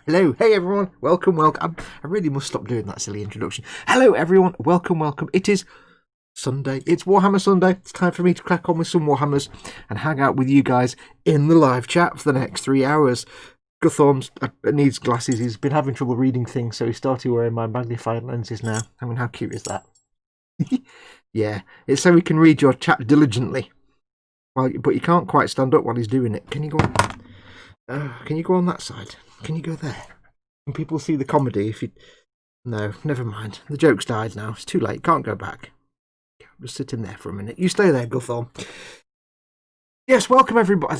Hello. Hey everyone, welcome. I really must stop doing that silly introduction. Hello everyone, welcome. It is Sunday. It's Warhammer Sunday. It's time for me to crack on with some Warhammers and hang out with you guys in the live chat for the next 3 hours. Guthorm needs glasses. He's been having trouble reading things, so he started wearing my magnifying lenses now. I mean, how cute is that? Yeah, it's so he can read your chat diligently. Well, but you can't quite stand up while he's doing it. Can you go on? Can you go on that side? Can you go there? Can people see the comedy if you... No, never mind. The joke's died now. It's too late. Can't go back. Just sit in there for a minute. You stay there, Guthorm. Yes, welcome everybody.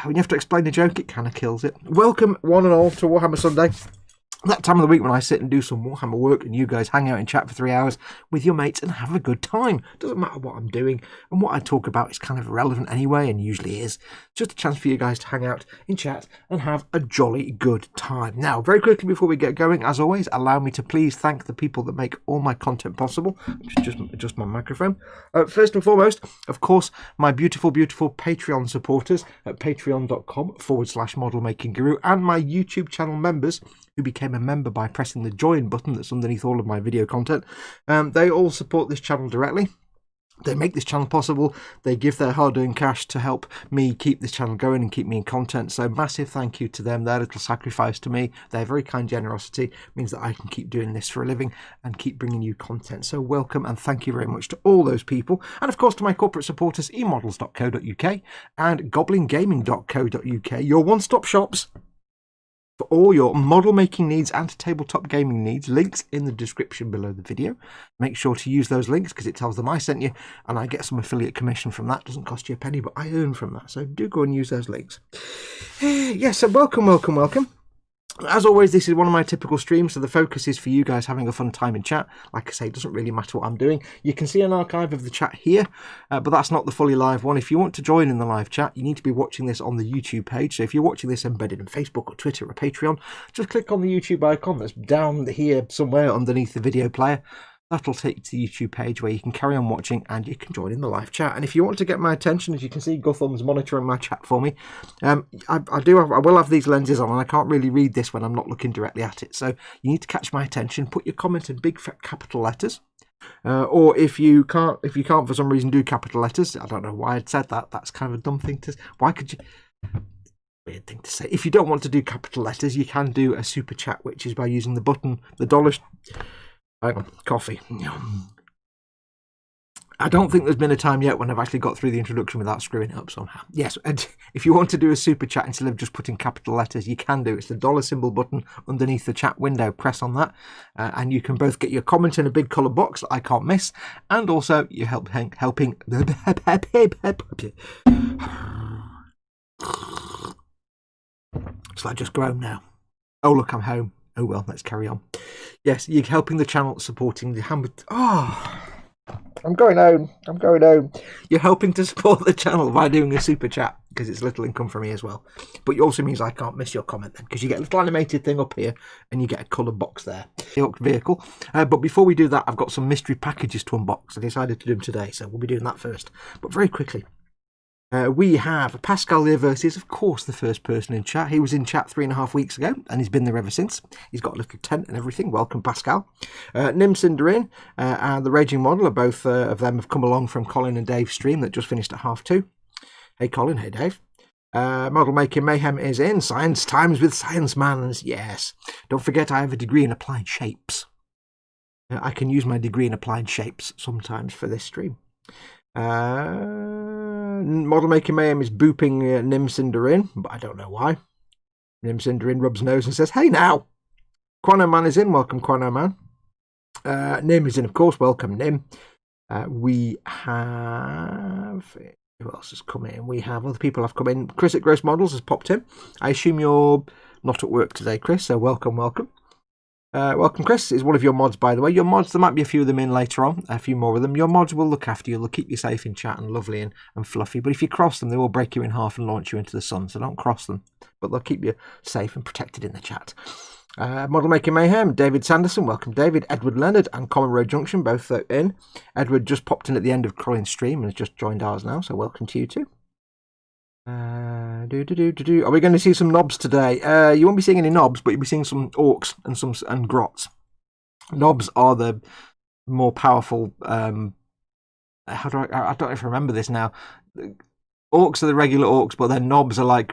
When you have to explain the joke, it kind of kills it. Welcome one and all to Warhammer Sunday. That time of the week when I sit and do some Warhammer work and you guys hang out and chat for 3 hours with your mates and have a good time. Doesn't matter what I'm doing, and what I talk about is kind of irrelevant anyway, and usually is. It's just a chance for you guys to hang out and chat and have a jolly good time. Now, very quickly before we get going, as always, allow me to please thank the people that make all my content possible. Just adjust my microphone. First and foremost, of course, my beautiful Patreon supporters at patreon.com/modelmakingguru and my YouTube channel members who became a member by pressing the join button that's underneath all of my video content. They all support this channel directly. They make this channel possible. They give their hard-earned cash to help me keep this channel going and keep me in content. So massive thank you to them. Their little sacrifice to me, their very kind generosity means that I can keep doing this for a living and keep bringing you content. So welcome and thank you very much to all those people. And of course to my corporate supporters, emodels.co.uk and goblingaming.co.uk, your one-stop shops for all your model making needs and tabletop gaming needs. Links in the description below the video. Make sure to use those links because it tells them I sent you and I get some affiliate commission from that. Doesn't cost you a penny, but I earn from that. So do go and use those links. Yes, so welcome. As always, this is one of my typical streams, so the focus is for you guys having a fun time in chat. Like I say, it doesn't really matter what I'm doing. You can see an archive of the chat here, but that's not the fully live one. If you want to join in the live chat, you need to be watching this on the YouTube page. So if you're watching this embedded in Facebook or Twitter or Patreon, just click on the YouTube icon that's down here somewhere underneath the video player. That'll take you to the YouTube page where you can carry on watching and you can join in the live chat. And if you want to get my attention, as you can see, Guthorm's monitoring my chat for me. I will have these lenses on and I can't really read this when I'm not looking directly at it. So you need to catch my attention. Put your comment in big fat capital letters. Or if you can't for some reason do capital letters, I don't know why I'd said that. That's kind of a dumb thing to... Why could you... Weird thing to say. If you don't want to do capital letters, you can do a super chat, which is by using the button, the dollar... Hang on, coffee. I don't think there's been a time yet when I've actually got through the introduction without screwing it up somehow. Yes, and if you want to do a super chat instead of just putting capital letters, you can do. It's the dollar symbol button underneath the chat window. Press on that, and you can both get your comment in a big coloured box that I can't miss, and also you're helping. Shall I just groan now? Oh, look, I'm home. Oh, well, let's carry on. Yes, you're helping the channel, supporting the hammer. Oh, I'm going home. I'm going home. You're helping to support the channel by doing a super chat, because it's little income for me as well. But it also means I can't miss your comment then, because you get a little animated thing up here and you get a coloured box there. The Orc vehicle. But before we do that, I've got some mystery packages to unbox. I decided to do them today, so we'll be doing that first. But very quickly. We have Pascal Leverse is, of course, the first person in chat. He was in chat 3.5 weeks ago, and he's been there ever since. He's got a little tent and everything. Welcome, Pascal. Nim Cinderin and the Raging Model, are both of them have come along from Colin and Dave's stream that just finished at 2:30. Hey, Colin. Hey, Dave. Model Making Mayhem is in. Science Times with Science Mans. Yes. Don't forget I have a degree in Applied Shapes. I can use my degree in Applied Shapes sometimes for this stream. Model Making Mayhem is booping Nim Cinderin, but I don't know why. Nim Cinderin rubs nose and says, "Hey now!" Quano Man is in. Welcome, Quano Man. Nim is in, of course. Welcome, Nim. We have... Who else has come in? We have other people have come in. Chris at Gross Models has popped in. I assume you're not at work today, Chris, so welcome, welcome. Welcome, Chris. Is one of your mods, by the way. Your mods, there might be a few of them in later on, a few more of them. Your mods will look after you. They'll keep you safe in chat and lovely and fluffy. But if you cross them, they will break you in half and launch you into the sun. So don't cross them. But they'll keep you safe and protected in the chat. Model Making Mayhem, David Sanderson. Welcome, David. Edward Leonard and Common Road Junction, both in. Edward just popped in at the end of Colin's stream and has just joined ours now. So welcome to you too. Are we going to see some knobs today? You won't be seeing any knobs, but you'll be seeing some orcs and grots. Knobs are the more powerful. I don't know if I remember this now. Orcs are the regular orcs, but then knobs are like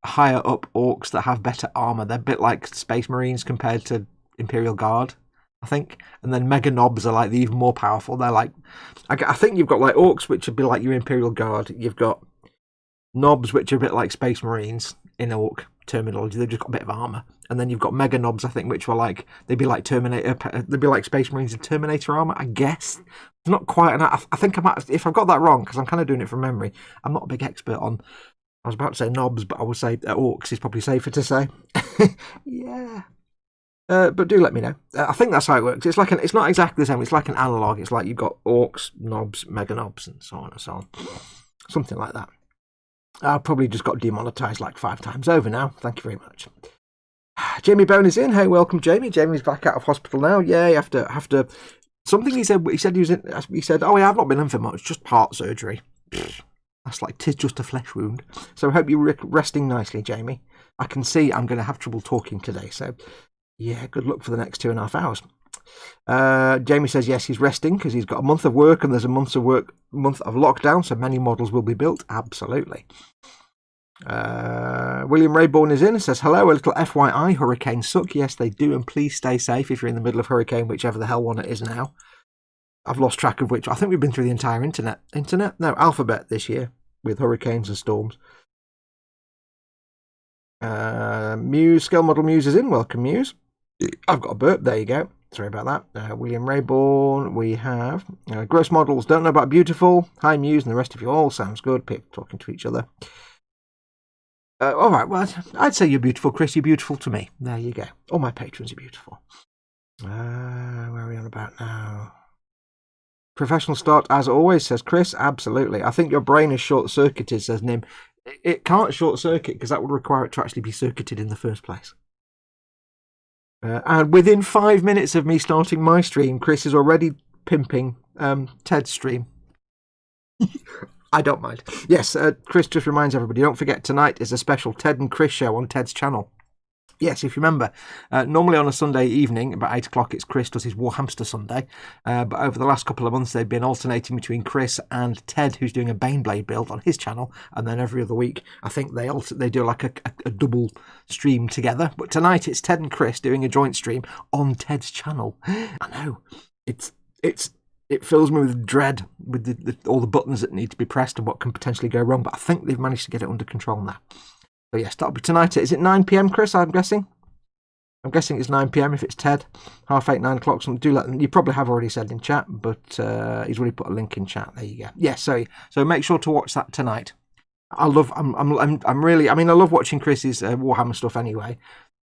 higher up orcs that have better armor. They're a bit like Space Marines compared to Imperial Guard, I think. And then mega knobs are like the even more powerful. They're like, I think you've got like orcs, which would be like your Imperial Guard. You've got knobs, which are a bit like Space Marines in Orc terminology. They've just got a bit of armor. And then you've got mega knobs, I think, which were like, they'd be like Terminator, they'd be like Space Marines in Terminator armor, I guess. It's not quite, I think I might, if I've got that wrong, because I'm kind of doing it from memory, I'm not a big expert on, I was about to say knobs, but I would say orcs is probably safer to say. Yeah. But do let me know. I think that's how it works. It's not exactly the same. It's like an analog. It's like you've got orcs, knobs, mega knobs, and so on and so on. Something like that. I've probably just got demonetized like 5 times over now. Thank you very much. Jamie Bone is in. Hey, welcome, Jamie. Jamie's back out of hospital now. Yay! After something he said he was in. He said, "Oh, yeah, I've not been in for much. Just heart surgery." That's like 'tis just a flesh wound. So I hope you're resting nicely, Jamie. I can see I'm going to have trouble talking today. So yeah, good luck for the next 2.5 hours. Jamie says yes, he's resting because he's got a month of work and there's a month of lockdown, so many models will be built. Absolutely. William Rayborn is in and says hello, a little FYI, hurricanes suck. Yes, they do, and please stay safe if you're in the middle of hurricane, whichever the hell one it is now. I've lost track of which. I think we've been through the entire alphabet this year with hurricanes and storms. Muse, Scale Model Muse is in. Welcome, Muse. I've got a burp. There you go. Sorry about that. William Rayborn. We have Gross Models. Don't know about Beautiful. Hi, Muse, and the rest of you all. Sounds good. People talking to each other. All right. Well, I'd say you're beautiful, Chris. You're beautiful to me. There you go. All my patrons are beautiful. Where are we on about now? Professional start as always, says Chris. Absolutely. I think your brain is short-circuited, says Nim. It can't short-circuit because that would require it to actually be circuited in the first place. And within 5 minutes of me starting my stream, Chris is already pimping Ted's stream. I don't mind. Yes, Chris just reminds everybody, don't forget tonight is a special Ted and Chris show on Ted's channel. Yes, if you remember, normally on a Sunday evening, about 8 o'clock, it's Chris does his WARHAMMER Sunday. But over the last couple of months, they've been alternating between Chris and Ted, who's doing a Baneblade build on his channel. And then every other week, I think they do like a double stream together. But tonight, it's Ted and Chris doing a joint stream on Ted's channel. I know. It's it fills me with dread with all the buttons that need to be pressed and what can potentially go wrong. But I think they've managed to get it under control now. So yes, that'll be tonight. Is it 9 PM, Chris? I'm guessing. I'm guessing it's 9 PM if it's Ted. 8:30, 9 o'clock. So do let them. You probably have already said in chat, but he's already put a link in chat. There you go. Yeah, so make sure to watch that tonight. I love watching Chris's Warhammer stuff anyway,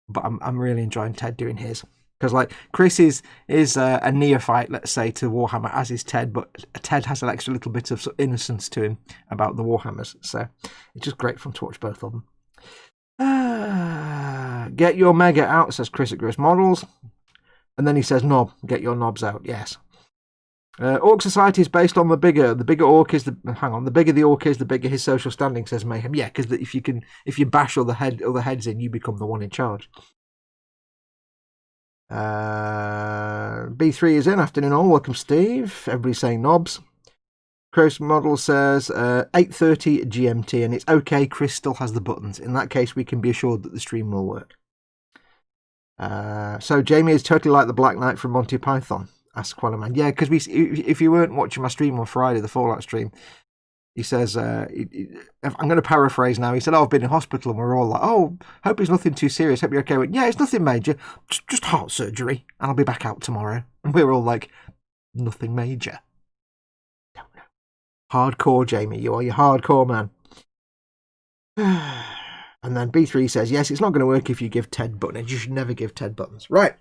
but I'm really enjoying Ted doing his. Because like Chris is a neophyte, let's say, to Warhammer, as is Ted, but Ted has an extra little bit of innocence to him about the Warhammers. So it's just great fun to watch both of them. Get your mega out, says Chris at Gross Models. And then he says, knob, get your knobs out, yes. Orc Society is based on the bigger orc is the bigger the orc is, the bigger his social standing, says Mayhem. Yeah, because if you bash all the heads in, you become the one in charge. B3 is in. Afternoon all. Welcome, Steve. Everybody's saying knobs. Gross Model says 8:30 GMT, and it's okay. Chris still has the buttons. In that case, we can be assured that the stream will work. So Jamie is totally like the Black Knight from Monty Python. Asks Quallaman. Yeah, because if you weren't watching my stream on Friday, the Fallout stream, he says, I'm going to paraphrase now. He said, I've been in hospital, and we're all like, oh, hope it's nothing too serious. Hope you're okay. Yeah, it's nothing major. Just heart surgery, and I'll be back out tomorrow. And we're all like, nothing major. Don't know. Hardcore, Jamie. You are your hardcore man. And then B3 says, yes, it's not going to work if you give Ted buttons. You should never give Ted buttons. Right.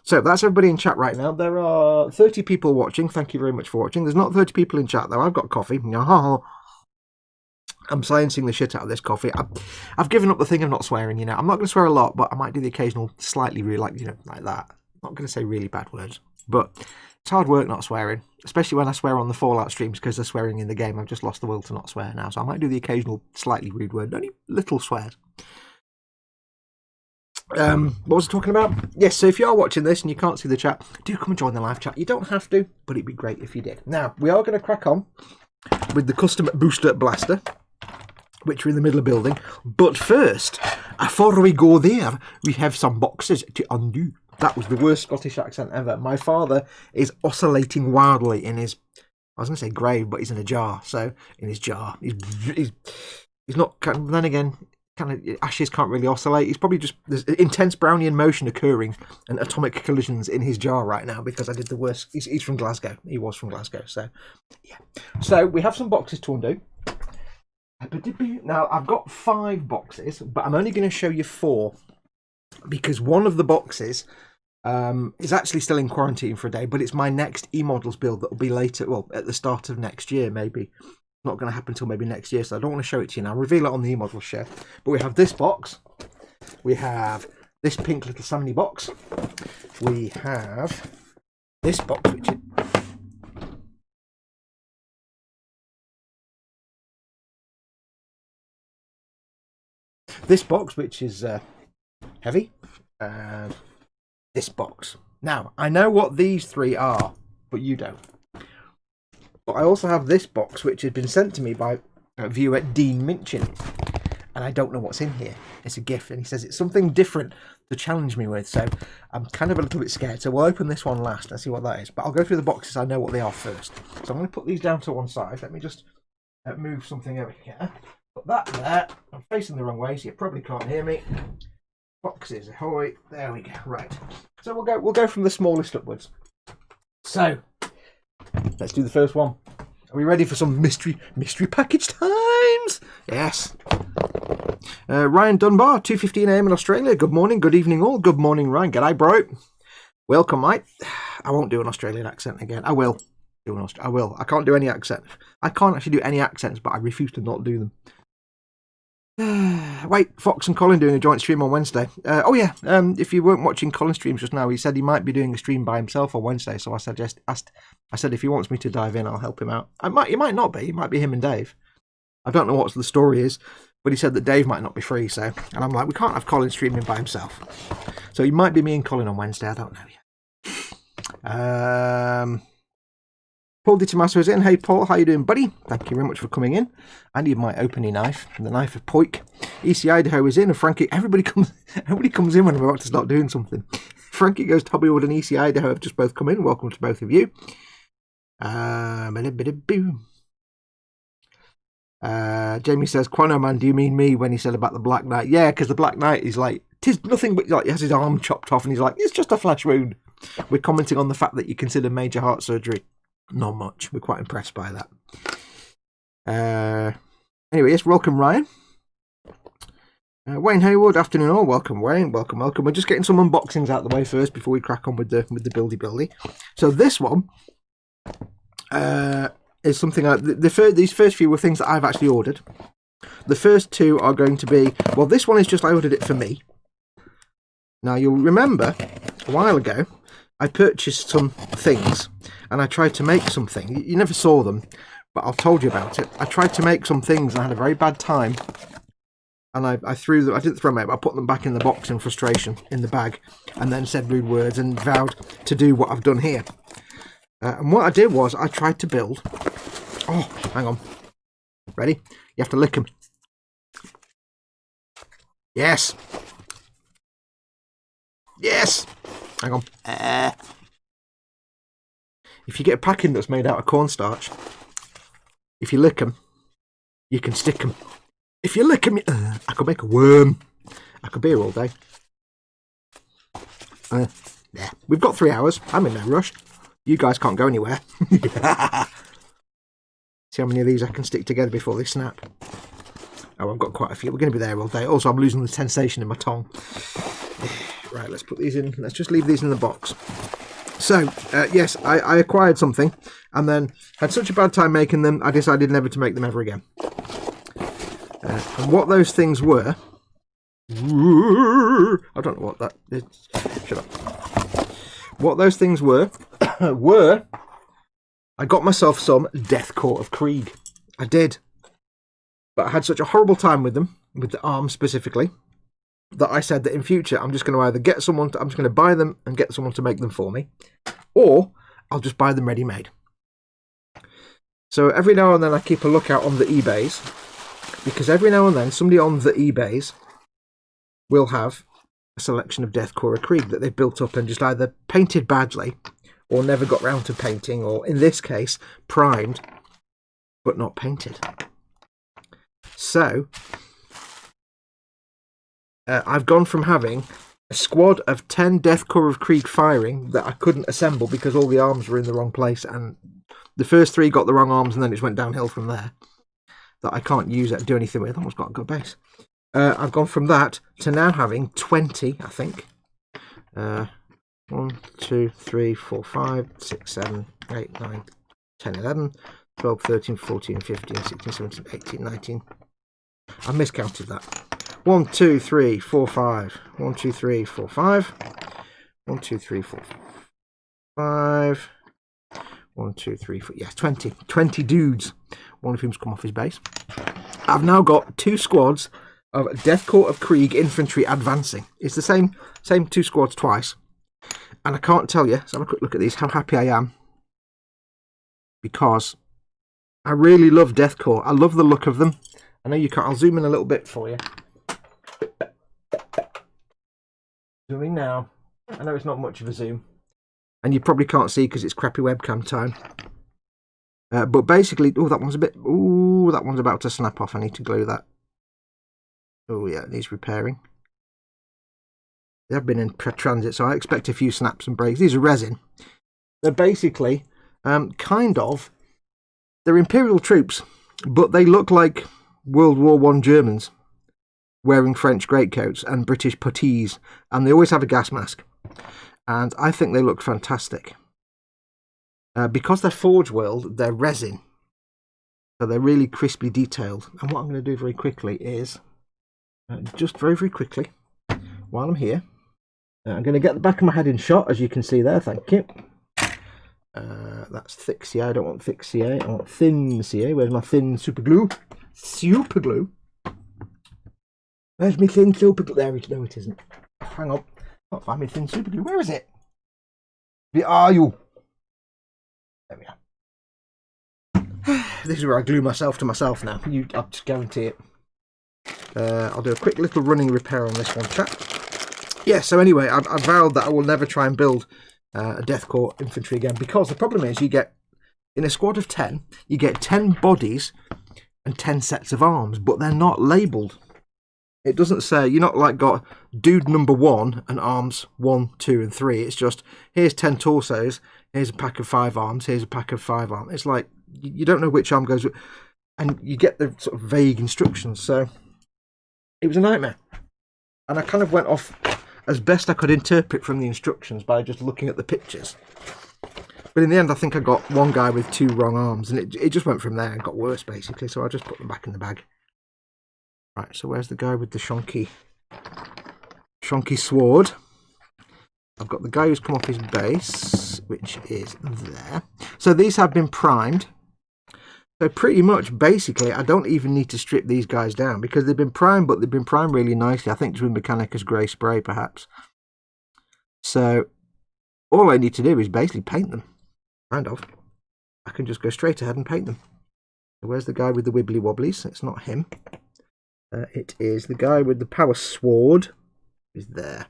So that's everybody in chat right now. There are 30 people watching. Thank you very much for watching. There's not 30 people in chat, though. I've got coffee. I'm silencing the shit out of this coffee. I've given up the thing of not swearing, you know. I'm not going to swear a lot, but I might do the occasional slightly really, like that. I'm not going to say really bad words. But it's hard work not swearing, especially when I swear on the Fallout streams because they're swearing in the game. I've just lost the will to not swear now. So I might do the occasional slightly rude word, only little swears. What was I talking about? Yes, so if you are watching this and you can't see the chat, do come and join the live chat. You don't have to, but it'd be great if you did. Now, we are going to crack on with the Kustom Boosta-Blasta, which we're in the middle of building. But first, before we go there, we have some boxes to undo. That was the worst Scottish accent ever. My father is oscillating wildly in his, I was going to say grave, but he's in a jar. So, in his jar. He's not, then again, kind of ashes can't really oscillate. He's probably just, there's intense Brownian motion occurring and atomic collisions in his jar right now because I did the worst. He's from Glasgow. He was from Glasgow. So, yeah. So, we have some boxes to undo. Now, I've got 5 boxes, but I'm only going to show you 4 because one of the boxes is actually still in quarantine for a day, but it's my next E-Models build that will be later, well, at the start of next year, maybe. Not going to happen until maybe next year, so I don't want to show it to you now. I'll reveal it on the E-Model show. But we have this box. We have this pink little Samney box. We have this box, which is... This box, which is heavy. And this box. Now, I know what these 3 are, but you don't. But I also have this box, which has been sent to me by a viewer, Dean Minchin. And I don't know what's in here. It's a gift. And he says it's something different to challenge me with. So I'm kind of a little bit scared. So we'll open this one last and see what that is. But I'll go through the boxes. I know what they are first. So I'm going to put these down to one side. Let me just move something over here. Put that there. I'm facing the wrong way, so you probably can't hear me. Boxes. Ahoy. There we go. Right. So we'll go from the smallest upwards. So... let's do the first one. Are we ready for some mystery package times? Yes. Ryan Dunbar, 2:15 AM in Australia. Good morning, good evening all. Good morning, Ryan. G'day, bro. Welcome, mate. I won't do an Australian accent again. I will. I will. I can't do any accent. I can't actually do any accents, but I refuse to not do them. Wait, Fox and Colin doing a joint stream on Wednesday. Oh yeah, if you weren't watching Colin's streams just now, he said he might be doing a stream by himself on Wednesday. So I said if he wants me to dive in, I'll help him out. He might not be. It might be him and Dave. I don't know what the story is, but he said that Dave might not be free. So, and I'm like, we can't have Colin streaming by himself. So it might be me and Colin on Wednesday. I don't know yet. Paul Di Tommaso is in. Hey Paul, how you doing, buddy? Thank you very much for coming in. I need my opening knife, the knife of Poik. EC Idaho is in, and Frankie. Everybody comes in when I'm about to start doing something. Frankie Goes Tobbywood and EC Idaho have just both come in. Welcome to both of you. Jamie says, Quano Man, do you mean me when he said about the Black Knight? Yeah, because the Black Knight is like, 'tis nothing but, like, he has his arm chopped off and he's like, it's just a flesh wound. We're commenting on the fact that you consider major heart surgery. Not much. We're quite impressed by that. Anyway, yes, welcome, Ryan. Wayne Haywood, afternoon all. Welcome, Wayne. Welcome, welcome. We're just getting some unboxings out of the way first before we crack on with the buildy. So this one is something like these first few were things that I've actually ordered. The first two are going to be, well, this one is just I ordered it for me. Now you'll remember a while ago I purchased some things and I tried to make something. You never saw them, but I've told you about it. I tried to make some things and I had a very bad time. And I threw them, I didn't throw them out, but I put them back in the box in frustration, in the bag, and then said rude words and vowed to do what I've done here. And what I did was I tried to build, oh, hang on, ready? You have to lick them. Yes. Yes. Hang on. If you get a packing that's made out of cornstarch, if you lick them, you can stick them. If you lick them, I could make a worm. I could be here all day. Yeah, we've got 3 hours. I'm in no rush. You guys can't go anywhere. See how many of these I can stick together before they snap. Oh, I've got quite a few. We're going to be there all day. Also, I'm losing the sensation in my tongue. Right, let's put these in. Let's just leave these in the box. So, yes, I acquired something and then had such a bad time making them, I decided never to make them ever again. And what those things were... I don't know what that is. Shut up. What those things were... I got myself some Deathcore of Krieg. I did. But I had such a horrible time with them, with the arms specifically, that I said that in future I'm just going to either get someone to, I'm just going to buy them and get someone to make them for me, or I'll just buy them ready-made. So every now and then I keep a lookout on the eBays, because every now and then somebody on the eBays will have a selection of Deathcore of Krieg that they've built up and just either painted badly or never got round to painting, or in this case primed but not painted. So I've gone from having a squad of 10 Deathcore of Krieg firing that I couldn't assemble because all the arms were in the wrong place, and the first 3 got the wrong arms and then it went downhill from there, that I can't use it to do anything with. Almost got a good base. I've gone from that to now having 20, I think. 1, 2, 3, 4, 5, 6, 7, 8, 9, 10, 11, 12, 13, 14, 15, 16, 17, 18, 19. I miscounted that. 1, 2, 3, 4, 5. 1, 2, 3, 4, 5. 1, 2, 3, 4, 5. 1, 2, 3, 4. Yes, 20. 20 dudes. One of whom's come off his base. I've now got 2 squads of Deathcore of Krieg infantry advancing. It's the same 2 squads twice. And I can't tell you, let's have a quick look at these, how happy I am. Because I really love Deathcore. I love the look of them. I know you can't. I'll zoom in a little bit for you. Zooming now. I know it's not much of a zoom. And you probably can't see because it's crappy webcam time. But basically, oh, that one's a bit... Ooh, that one's about to snap off. I need to glue that. Oh, yeah, it needs repairing. They have been in transit, so I expect a few snaps and breaks. These are resin. They're basically kind of... They're Imperial troops, but they look like World War I Germans wearing French greatcoats and British puttees, and they always have a gas mask. And I think they look fantastic. Because they're Forge World, they're resin. So they're really crisply detailed. And what I'm going to do very quickly is, just very, very quickly, while I'm here, I'm going to get the back of my head in shot, as you can see there, thank you. That's thick CA, I don't want thick CA, I want thin CA. Where's my thin super glue? Super glue? Where's my thin super glue? There it is. No, it isn't. Hang on. I can't find my thin super glue. Where is it? Where are you? There we are. This is where I glue myself to myself now. I'll just guarantee it. I'll do a quick little running repair on this one, chap. Yeah, so anyway, I've vowed that I will never try and build a Deathcore infantry again, because the problem is you get In a squad of 10, you get 10 bodies and 10 sets of arms, but they're not labelled. It doesn't say, you're not like got dude number 1 and arms 1, 2 and 3. It's just, here's 10 torsos, here's a pack of 5 arms, here's a pack of 5 arms. It's like, you don't know which arm goes with, and you get the sort of vague instructions. So it was a nightmare. And I kind of went off as best I could interpret from the instructions by just looking at the pictures. But in the end, I think I got one guy with 2 wrong arms, and it just went from there and got worse, basically. So I just put them back in the bag. Right, so where's the guy with the shonky sword? I've got the guy who's come off his base, which is there. So these have been primed. So pretty much, basically, I don't even need to strip these guys down because they've been primed, but they've been primed really nicely. I think just with Mechanicus Grey Spray, perhaps. So all I need to do is basically paint them. Kind of. I can just go straight ahead and paint them. So where's the guy with the wibbly wobblies? It's not him. It is the guy with the power sword. Is there.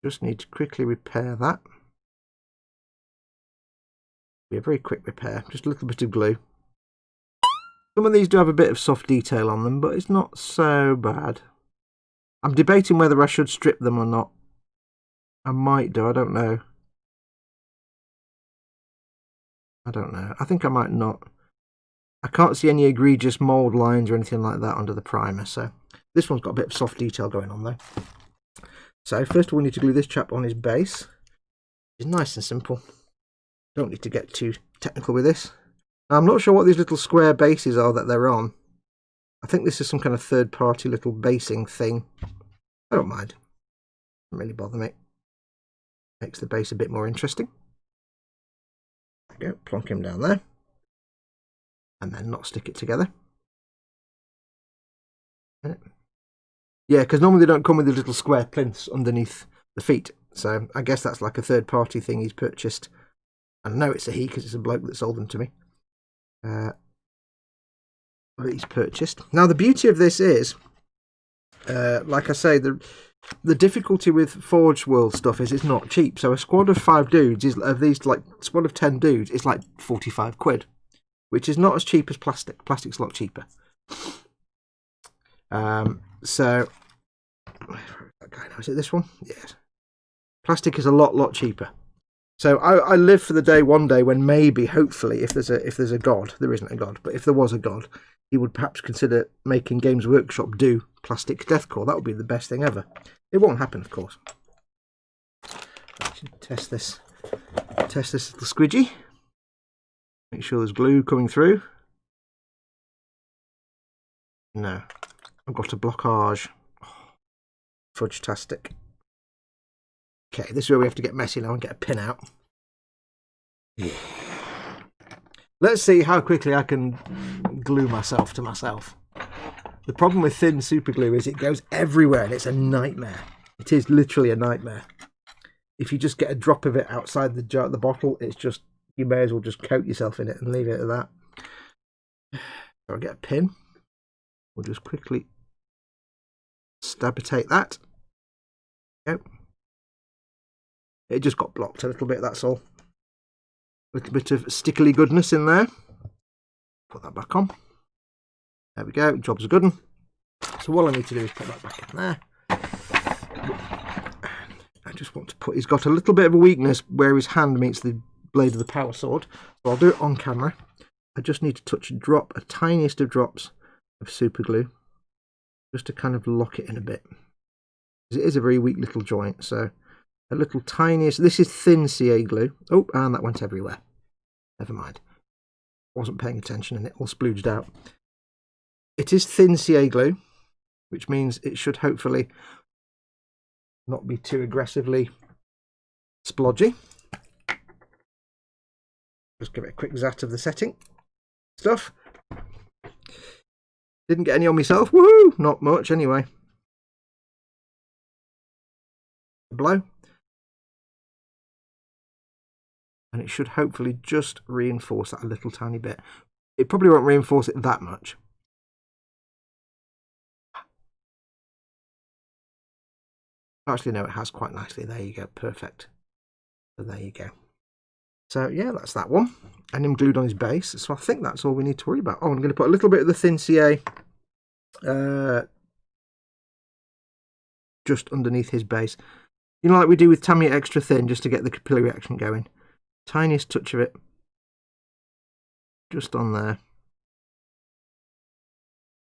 Just need to quickly repair that. Be a very quick repair. Just a little bit of glue. Some of these do have a bit of soft detail on them, but it's not so bad. I'm debating whether I should strip them or not. I might do, I don't know. I think I might not. I can't see any egregious mould lines or anything like that under the primer, so this one's got a bit of soft detail going on though. So first of all we need to glue this chap on his base. It's nice and simple. Don't need to get too technical with this. Now, I'm not sure what these little square bases are that they're on. I think this is some kind of third-party little basing thing. I don't mind. Doesn't really bother me. Makes the base a bit more interesting. There we go, plonk him down there. And then not stick it together. Yeah, because normally they don't come with the little square plinths underneath the feet. So I guess that's like a third-party thing he's purchased. I know it's a he because it's a bloke that sold them to me. That he's purchased. Now the beauty of this is, like I say, the difficulty with Forge World stuff is it's not cheap. So a squad of 5 dudes is of these like squad of 10 dudes is like 45 quid, which is not as cheap as plastic. Plastic's a lot cheaper. So that guy now, is it this one? Yes. Plastic is a lot cheaper. So I live for the day one day when maybe, hopefully, if there's a god, there isn't a god, but if there was a god, he would perhaps consider making Games Workshop do plastic deathcore. That would be the best thing ever. It won't happen, of course. Test this little squidgy. Make sure there's glue coming through. No, I've got a blockage. Oh, fudge-tastic. Okay, this is where we have to get messy now and get a pin out. Yeah. Let's see how quickly I can glue myself to myself. The problem with thin super glue is it goes everywhere and it's a nightmare. It is literally a nightmare. If you just get a drop of it outside the jar, the bottle, it's just, you may as well just coat yourself in it and leave it at that. So I'll get a pin. We'll just quickly stabitate that. Yep. It just got blocked a little bit, that's all. A little bit of stickily goodness in there. Put that back on. There we go, job's a good one. So all I need to do is put that back in there. I just want to put, he's got a little bit of a weakness where his hand meets the blade of the power sword. So I'll do it on camera. I just need to touch a drop, a tiniest of drops of super glue. Just to kind of lock it in a bit. Because it is a very weak little joint, so a little tiniest, this is thin CA glue. Oh, and that went everywhere. Never mind. Wasn't paying attention and it all splooged out. It is thin CA glue, which means it should hopefully not be too aggressively splodgy. Just give it a quick zat of the setting stuff. Didn't get any on myself. Woohoo! Not much anyway. Blow. And it should hopefully just reinforce that a little tiny bit. It probably won't reinforce it that much. Actually, no, it has quite nicely. There you go. Perfect. So there you go. So yeah, that's that one. And him glued on his base. So I think that's all we need to worry about. Oh, I'm going to put a little bit of the thin CA just underneath his base. You know, like we do with Tamiya extra thin, just to get the capillary action going. Tiniest touch of it. Just on there.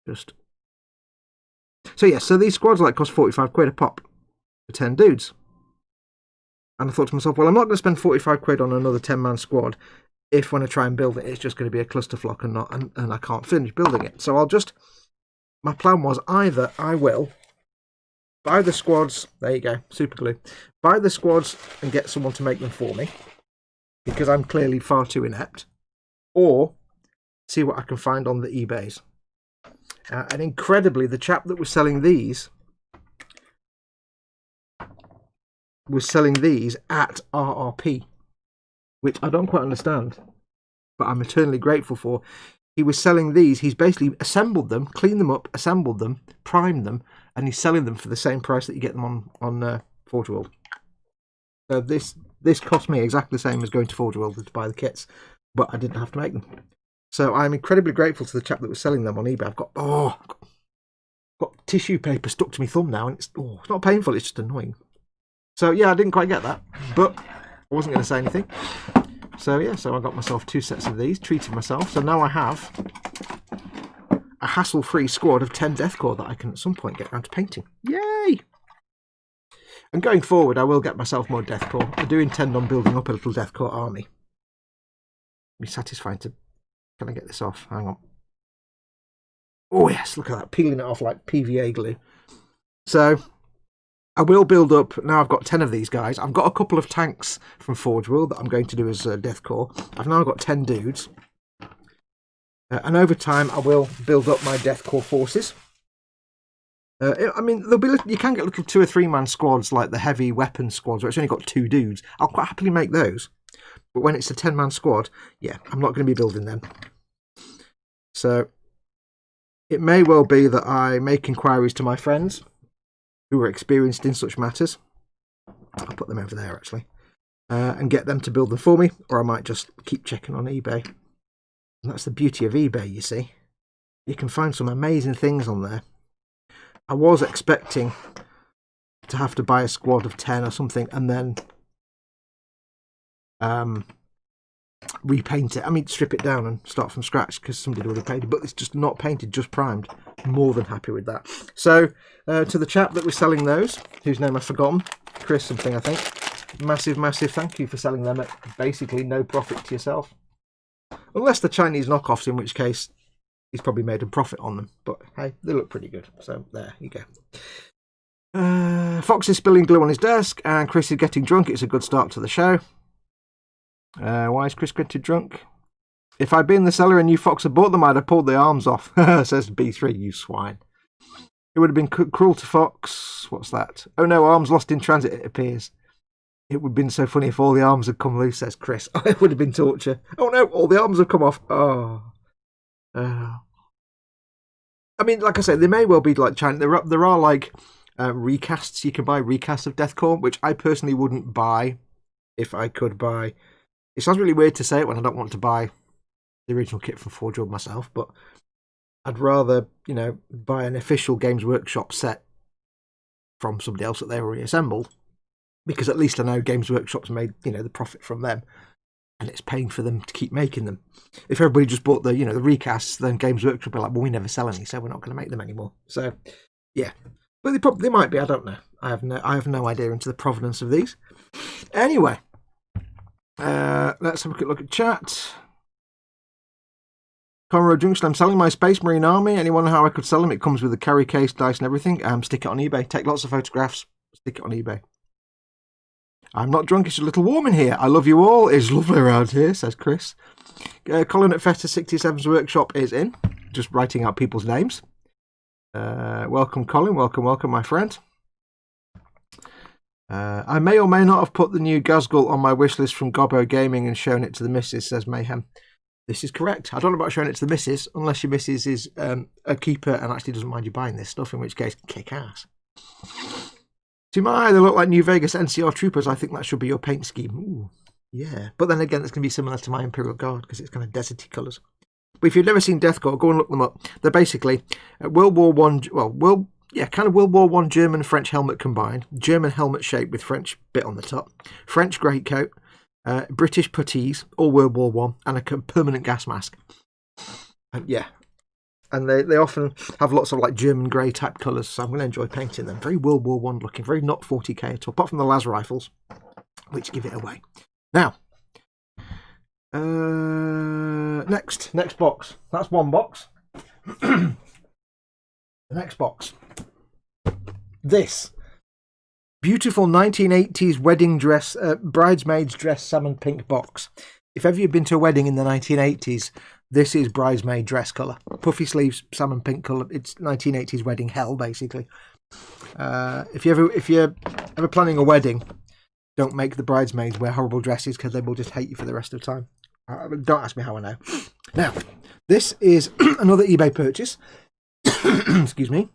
Just. So yeah, so these squads like cost 45 quid a pop for 10 dudes. And I thought to myself, well, I'm not going to spend 45 quid on another 10-man squad if when I try and build it, it's just going to be a clusterflock and I can't finish building it. So I'll just, my plan was either I will buy the squads, there you go, super glue, buy the squads and get someone to make them for me, because I'm clearly far too inept, or see what I can find on the eBays. And incredibly, the chap that was selling these at RRP, which I don't quite understand, but I'm eternally grateful for. He was selling these, he's basically assembled them, cleaned them up, assembled them, primed them, and he's selling them for the same price that you get them on Forge World. So this cost me exactly the same as going to Forge World to buy the kits, but I didn't have to make them. So I'm incredibly grateful to the chap that was selling them on eBay. I've got tissue paper stuck to my thumb now, and it's not painful, it's just annoying. So yeah, I didn't quite get that, but I wasn't going to say anything. So yeah, so I got myself 2 sets of these, treated myself. So now I have a hassle-free squad of 10 Deathcore that I can at some point get around to painting. Yay! And going forward, I will get myself more Deathcore. I do intend on building up a little Deathcore army. It'll be satisfying to... Can I get this off? Hang on. Oh yes, look at that, peeling it off like PVA glue. So I will build up, now I've got 10 of these guys. I've got a couple of tanks from Forge World that I'm going to do as Deathcore. I've now got 10 dudes. And over time, I will build up my Deathcore forces. I mean, there'll be you can get little 2 or 3 man squads like the heavy weapon squads where it's only got 2 dudes. I'll quite happily make those. But when it's a 10-man squad, yeah, I'm not going to be building them. So it may well be that I make inquiries to my friends who are experienced in such matters. I'll put them over there, actually. And get them to build them for me, or I might just keep checking on eBay. And that's the beauty of eBay, you see. You can find some amazing things on there. I was expecting to have to buy a squad of 10 or something and then repaint it. I mean, strip it down and start from scratch because somebody would have painted, but it's just not painted, just primed. More than happy with that. So to the chap that was selling those, whose name I've forgotten, Chris something I think, massive thank you for selling them at basically no profit to yourself, unless they're Chinese knockoffs, in which case he's probably made a profit on them, but hey, they look pretty good. So there you go. Fox is spilling glue on his desk and Chris is getting drunk. It's a good start to the show. Why is Chris getting drunk? If I'd been in the cellar and you Fox had bought them, I'd have pulled the arms off, says B3, you swine. It would have been cruel to Fox. What's that? Oh no, arms lost in transit, it appears. It would have been so funny if all the arms had come loose, says Chris. It would have been torture. Oh no, all the arms have come off. Oh. I mean, like I said, they may well be like China. There are like recasts. You can buy recasts of Deathcore, which I personally wouldn't buy if I could buy. It sounds really weird to say it when I don't want to buy the original kit from Forge World myself, but I'd rather, you know, buy an official Games Workshop set from somebody else that they already assembled, because at least I know Games Workshop's made, you know, the profit from them, and it's paying for them to keep making them. If everybody just bought the, you know, the recasts, then Games Workshop are like, well, we never sell any, so we're not going to make them anymore. So, yeah, but they might be. I don't know. I have no idea into the provenance of these. Anyway, let's have a quick look at chat. Conroe Junction, I'm selling my Space Marine army. Anyone know how I could sell them? It comes with a carry case, dice and everything. Stick it on eBay. Take lots of photographs. Stick it on eBay. I'm not drunk, it's a little warm in here. I love you all. It's lovely around here, says Chris. Colin at Feta 67's workshop is in. Just writing out people's names. Welcome, Colin. Welcome, my friend. I may or may not have put the new Gazgul on my wish list from Gobbo Gaming and shown it to the missus, says Mayhem. This is correct. I don't know about showing it to the missus, unless your missus is a keeper and actually doesn't mind you buying this stuff, in which case, kick ass. To my eye, they look like New Vegas NCR troopers. I think that should be your paint scheme. Ooh, Yeah, but then again, it's going to be similar to my Imperial Guard because it's kind of deserty colours. But if you've never seen Deathcore, go and look them up. They're basically World War One, kind of World War One German-French helmet combined. German helmet shape with French bit on the top. French greatcoat, British puttees, all World War One, and a permanent gas mask. And yeah, and they often have lots of like German grey type colours, so I'm going to enjoy painting them. Very World War One looking, very not 40k at all, apart from the las rifles, which give it away. Now, next box. That's one box. The next box. This beautiful 1980s wedding dress, bridesmaid's dress salmon pink box. If ever you've been to a wedding in the 1980s, this is bridesmaid dress colour. Puffy sleeves, salmon pink colour. It's 1980s wedding hell, basically. If you're ever planning a wedding, don't make the bridesmaids wear horrible dresses because they will just hate you for the rest of the time. Don't ask me how I know. Now, this is another eBay purchase. Excuse me.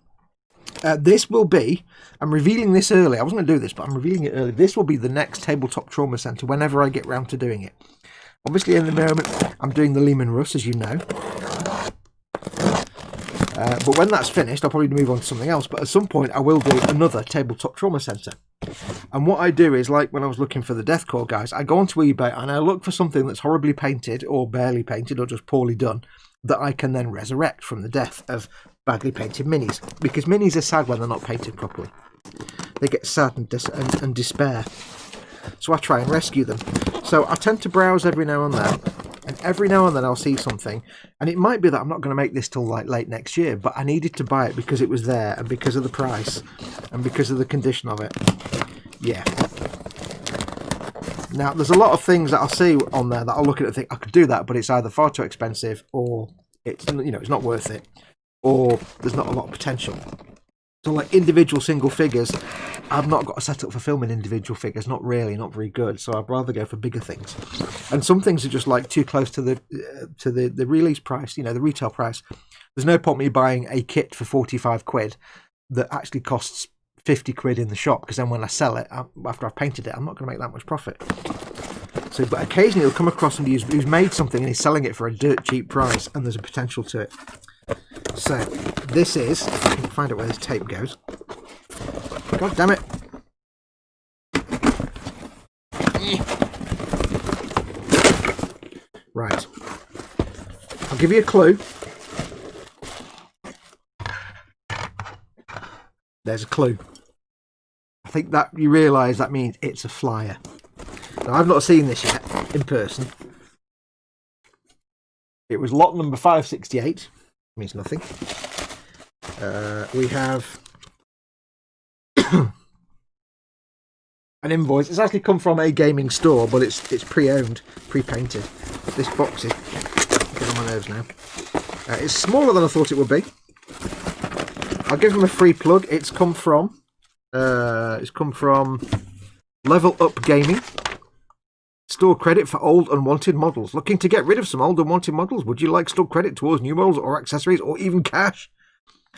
This will be, I'm revealing this early. I wasn't going to do this, but I'm revealing it early. This will be the next Tabletop Trauma Centre whenever I get round to doing it. Obviously, in the moment, I'm doing the Lehman Russ, as you know. But when that's finished, I'll probably move on to something else. But at some point, I will do another Tabletop Trauma Centre. And what I do is, like when I was looking for the Deathcore guys, I go onto eBay and I look for something that's horribly painted or barely painted or just poorly done that I can then resurrect from the death of badly painted minis. Because minis are sad when they're not painted properly. They get sad and despair. So I try and rescue them. So I tend to browse every now and then. And every now and then I'll see something. And it might be that I'm not going to make this till like late next year. But I needed to buy it because it was there. And because of the price. And because of the condition of it. Yeah. Now, there's a lot of things that I'll see on there that I'll look at and think, I could do that. But it's either far too expensive. Or it's, it's not worth it. Or there's not a lot of potential. So like individual single figures, I've not got a setup for filming individual figures, not really, not very good. So I'd rather go for bigger things. And some things are just like too close to the release price, the retail price. There's no point me buying a kit for 45 quid that actually costs 50 quid in the shop, because then when I sell it, after I've painted it, I'm not going to make that much profit. So, but occasionally you'll come across somebody who's made something and he's selling it for a dirt cheap price, and there's a potential to it. So, this is, if I can find out where this tape goes. God damn it. Right. I'll give you a clue. There's a clue. I think that you realise that means it's a flyer. Now, I've not seen this yet in person. It was lot number 568. Means nothing. We have an invoice. It's actually come from a gaming store, but it's pre-owned, pre-painted. This box is getting on my nerves now. It's smaller than I thought it would be. I'll give them a free plug. It's come from Level Up Gaming. Store credit for old unwanted models. Looking to get rid of some old unwanted models? Would you like store credit towards new models or accessories or even cash?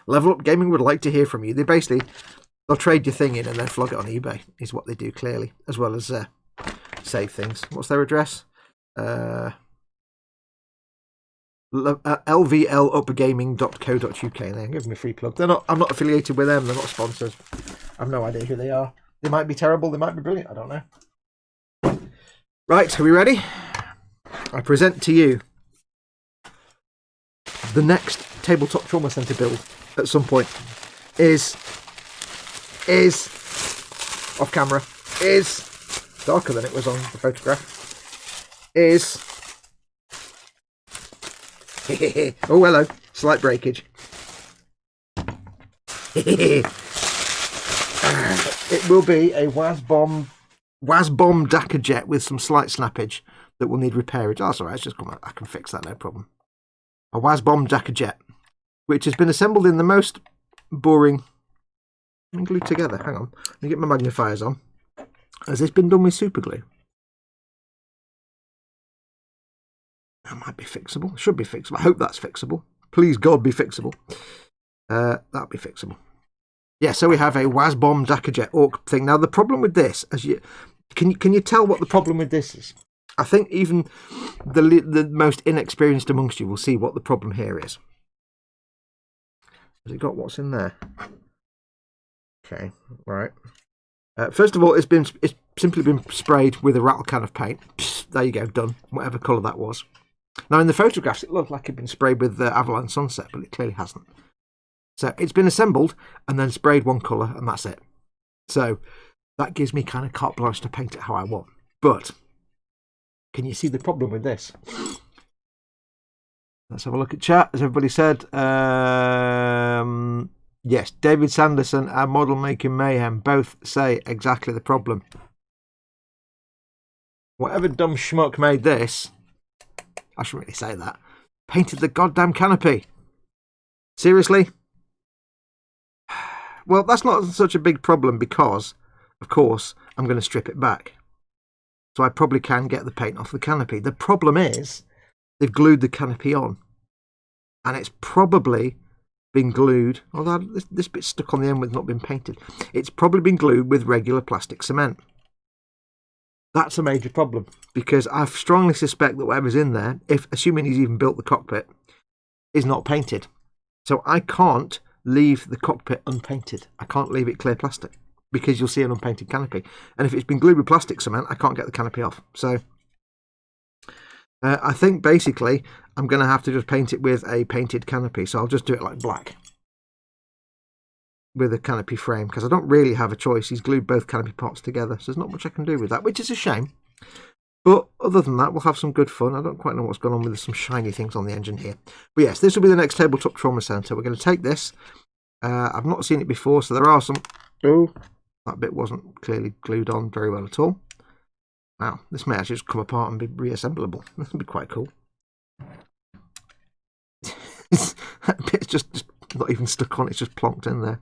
Level Up Gaming would like to hear from you. They'll trade your thing in and then flog it on eBay, is what they do, clearly, as well as save things. What's their address? lvlupgaming.co.uk. There, give them a free plug. I'm not affiliated with them. They're not sponsors. I've no idea who they are. They might be terrible. They might be brilliant. I don't know. Right, are we ready? I present to you the next Tabletop Trauma Centre build at some point is off camera, is darker than it was on the photograph, is oh hello, slight breakage. It will be a Wasbomb Dakar jet with some slight snappage that will need repairage. Oh, that's alright, it's just come out. I can fix that, no problem. A Wasbomb Dakar jet, which has been assembled in the most boring and glued together. Hang on, let me get my magnifiers on. Has this been done with super glue? That might be fixable. Should be fixable. I hope that's fixable. Please God be fixable. That'll be fixable. Yeah, so we have a Wasbomb Dakar jet Orc thing. Now the problem with this, can you tell what the problem with this is? I think even the most inexperienced amongst you will see what the problem here is. Has it got what's in there? Okay, right. First of all, it's simply been sprayed with a rattle can of paint. Psst, there you go, done. Whatever colour that was. Now, in the photographs, it looked like it'd been sprayed with Avalanche Sunset, but it clearly hasn't. So it's been assembled and then sprayed one colour, and that's it. So that gives me kind of carte blanche to paint it how I want. But can you see the problem with this? Let's have a look at chat. As everybody said, yes, David Sanderson and Model Making Mayhem both say exactly the problem. Whatever dumb schmuck made this, I shouldn't really say that, painted the goddamn canopy. Seriously? Well, that's not such a big problem because, of course, I'm going to strip it back. So I probably can get the paint off the canopy. The problem is they've glued the canopy on. And it's probably been glued, although this bit's stuck on the end with not been painted. It's probably been glued with regular plastic cement. That's a major problem because I strongly suspect that whatever's in there, assuming he's even built the cockpit, is not painted. So I can't leave the cockpit unpainted. I can't leave it clear plastic because you'll see an unpainted canopy. And if it's been glued with plastic cement, I can't get the canopy off. So I think basically I'm going to have to just paint it with a painted canopy. So I'll just do it like black with a canopy frame because I don't really have a choice. He's glued both canopy parts together. So there's not much I can do with that, which is a shame. But other than that, we'll have some good fun. I don't quite know what's going on with some shiny things on the engine here. But yes, this will be the next tabletop trauma center. We're going to take this. I've not seen it before, so there are some... Oh, that bit wasn't clearly glued on very well at all. Wow, this may actually just come apart and be reassemblable. This would be quite cool. That bit's just not even stuck on, it's just plonked in there.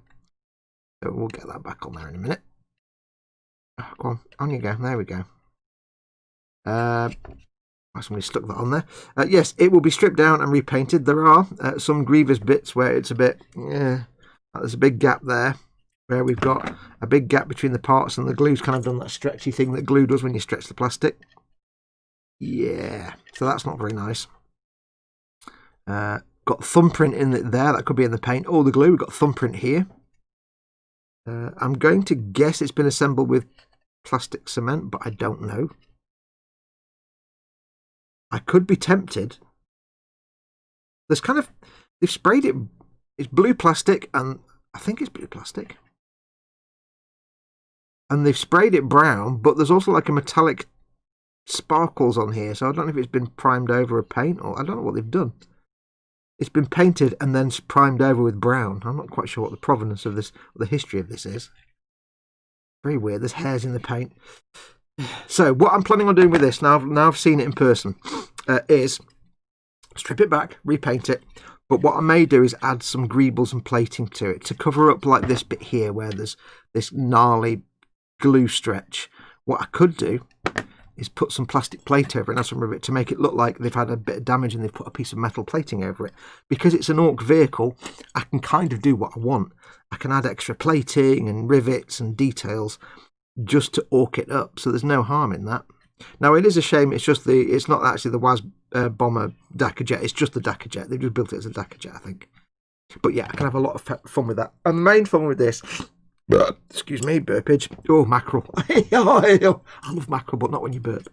So we'll get that back on there in a minute. Oh, go on you go. There we go. Somebody stuck that on there. Yes, it will be stripped down and repainted. There are some grievous bits where it's a bit... there's a big gap there where we've got a big gap between the parts and the glue's kind of done that stretchy thing that glue does when you stretch the plastic. Yeah, so that's not very nice. Got thumbprint in it there. That could be in the paint or the glue. We've got thumbprint here. I'm going to guess it's been assembled with plastic cement, but I don't know. I could be tempted. There's kind of... They've sprayed it... It's blue plastic, and I think it's blue plastic. And they've sprayed it brown, but there's also like a metallic sparkles on here, so I don't know if it's been primed over a paint, or I don't know what they've done. It's been painted and then primed over with brown. I'm not quite sure what the provenance of this, or the history of this is. Very weird. There's hairs in the paint. So what I'm planning on doing with this, now I've seen it in person, is strip it back, repaint it. But what I may do is add some greebles and plating to it to cover up like this bit here where there's this gnarly glue stretch. What I could do is put some plastic plate over it and add some rivet to make it look like they've had a bit of damage and they've put a piece of metal plating over it. Because it's an Orc vehicle, I can kind of do what I want. I can add extra plating and rivets and details just to Orc it up, so there's no harm in that. Now it is a shame it's not actually the WAS bomber Dakar jet, it's just the Dakar jet. They've just built it as a Dakar jet, I think. But yeah, I can have a lot of fun with that. And the main fun with this, excuse me, burpage. Oh, mackerel. I love mackerel, but not when you burp.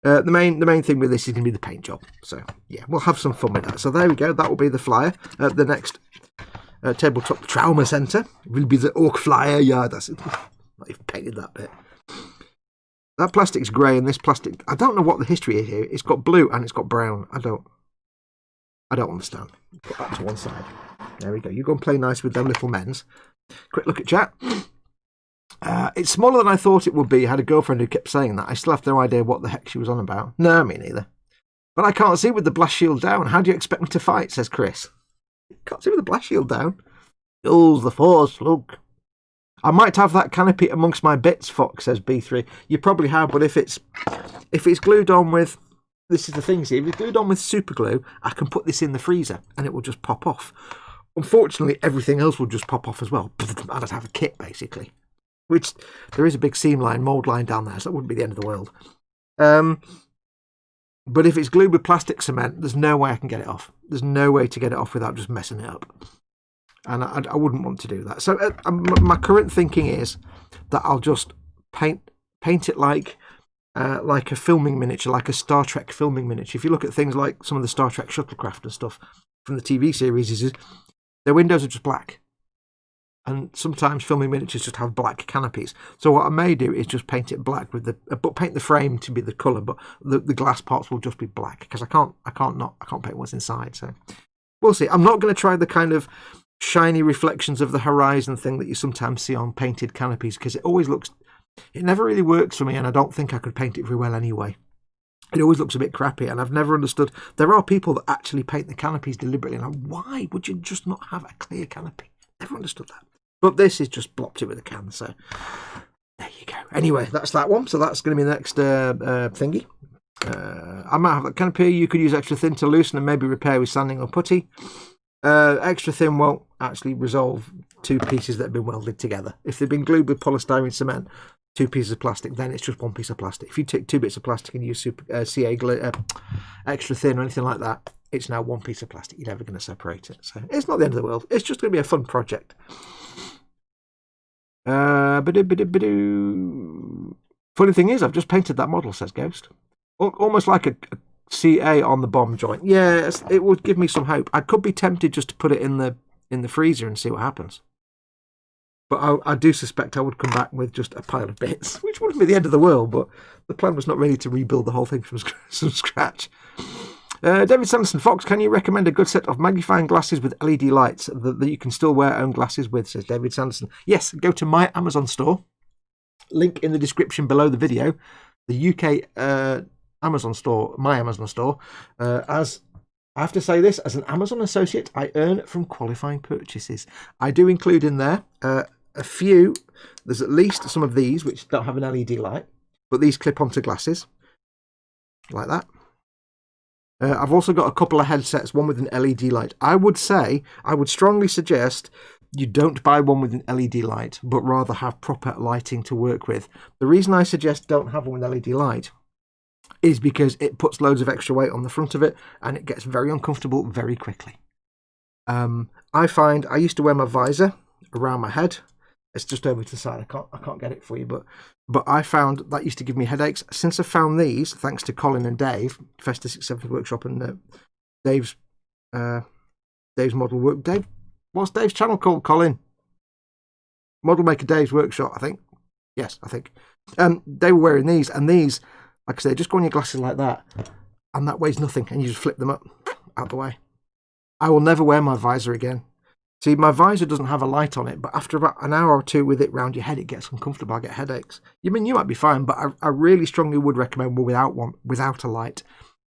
The main thing with this is going to be the paint job. So yeah, we'll have some fun with that. So there we go. That will be the flyer. The next tabletop trauma center will be the Orc Flyer. Yeah, that's it. Not even painted that bit. That plastic's grey, and this plastic, I don't know what the history is here. It's got blue and it's got brown. I don't understand. Put that to one side. There we go. You go and play nice with them little men's. Quick look at chat. It's smaller than I thought it would be. I had a girlfriend who kept saying that. I still have no idea what the heck she was on about. No, me neither. But I can't see with the blast shield down. How do you expect me to fight, says Chris. Can't see with the blast shield down. Use the force, look. I might have that canopy amongst my bits, Fox, says B3. You probably have, but if it's glued on with... This is the thing, see, if it's glued on with super glue, I can put this in the freezer and it will just pop off. Unfortunately, everything else will just pop off as well. I'd have a kit, basically. Which, there is a big seam line, mould line down there, so that wouldn't be the end of the world. But if it's glued with plastic cement, there's no way I can get it off. There's no way to get it off without just messing it up. And I wouldn't want to do that. So my current thinking is that I'll just paint it like a filming miniature, like a Star Trek filming miniature. If you look at things like some of the Star Trek shuttlecraft and stuff from the TV series, their windows are just black. And sometimes filming miniatures just have black canopies. So what I may do is just paint it black with but paint the frame to be the colour, but the glass parts will just be black because I can't paint what's inside. So we'll see. I'm not going to try the kind of shiny reflections of the horizon thing that you sometimes see on painted canopies because it never really works for me, and I don't think I could paint it very well anyway. It always looks a bit crappy, and I've never understood. There are people that actually paint the canopies deliberately, and why would you just not have a clear canopy? Never understood that. But this is just blopped it with a can, so there you go. Anyway, that's that one. So that's going to be the next thingy. I might have that canopy. You could use extra thin to loosen and maybe repair with sanding or putty. Extra thin won't actually resolve two pieces that have been welded together. If they've been glued with polystyrene cement, two pieces of plastic, then it's just one piece of plastic. If you take two bits of plastic and use CA glue, extra thin or anything like that, it's now one piece of plastic. You're never going to separate it. So it's not the end of the world. It's just going to be a fun project. Funny thing is, I've just painted that model, says Ghost. Almost like a CA on the bomb joint. Yes, it would give me some hope. I could be tempted just to put it in the freezer and see what happens. But I do suspect I would come back with just a pile of bits, which wouldn't be the end of the world, but the plan was not really to rebuild the whole thing from scratch. David Sanderson, Fox, can you recommend a good set of magnifying glasses with LED lights that you can still wear own glasses with, says David Sanderson. Yes, go to my Amazon store. Link in the description below the video. The UK Amazon store, my Amazon store. As I have to say this, as an Amazon associate, I earn from qualifying purchases. I do include in there a few. There's at least some of these which don't have an LED light, but these clip onto glasses like that. I've also got a couple of headsets, one with an LED light. I would strongly suggest you don't buy one with an LED light, but rather have proper lighting to work with. The reason I suggest don't have one with LED light is because it puts loads of extra weight on the front of it and it gets very uncomfortable very quickly. I find I used to wear my visor around my head. It's just over to the side. I can't get it for you, but I found that used to give me headaches. Since I found these, thanks to Colin and Dave, Festa 67 Workshop, and Dave's model work. Dave, what's Dave's channel called? Colin, Model Maker Dave's Workshop, I think. Yes, I think. They were wearing these, and these, like I say, just go on your glasses like that, and that weighs nothing, and you just flip them up out the way. I will never wear my visor again. See, my visor doesn't have a light on it, but after about an hour or two with it round your head, it gets uncomfortable. I get headaches. You might be fine, but I really strongly would recommend one without a light,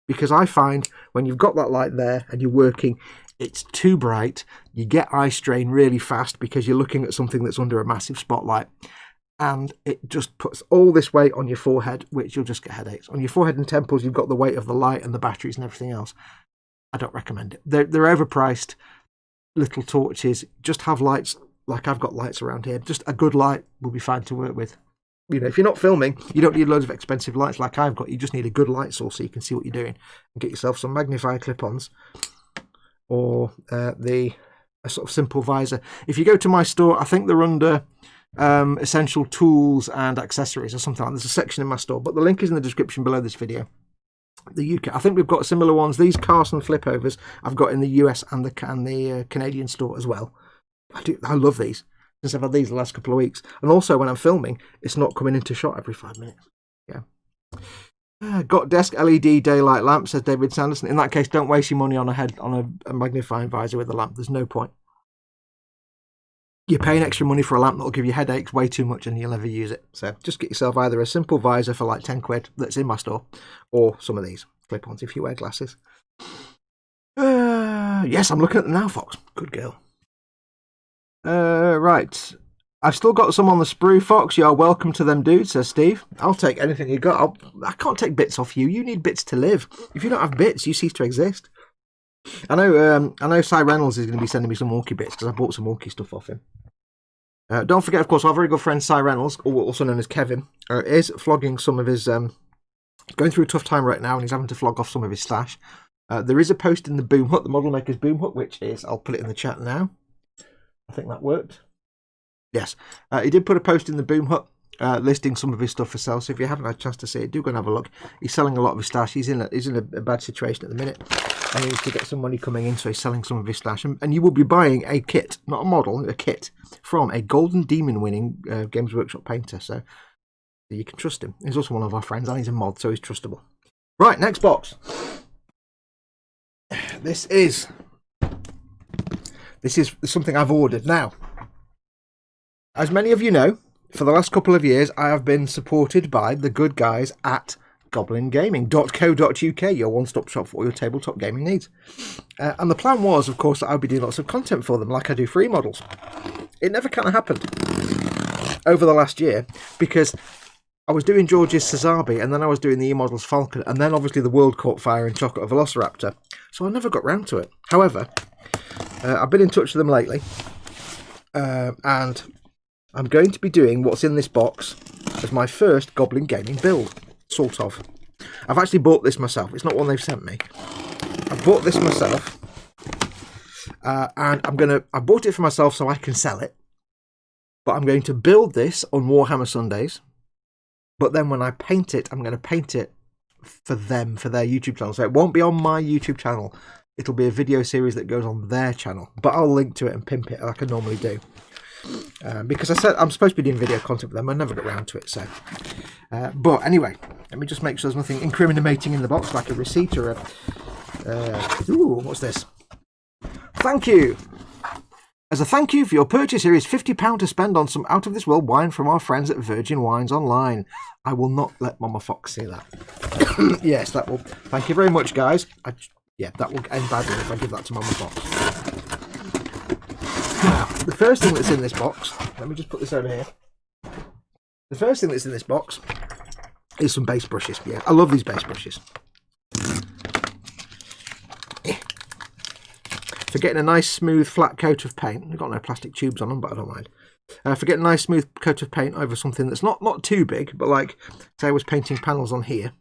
because I find when you've got that light there and you're working, it's too bright. You get eye strain really fast because you're looking at something that's under a massive spotlight, and it just puts all this weight on your forehead, which you'll just get headaches. On your forehead and temples, you've got the weight of the light and the batteries and everything else. I don't recommend it. They're overpriced. Little torches, just have lights like I've got lights around here. Just a good light will be fine to work with. You know, if you're not filming, you don't need loads of expensive lights like I've got. You just need a good light source so you can see what you're doing, and get yourself some magnifier clip-ons or a sort of simple visor. If you go to my store, I think they're under essential tools and accessories or something like that. There's a section in my store, but the link is in the description below this video. The UK, I think we've got similar ones. These Carson flipovers I've got in the US and the Canadian store as well. I love these since I've had these the last couple of weeks. And also when I'm filming, it's not coming into shot every 5 minutes. Yeah. Got desk LED daylight lamp, says David Sanderson. In that case, don't waste your money on a magnifying visor with a lamp. There's no point. You're paying extra money for a lamp that'll give you headaches way too much and you'll never use it. So just get yourself either a simple visor for like 10 quid that's in my store, or some of these clip-ons if you wear glasses. Yes, I'm looking at them now, Fox. Good girl. Right. I've still got some on the sprue, Fox. You're welcome to them, dude, says Steve. I'll take anything you got. I can't take bits off you. You need bits to live. If you don't have bits, you cease to exist. I know Cy Reynolds is going to be sending me some Orky bits because I bought some Orky stuff off him. Don't forget, of course, our very good friend Cy Reynolds, also known as Kevin, is flogging some of his He's going through a tough time right now and he's having to flog off some of his stash. There is a post in the Boom Hut, the Model Maker's Boom Hut, which is, I'll put it in the chat now. I think that worked. Yes, he did put a post in the Boom Hut listing some of his stuff for sale. So if you haven't had a chance to see it, do go and have a look. He's selling a lot of his stash. He's in a bad situation at the minute. And he needs to get some money coming in, so he's selling some of his stash. And you will be buying a kit, not a model, a kit, from a Golden Demon winning Games Workshop painter. So you can trust him. He's also one of our friends, and he's a mod, so he's trustable. Right, next box. This is something I've ordered. Now, as many of you know, for the last couple of years, I have been supported by the good guys at goblingaming.co.uk, your one-stop shop for all your tabletop gaming needs. And the plan was, of course, that I'd be doing lots of content for them, like I do free models. It never kind of happened over the last year, because I was doing George's Cesabe, and then I was doing the E-Models Falcon, and then obviously the World caught fire and Chocolate Velociraptor, so I never got round to it. However, I've been in touch with them lately, and I'm going to be doing what's in this box as my first Goblin Gaming build, sort of. I've actually bought this myself. It's not one they've sent me. I bought this myself, and I bought it for myself so I can sell it. But I'm going to build this on Warhammer Sundays. But then when I paint it, I'm going to paint it for them, for their YouTube channel. So it won't be on my YouTube channel. It'll be a video series that goes on their channel. But I'll link to it and pimp it like I normally do. Because I said I'm supposed to be doing video content for them. I never got around to it. So, but anyway, let me just make sure there's nothing incriminating in the box, like a receipt or a... ooh, what's this? Thank you! As a thank you for your purchase, here is £50 to spend on some out-of-this-world wine from our friends at Virgin Wines Online. I will not let Mama Fox see that. Yes, that will... Thank you very much, guys. Yeah, that will end badly if I give that to Mama Fox. Now, the first thing that's in this box... Let me just put this over here. The first thing that's in this box is some base brushes. Yeah, I love these base brushes. For getting a nice smooth flat coat of paint, they've got no plastic tubes on them, but I don't mind. For getting a nice smooth coat of paint over something that's not too big, but like, say I was painting panels on here,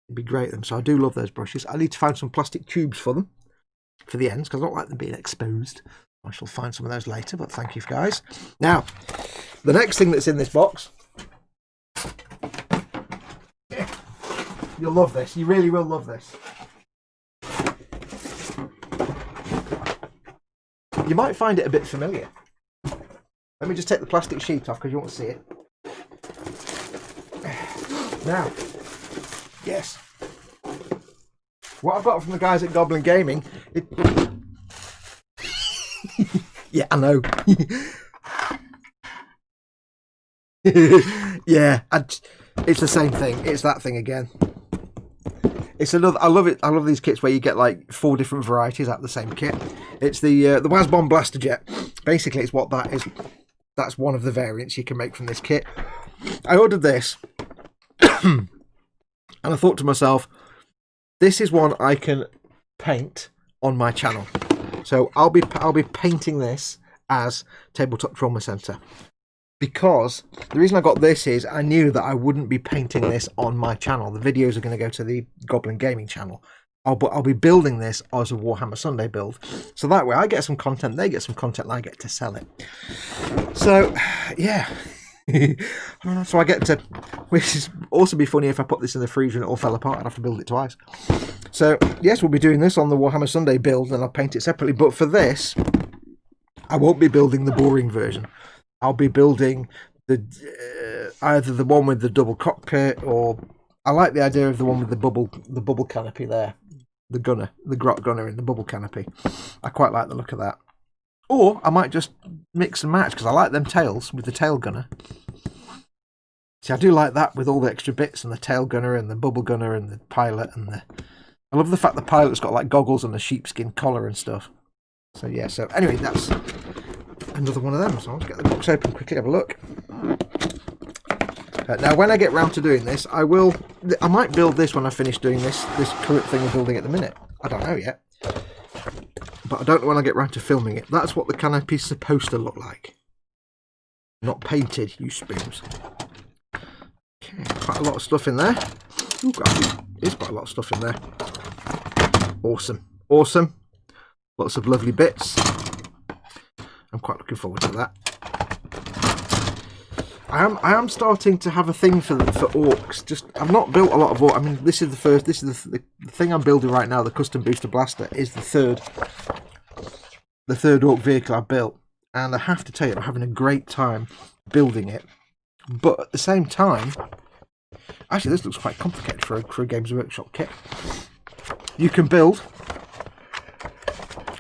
it'd be great. So I do love those brushes. I need to find some plastic tubes for them, for the ends, because I don't like them being exposed. I shall find some of those later, but thank you guys. Now, the next thing that's in this box, you'll love this. You really will love this. You might find it a bit familiar. Let me just take the plastic sheet off because you won't see it. Now, yes. What I've got from the guys at Goblin Gaming... yeah, I know. Yeah, it's the same thing. It's that thing again. It's another. I love it. I love these kits where you get like 4 different varieties out of the same kit. It's the Wasbomb Blaster Jet. Basically, it's what that is. That's one of the variants you can make from this kit. I ordered this, and I thought to myself, this is one I can paint on my channel. So I'll be painting this as Tabletop Trauma Center. Because the reason I got this is I knew that I wouldn't be painting this on my channel. The videos are going to go to the Goblin Gaming channel. I'll be building this as a Warhammer Sunday build. So that way I get some content, they get some content, and I get to sell it. So, yeah. So I get to... Which is also be funny if I put this in the freezer and it all fell apart. I'd have to build it twice. So, yes, we'll be doing this on the Warhammer Sunday build and I'll paint it separately. But for this, I won't be building the boring version. I'll be building the either the one with the double cockpit, or I like the idea of the one with the bubble canopy there, the grot gunner in the bubble canopy. I quite like the look of that. Or I might just mix and match because I like them tails with the tail gunner. See, I do like that with all the extra bits and the tail gunner and the bubble gunner and the pilot and the. I love the fact the pilot's got like goggles and a sheepskin collar and stuff. So yeah. So anyway, that's another one of them. So I'll just get the box open quickly, have a look. Now when I get round to doing this, I might build this when I finish doing this current thing we're building at the minute. I don't know yet, but I don't know when I get round to filming it. That's what the canopy's supposed to look like, not painted, you spoons. Okay, quite a lot of stuff in there. Ooh, there's quite a lot of stuff in there. Awesome. Awesome. Lots of lovely bits. I'm quite looking forward to that. I am starting to have a thing for orcs. Just I've not built a lot of orcs. I mean, this is the thing I'm building right now. The Kustom Boosta-Blasta is the third orc vehicle I've built, and I have to tell you, I'm having a great time building it. But at the same time, actually, this looks quite complicated for a Games Workshop kit. You can build.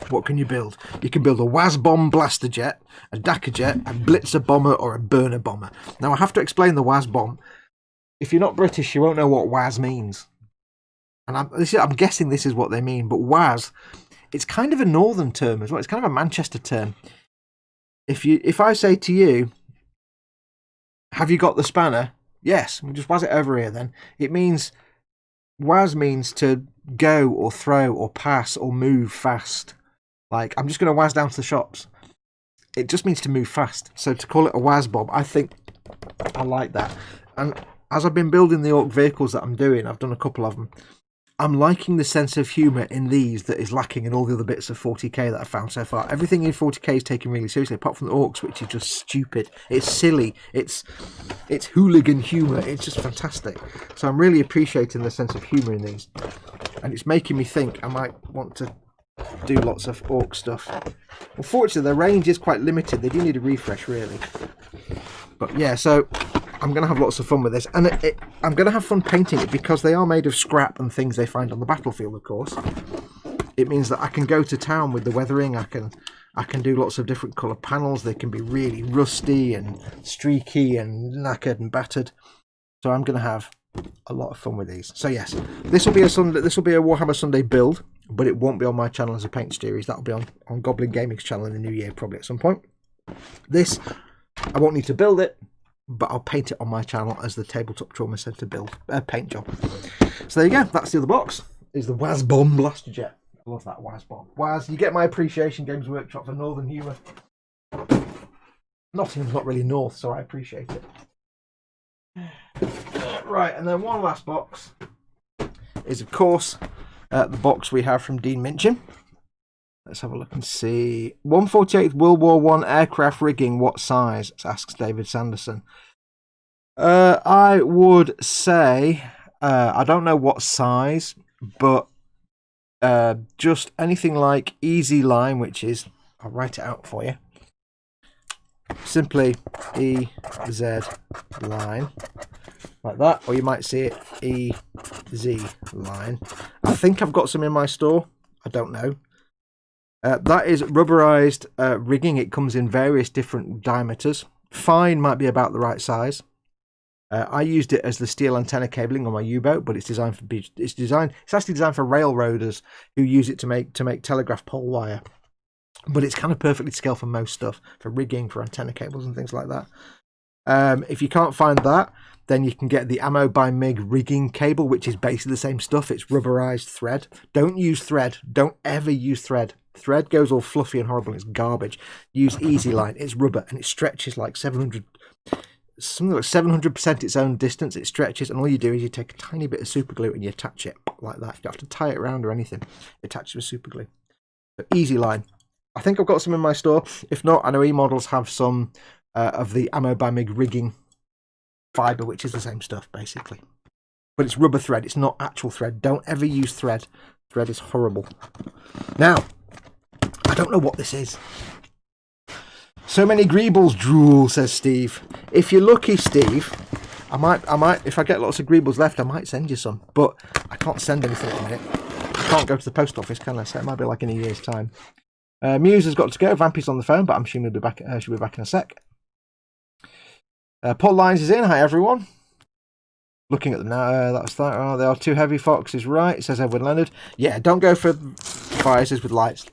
What can you build? You can build a WAS-bomb blaster jet, a Dakka jet, a blitzer bomber, or a burner bomber. Now, I have to explain the WAS-bomb. If you're not British, you won't know what WAS means. And I'm guessing this is what they mean. But WAS, it's kind of a northern term as well. It's kind of a Manchester term. If I say to you, have you got the spanner? Yes, we'll just WAS it over here then. It means, WAS means to go or throw or pass or move fast. Like, I'm just going to WAS down to the shops. It just means to move fast. So to call it a WAS-bomb, I think I like that. And as I've been building the orc vehicles that I'm doing, I've done a couple of them, I'm liking the sense of humour in these that is lacking in all the other bits of 40k that I've found so far. Everything in 40k is taken really seriously, apart from the orcs, which is just stupid. It's silly. It's hooligan humour. It's just fantastic. So I'm really appreciating the sense of humour in these. And it's making me think I might want to do lots of orc stuff. Unfortunately, the range is quite limited. They do need a refresh, really. But yeah, so I'm going to have lots of fun with this. And I'm going to have fun painting it because they are made of scrap and things they find on the battlefield, of course. It means that I can go to town with the weathering. I can do lots of different colour panels. They can be really rusty and streaky and knackered and battered. So I'm going to have a lot of fun with these. So yes, this will be a Warhammer Sunday build, but it won't be on my channel as a paint series. That'll be on Goblin Gaming's channel in the new year, probably at some point. This, I won't need to build it, but I'll paint it on my channel as the Tabletop Trauma Centre build paint job. So there you go. That's the other box. Is the WAS-bomb blaster jet. I love that WAS-bomb. WAS, you get my appreciation, Games Workshop, for northern humour. Nottingham's not really north, so I appreciate it. Right, and then one last box is, of course, the box we have from Dean Minchin. Let's have a look and see. 148th World War One aircraft rigging, what size? Asks David Sanderson. I would say, I don't know what size, but just anything like easy line, which is, I'll write it out for you. Simply EZ line. Like that, or you might see it EZ line. I think I've got some in my store. I don't know. That is rubberized rigging. It comes in various different diameters. Fine might be about the right size. I used it as the steel antenna cabling on my U-boat, but it's designed for it's actually designed for railroaders who use it to make telegraph pole wire. But it's kind of perfectly scaled for most stuff, for rigging, for antenna cables and things like that. If you can't find that, then you can get the Ammo by MiG rigging cable, which is basically the same stuff. It's rubberized thread. Don't use thread. Don't ever use thread. Thread goes all fluffy and horrible. It's garbage. Use Easy Line. It's rubber and it stretches like 700, something like 700% its own distance. It stretches, and all you do is you take a tiny bit of super glue and you attach it like that. You don't have to tie it around or anything. It attaches with super glue. So Easy Line. I think I've got some in my store. If not, I know E-Models have some of the Ammo by MiG rigging fibre, which is the same stuff, basically. But it's rubber thread. It's not actual thread. Don't ever use thread. Thread is horrible. Now, I don't know what this is. So many greebles, drool, says Steve. If you're lucky, Steve, I might, if I get lots of greebles left, I might send you some. But I can't send anything at the minute. I can't go to the post office, can I? So it might be like in a year's time. Muse has got to go. Vampy's on the phone, but I'm sure she'll be back in a sec. Paul Lines is in. Hi, everyone. Looking at them now. That's that. Oh, they are too heavy. Fox is right, says Edwin Leonard. Yeah, don't go for visors with lights.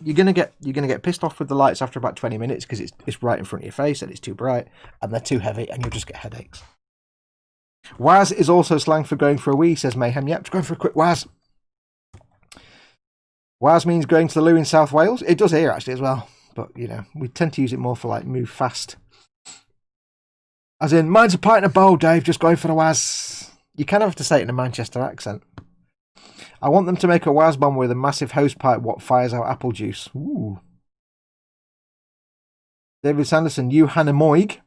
You're gonna get pissed off with the lights after about 20 minutes because it's right in front of your face and it's too bright and they're too heavy and you'll just get headaches. WAS is also slang for going for a wee, says Mayhem. Yep, just going for a quick WAS. WAS means going to the loo in South Wales. It does here actually as well, but you know, we tend to use it more for like move fast. As in, mine's a pint and a bowl, Dave, just going for the WAS. You kind of have to say it in a Manchester accent. I want them to make a WAS bomb with a massive hosepipe what fires out apple juice. Ooh. David Sanderson, you Hannah Moig,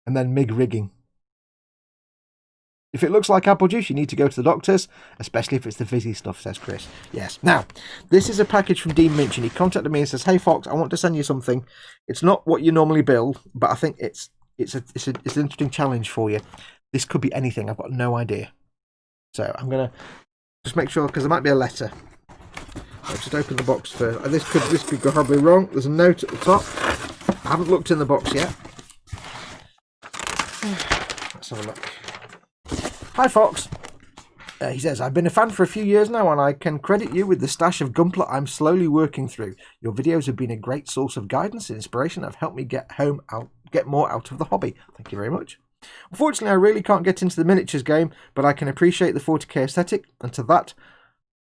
and then MIG rigging. If it looks like apple juice, you need to go to the doctors, especially if it's the fizzy stuff, says Chris. Yes. Now, this is a package from Dean Minchin. He contacted me and says, hey, Fox, I want to send you something. It's not what you normally build, but I think it's an interesting challenge for you. This could be anything. I've got no idea. So I'm going to just make sure, because there might be a letter. I'll just open the box first. This could go horribly wrong. There's a note at the top. I haven't looked in the box yet. Let's have a look. Hi, Fox. He says, I've been a fan for a few years now, and I can credit you with the stash of Gunpla I'm slowly working through. Your videos have been a great source of guidance and inspiration that have helped me get more out of the hobby. Thank you very much. Unfortunately, I really can't get into the miniatures game, but I can appreciate the 40k aesthetic, and to that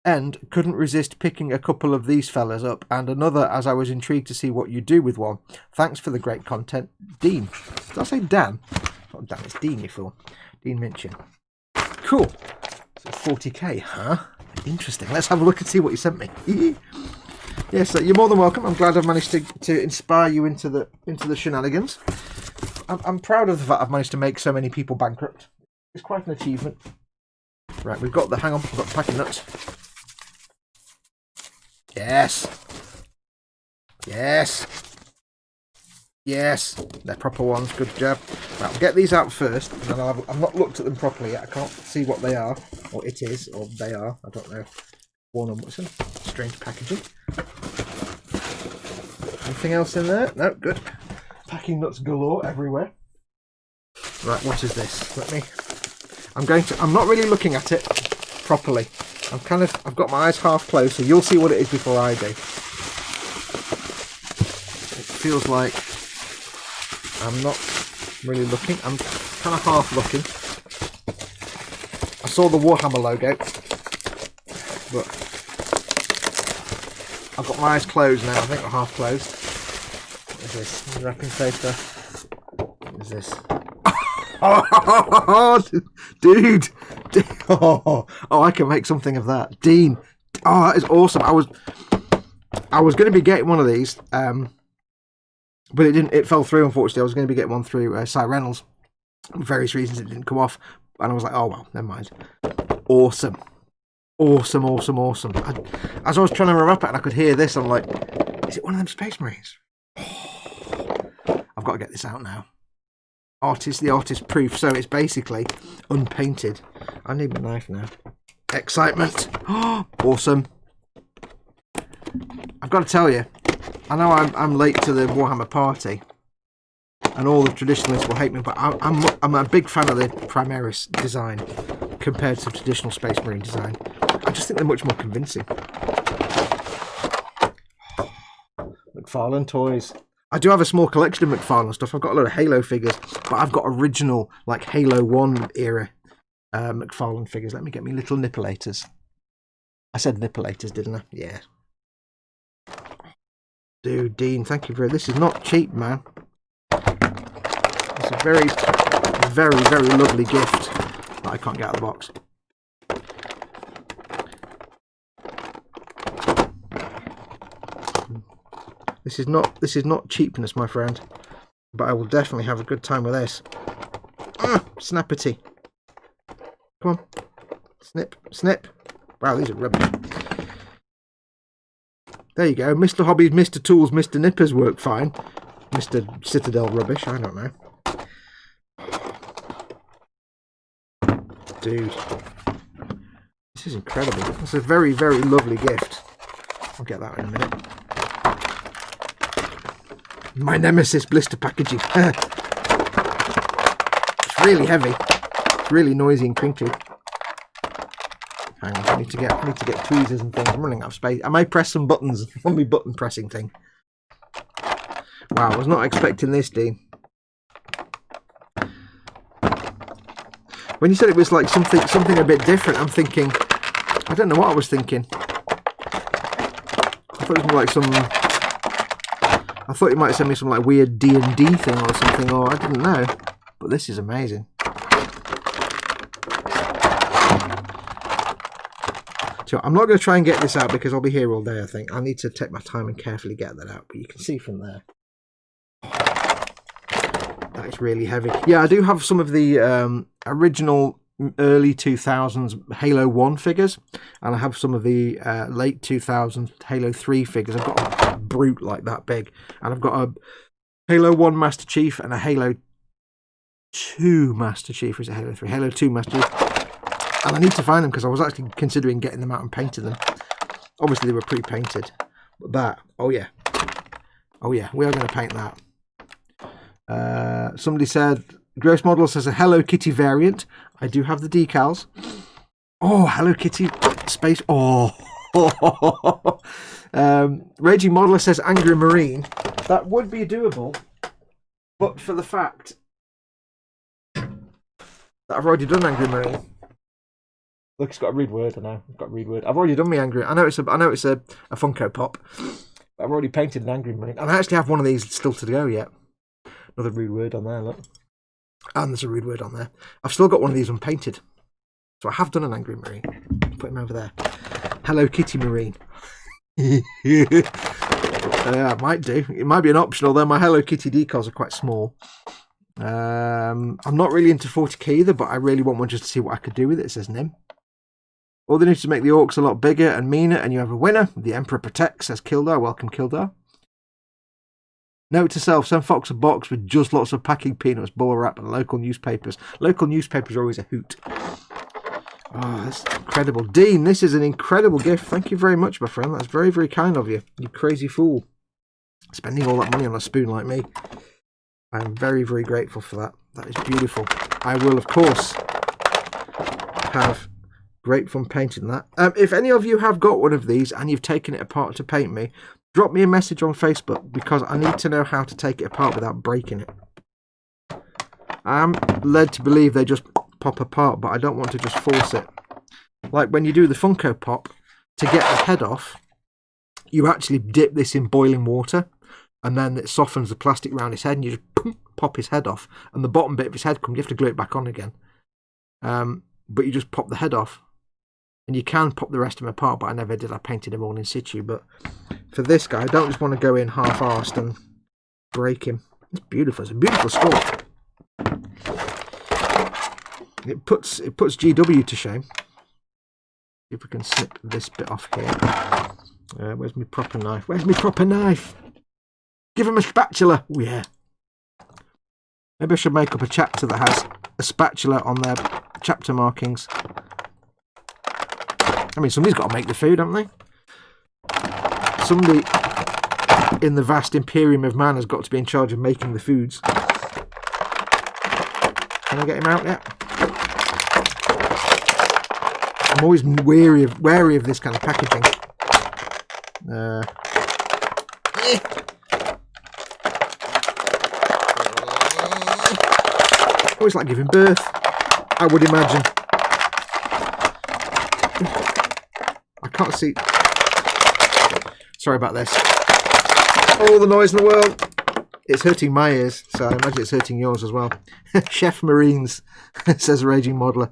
end, couldn't resist picking a couple of these fellas up, and another as I was intrigued to see what you do with one. Thanks for the great content, Dean. Did I say Dan? Not Dan, it's Dean, you fool. Dean Minchin. Cool. So 40k, huh? Interesting. Let's have a look and see what you sent me. Yes, you're more than welcome. I'm glad I've managed to inspire you into the shenanigans. I'm proud of the fact I've managed to make so many people bankrupt. It's quite an achievement. Right, we've got the packing nuts. Yes. Yes. Yes. They're proper ones. Good job. Right, we'll get these out first. And then I've not looked at them properly yet. I can't see what they are. Or it is. Or they are. I don't know. Warner Mutton. Strange packaging. Anything else in there? No, good. Packing nuts galore everywhere. Right, what is this? I'm not really looking at it properly. I've got my eyes half closed, so you'll see what it is before I do. It feels like I'm not really looking. I'm kind of half looking. I saw the Warhammer logo, but I've got my eyes closed now. I think they're half closed. What is this? Wrapping paper. What is this? Oh, dude. Oh, I can make something of that. Dean. Oh, that is awesome. I was going to be getting one of these, but it didn't. It fell through, unfortunately. I was going to be getting one through Cy Reynolds. For various reasons, it didn't come off. And I was like, oh, well, never mind. Awesome. Awesome, awesome, awesome. As I was trying to unwrap it and I could hear this, I'm like, is it one of them Space Marines? I've got to get this out now. The artist proof, so it's basically unpainted. I need my knife now. Excitement. Oh, awesome. I've got to tell you, I know I'm late to the Warhammer party, and all the traditionalists will hate me, but I'm a big fan of the Primaris design compared to traditional Space Marine design. I just think they're much more convincing. McFarlane toys. I do have a small collection of McFarlane stuff. I've got a lot of Halo figures, but I've got original, like Halo 1 era McFarlane figures. Let me get me little nippolators. I said nippolators, didn't I? Yeah. Dude, Dean, thank you this is not cheap, man. It's a very, very, very lovely gift that I can't get out of the box. This is not cheapness, my friend, but I will definitely have a good time with this. Snappity. Come on. Snip, snip. Wow, these are rubbish. There you go. Mr. Hobbies, Mr. Tools, Mr. Nippers work fine. Mr. Citadel rubbish, I don't know. Dude. This is incredible. It's a very, very lovely gift. I'll get that in a minute. My nemesis blister packaging. It's really heavy. It's really noisy and crinkly. Hang on, I need to get tweezers and things. I'm running out of space. I may press some buttons on my button pressing thing. Wow, I was not expecting this, Dean. When you said it was like something a bit different, I'm thinking, I don't know what I was thinking. I thought it was like I thought you might send me some like weird D&D thing or something, or I didn't know. But this is amazing. So I'm not going to try and get this out because I'll be here all day, I think. I need to take my time and carefully get that out. But you can see from there. That is really heavy. Yeah, I do have some of the original early 2000s Halo 1 figures. And I have some of the late 2000s Halo 3 figures. I've got a brute like that big. And I've got a Halo 1 Master Chief and a Halo 2 Master Chief. Or is it Halo 3? Halo 2 Master Chief. And I need to find them because I was actually considering getting them out and painting them. Obviously, they were pre-painted. But that, oh yeah, we are going to paint that. Somebody said, Gross Model says a Hello Kitty variant. I do have the decals. Oh, Hello Kitty space. Oh. Raging Modeler says Angry Marine. That would be doable, but for the fact that I've already done Angry Marine. Look, it's got a read word. I know. I've got a read word. I've already done my Angry. I know it's a Funko Pop. But I've already painted an Angry Marine, and I actually have one of these still to go yet. Another rude word on there. Look, and there's a rude word on there. I've still got one of these unpainted, so I have done an Angry Marine. Put him over there. Hello Kitty Marine. I might do. It might be an option, although my Hello Kitty decals are quite small. I'm not really into 40k either, but I really want one just to see what I could do with it. It says Nim. All they need to make the orcs a lot bigger and meaner, and you have a winner. The Emperor protects, says Kildar. Welcome, Kildar. Note to self, send Fox a box with just lots of packing peanuts, bubble wrap, and local newspapers. Local newspapers are always a hoot. Oh, that's incredible. Dean, this is an incredible gift. Thank you very much, my friend. That's very, very kind of you. You crazy fool. Spending all that money on a spoon like me. I'm very, very grateful for that. That is beautiful. I will, of course, have great fun painting that. If any of you have got one of these and you've taken it apart to paint me, drop me a message on Facebook because I need to know how to take it apart without breaking it. I'm led to believe they just pop apart, but I don't want to just force it. Like when you do the Funko Pop, to get the head off, you actually dip this in boiling water and then it softens the plastic around his head and you just pop his head off and the bottom bit of his head comes. You have to glue it back on again. But you just pop the head off. And you can pop the rest of them apart, but I never did. I painted them all in situ. But for this guy, I don't just want to go in half-arsed and break him. It's beautiful. It's a beautiful sculpt. It puts GW to shame. See if we can snip this bit off here. Where's my proper knife? Where's my proper knife? Give him a spatula. Oh, yeah. Maybe I should make up a chapter that has a spatula on their chapter markings. I mean, somebody's got to make the food, haven't they? Somebody in the vast imperium of man has got to be in charge of making the foods. Can I get him out yet? I'm always wary of this kind of packaging. Always like giving birth, I would imagine. I can't see. Sorry about this. All the noise in the world. It's hurting my ears, so I imagine it's hurting yours as well. Chef Marines, says Raging Modeler.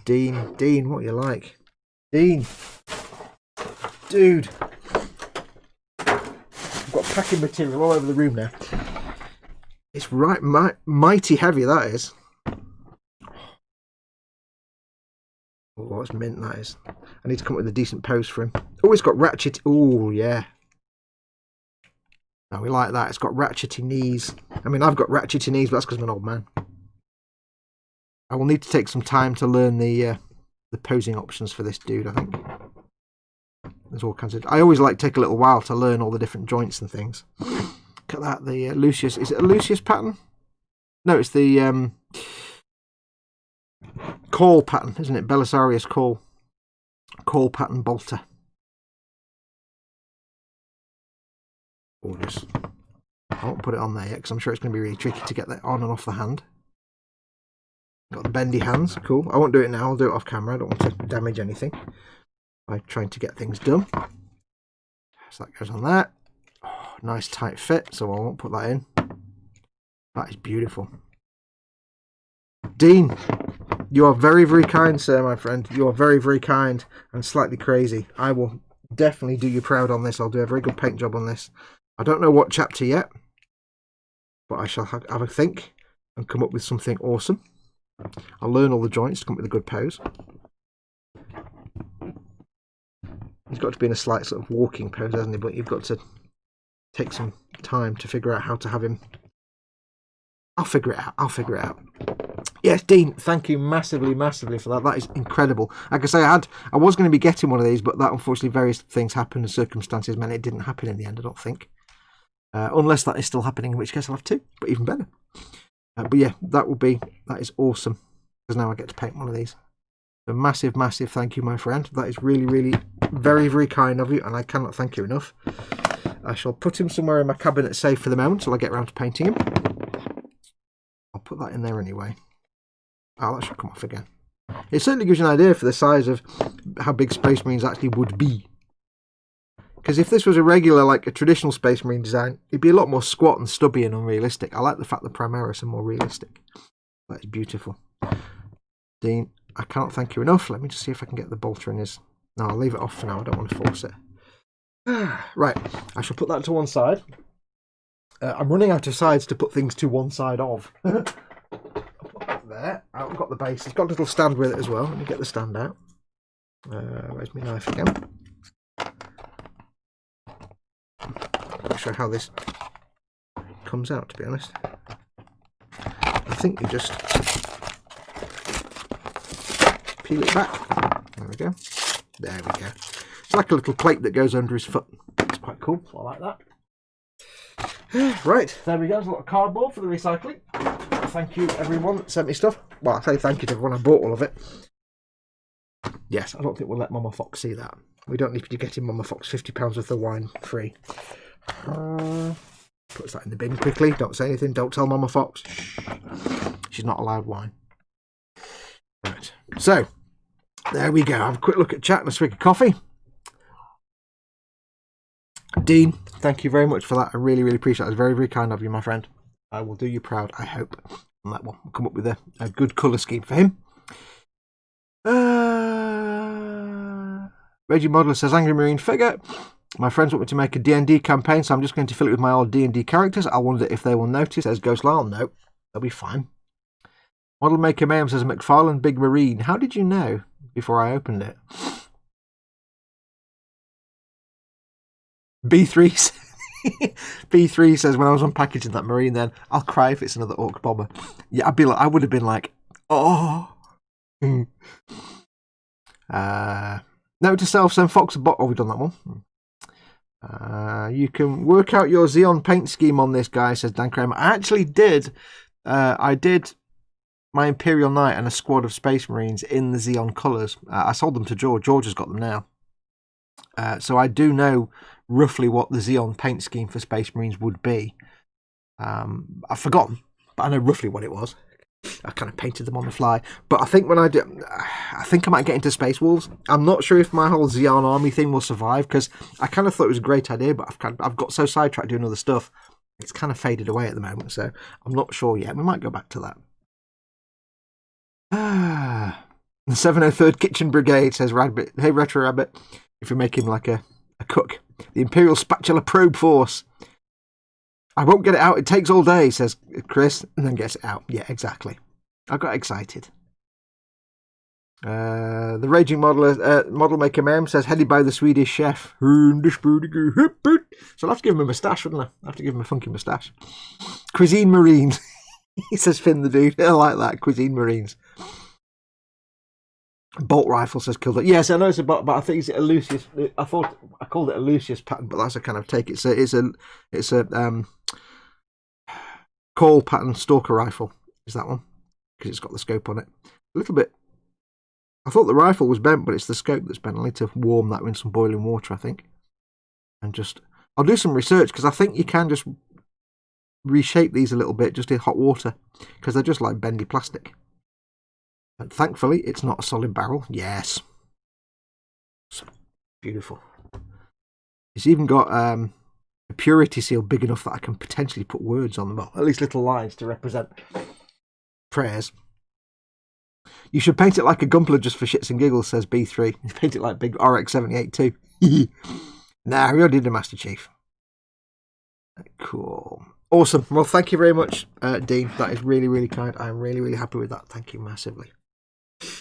Dean, what you like? Dean. Dude. I've got packing material all over the room now. It's right, mighty heavy, that is. Oh, it's mint, that is. I need to come up with a decent pose for him. Oh, it's got ratchet. Oh, yeah. No, we like that. It's got ratchety knees. I mean, I've got ratchety knees, but that's because I'm an old man. I will need to take some time to learn the posing options for this dude, I think. There's all kinds of... I always like to take a little while to learn all the different joints and things. Look at that, the Lucius... Is it a Lucius pattern? No, it's the call pattern, isn't it? Belisarius call. Call pattern bolter. Gorgeous. I won't put it on there yet because I'm sure it's going to be really tricky to get that on and off the hand. Got the bendy hands, cool. I won't do it now, I'll do it off camera. I don't want to damage anything by trying to get things done. So that goes on there. Oh, nice tight fit, so I won't put that in. That is beautiful. Dean, You are very, very kind, sir, my friend. You are very, very kind and slightly crazy. I will definitely do you proud on this. I'll do a very good paint job on this. I don't know what chapter yet, but I shall have a think and come up with something awesome. I'll learn all the joints to come up with a good pose. He's got to be in a slight sort of walking pose, hasn't he? But you've got to take some time to figure out how to have him. I'll figure it out. I'll figure it out. Yes, Dean, thank you massively, massively for that. That is incredible. Like I say, I was going to be getting one of these, but that unfortunately various things happened and circumstances meant it didn't happen in the end, I don't think. Unless that is still happening, in which case I'll have two, but even better. But yeah, that is awesome. Because now I get to paint one of these. A massive, massive thank you, my friend. That is really, really very, very kind of you, and I cannot thank you enough. I shall put him somewhere in my cabinet safe for the moment until I get around to painting him. I'll put that in there anyway. Oh, that should come off again. It certainly gives you an idea for the size of how big Space Marines actually would be. Because if this was a regular, like a traditional Space Marine design, it'd be a lot more squat and stubby and unrealistic. I like the fact that Primaris are more realistic. That is beautiful. Dean, I cannot thank you enough. Let me just see if I can get the bolter in his... No, I'll leave it off for now. I don't want to force it. Right, I shall put that to one side. I'm running out of sides to put things to one side of. I'll put that there. I've got the base. It's got a little stand with it as well. Let me get the stand out. Where's my knife again? I'm not sure how this comes out, to be honest. I think you just peel it back. There we go. There we go. It's like a little plate that goes under his foot. It's quite cool. I like that. Right, there we go. There's a lot of cardboard for the recycling. Thank you, everyone that sent me stuff. Well, I say thank you to everyone. I bought all of it. Yes, I don't think we'll let Mama Fox see that. We don't need to be getting Mama Fox £50 worth of wine free. Puts that in the bin quickly. Don't say anything. Don't tell Mama Fox. Shh. She's not allowed wine. Right. So, there we go. Have a quick look at chat and a swig of coffee. Dean, thank you very much for that. I really, really appreciate it. It's very, very kind of you, my friend. I will do you proud, I hope. On that one, we'll come up with a good colour scheme for him. Reggie Modeler says, Angry Marine figure. My friends want me to make a D&D campaign, so I'm just going to fill it with my old D&D characters. I wonder if they will notice. Says Ghost Lyle. No, they'll be fine. Model Maker Mayhem says, McFarlane Big Marine. How did you know before I opened it? B3 B3 says, when I was unpackaging that Marine then, I'll cry if it's another Orc bomber. Yeah, I would have been like, oh. Note to self, send Fox a bot. Oh, we've done that one. You can work out your Xeon paint scheme on this guy, says Dan Kramer. I actually did. I did my Imperial Knight and a squad of Space Marines in the Xeon colours. I sold them to George. George has got them now. So I do know roughly what the Xeon paint scheme for Space Marines would be. I've forgotten, but I know roughly what it was. I kind of painted them on the fly. But I think when I do, I think I might get into Space Wolves. I'm not sure if my whole Xeon army thing will survive, because I kind of thought it was a great idea, but I've got so sidetracked doing other stuff, it's kind of faded away at the moment. So I'm not sure yet. We might go back to that. The 703rd Kitchen Brigade says, Rabbit, hey Retro Rabbit, if you make him like a cook. The Imperial Spatula Probe Force. I won't get it out, it takes all day, says Chris, and then gets it out. Yeah, exactly. I got excited. The Raging Modeler, Model Maker Mem says, headed by the Swedish chef. So I'll have to give him a moustache, wouldn't I? I'll have to give him a funky moustache. Cuisine Marines. He says, Finn the dude. I like that, Cuisine Marines. Bolt Rifle says, killed it. Yes, I know it's a bot, but I think it's a Lucius. I thought I called it a Lucius pattern, but that's a kind of take. It's a call pattern stalker rifle. Is that one? Because it's got the scope on it. A little bit. I thought the rifle was bent, but it's the scope that's bent. I need to warm that in some boiling water, I think. And just, I'll do some research, because I think you can just reshape these a little bit just in hot water, because they're just like bendy plastic. And thankfully, it's not a solid barrel. Yes. So beautiful. It's even got a purity seal big enough that I can potentially put words on them. Well, at least little lines to represent prayers. You should paint it like a Gumpler just for shits and giggles, says B3. Paint it like big RX-78 too. Nah, we already did a Master Chief. Cool. Awesome. Well, thank you very much, Dean. That is really, really kind. I'm really, really happy with that. Thank you massively.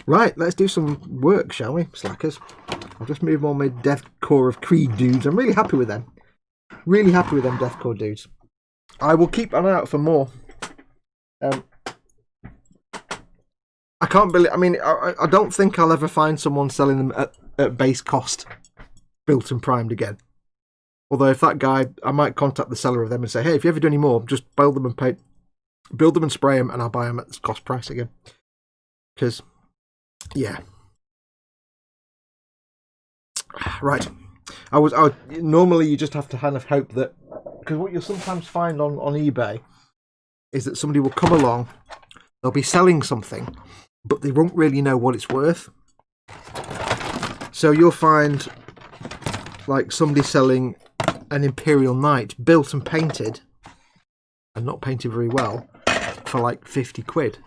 Right, let's do some work, shall we, slackers? I'll just move on my Deathcore of Creed dudes. I'm really happy with them. Really happy with them Deathcore dudes. I will keep an eye out for more. I can't believe... I mean, I don't think I'll ever find someone selling them at base cost, built and primed again. Although if that guy... I might contact the seller of them and say, hey, if you ever do any more, just build them and spray them, and I'll buy them at cost price again. Because... yeah. Right. I was normally you just have to kind of hope that, because what you'll sometimes find on eBay is that somebody will come along, they'll be selling something, but they won't really know what it's worth. So you'll find like somebody selling an Imperial Knight built and painted, and not painted very well, for like 50 quid.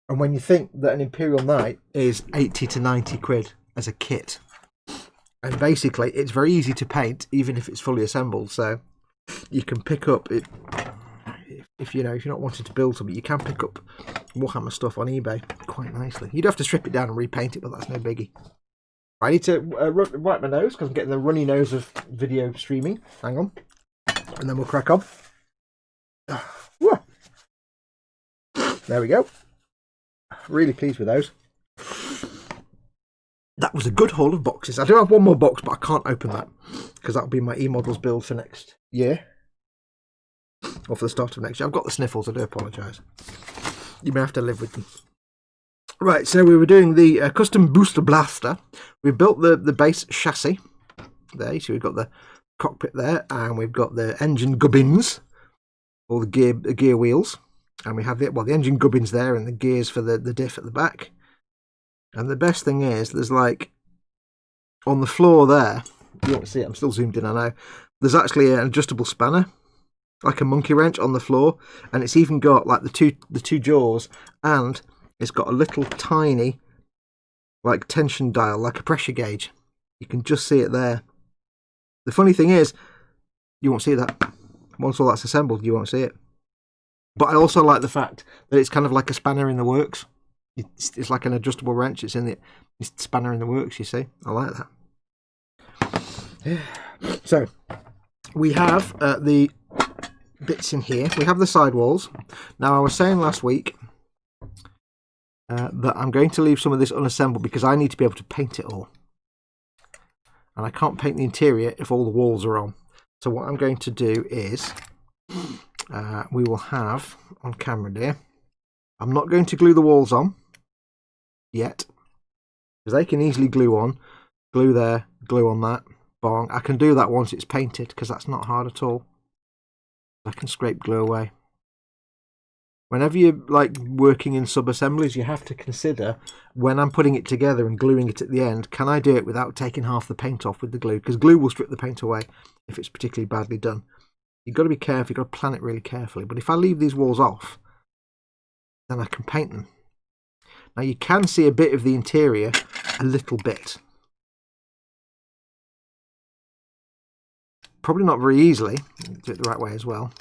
And when you think that an Imperial Knight is 80 to 90 quid as a kit, and basically it's very easy to paint even if it's fully assembled, so you can pick up it if you're not wanting to build something, you can pick up Warhammer stuff on eBay quite nicely. You'd have to strip it down and repaint it, but that's no biggie. I need to wipe my nose because I'm getting the runny nose of video streaming. Hang on, and then we'll crack on. There we go. Really pleased with those. That was a good haul of boxes. I do have one more box, but I can't open that because that'll be my E-models build for next year, or for the start of next year. I've got the sniffles. I do apologise. You may have to live with them. Right, so we were doing the Kustom Boosta-Blasta. We built the base chassis there. So we've got the cockpit there, and we've got the engine gubbins, or the gear wheels. And we have the engine gubbins there and the gears for the diff at the back. And the best thing is, there's like, on the floor there, you won't see it, I'm still zoomed in, I know, there's actually an adjustable spanner, like a monkey wrench on the floor. And it's even got like the two jaws, and it's got a little tiny, like, tension dial, like a pressure gauge. You can just see it there. The funny thing is, you won't see that. Once all that's assembled, you won't see it. But I also like the fact that it's kind of like a spanner in the works. It's like an adjustable wrench. It's spanner in the works, you see. I like that. Yeah. So, we have the bits in here. We have the sidewalls. Now, I was saying last week that I'm going to leave some of this unassembled because I need to be able to paint it all. And I can't paint the interior if all the walls are on. So what I'm going to do is... we will have on camera there. I'm not going to glue the walls on yet, because they can easily glue on, glue there, glue on that, bong. I can do that once it's painted because that's not hard at all. I can scrape glue away. Whenever you're like working in sub-assemblies, you have to consider when I'm putting it together and gluing it at the end, can I do it without taking half the paint off with the glue? Because glue will strip the paint away if it's particularly badly done. You've got to be careful, you've got to plan it really carefully. But if I leave these walls off, then I can paint them. Now you can see a bit of the interior, a little bit. Probably not very easily, do it the right way as well.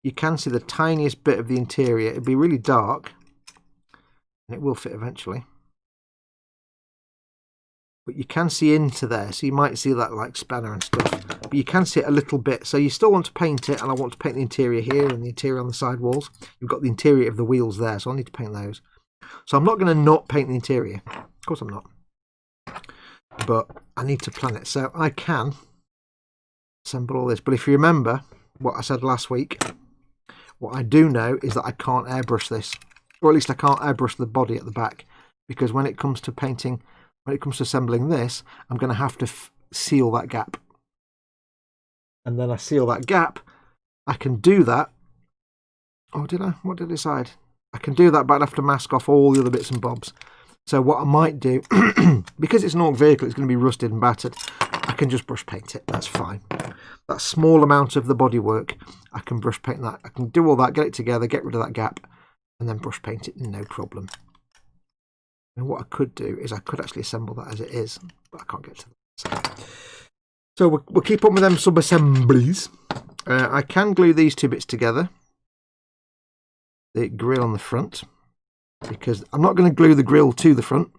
You can see the tiniest bit of the interior. It'd be really dark, and it will fit eventually. But you can see into there, so you might see that like spanner and stuff. But you can see it a little bit. So you still want to paint it, and I want to paint the interior here and the interior on the side walls. You've got the interior of the wheels there, so I need to paint those. So I'm not going to not paint the interior. Of course I'm not. But I need to plan it. So I can assemble all this. But if you remember what I said last week, what I do know is that I can't airbrush this. Or at least I can't airbrush the body at the back. Because when it comes to painting... when it comes to assembling this, I'm going to have to seal that gap. And then I seal that gap. I can do that. Oh, did I? What did I decide? I can do that, but I'd have to mask off all the other bits and bobs. So what I might do, because it's an Orc vehicle, it's going to be rusted and battered, I can just brush paint it. That's fine. That small amount of the bodywork, I can brush paint that. I can do all that, get it together, get rid of that gap, and then brush paint it, no problem. And what I could do is I could actually assemble that as it is, but I can't get to that. So we'll keep on with them sub-assemblies. I can glue these two bits together. The grill on the front, because I'm not going to glue the grill to the front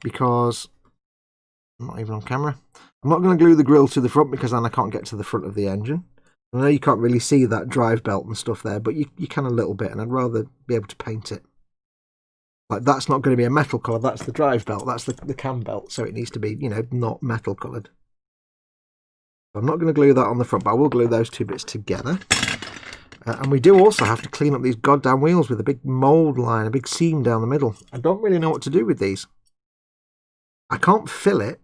because I'm not even on camera. I'm not going to glue the grill to the front because then I can't get to the front of the engine. I know you can't really see that drive belt and stuff there, but you can a little bit, and I'd rather be able to paint it. Like, that's not going to be a metal colour, that's the drive belt, that's the cam belt, so it needs to be, you know, not metal coloured. I'm not going to glue that on the front, but I will glue those two bits together. And we do also have to clean up these goddamn wheels with a big mould line, a big seam down the middle. I don't really know what to do with these. I can't fill it.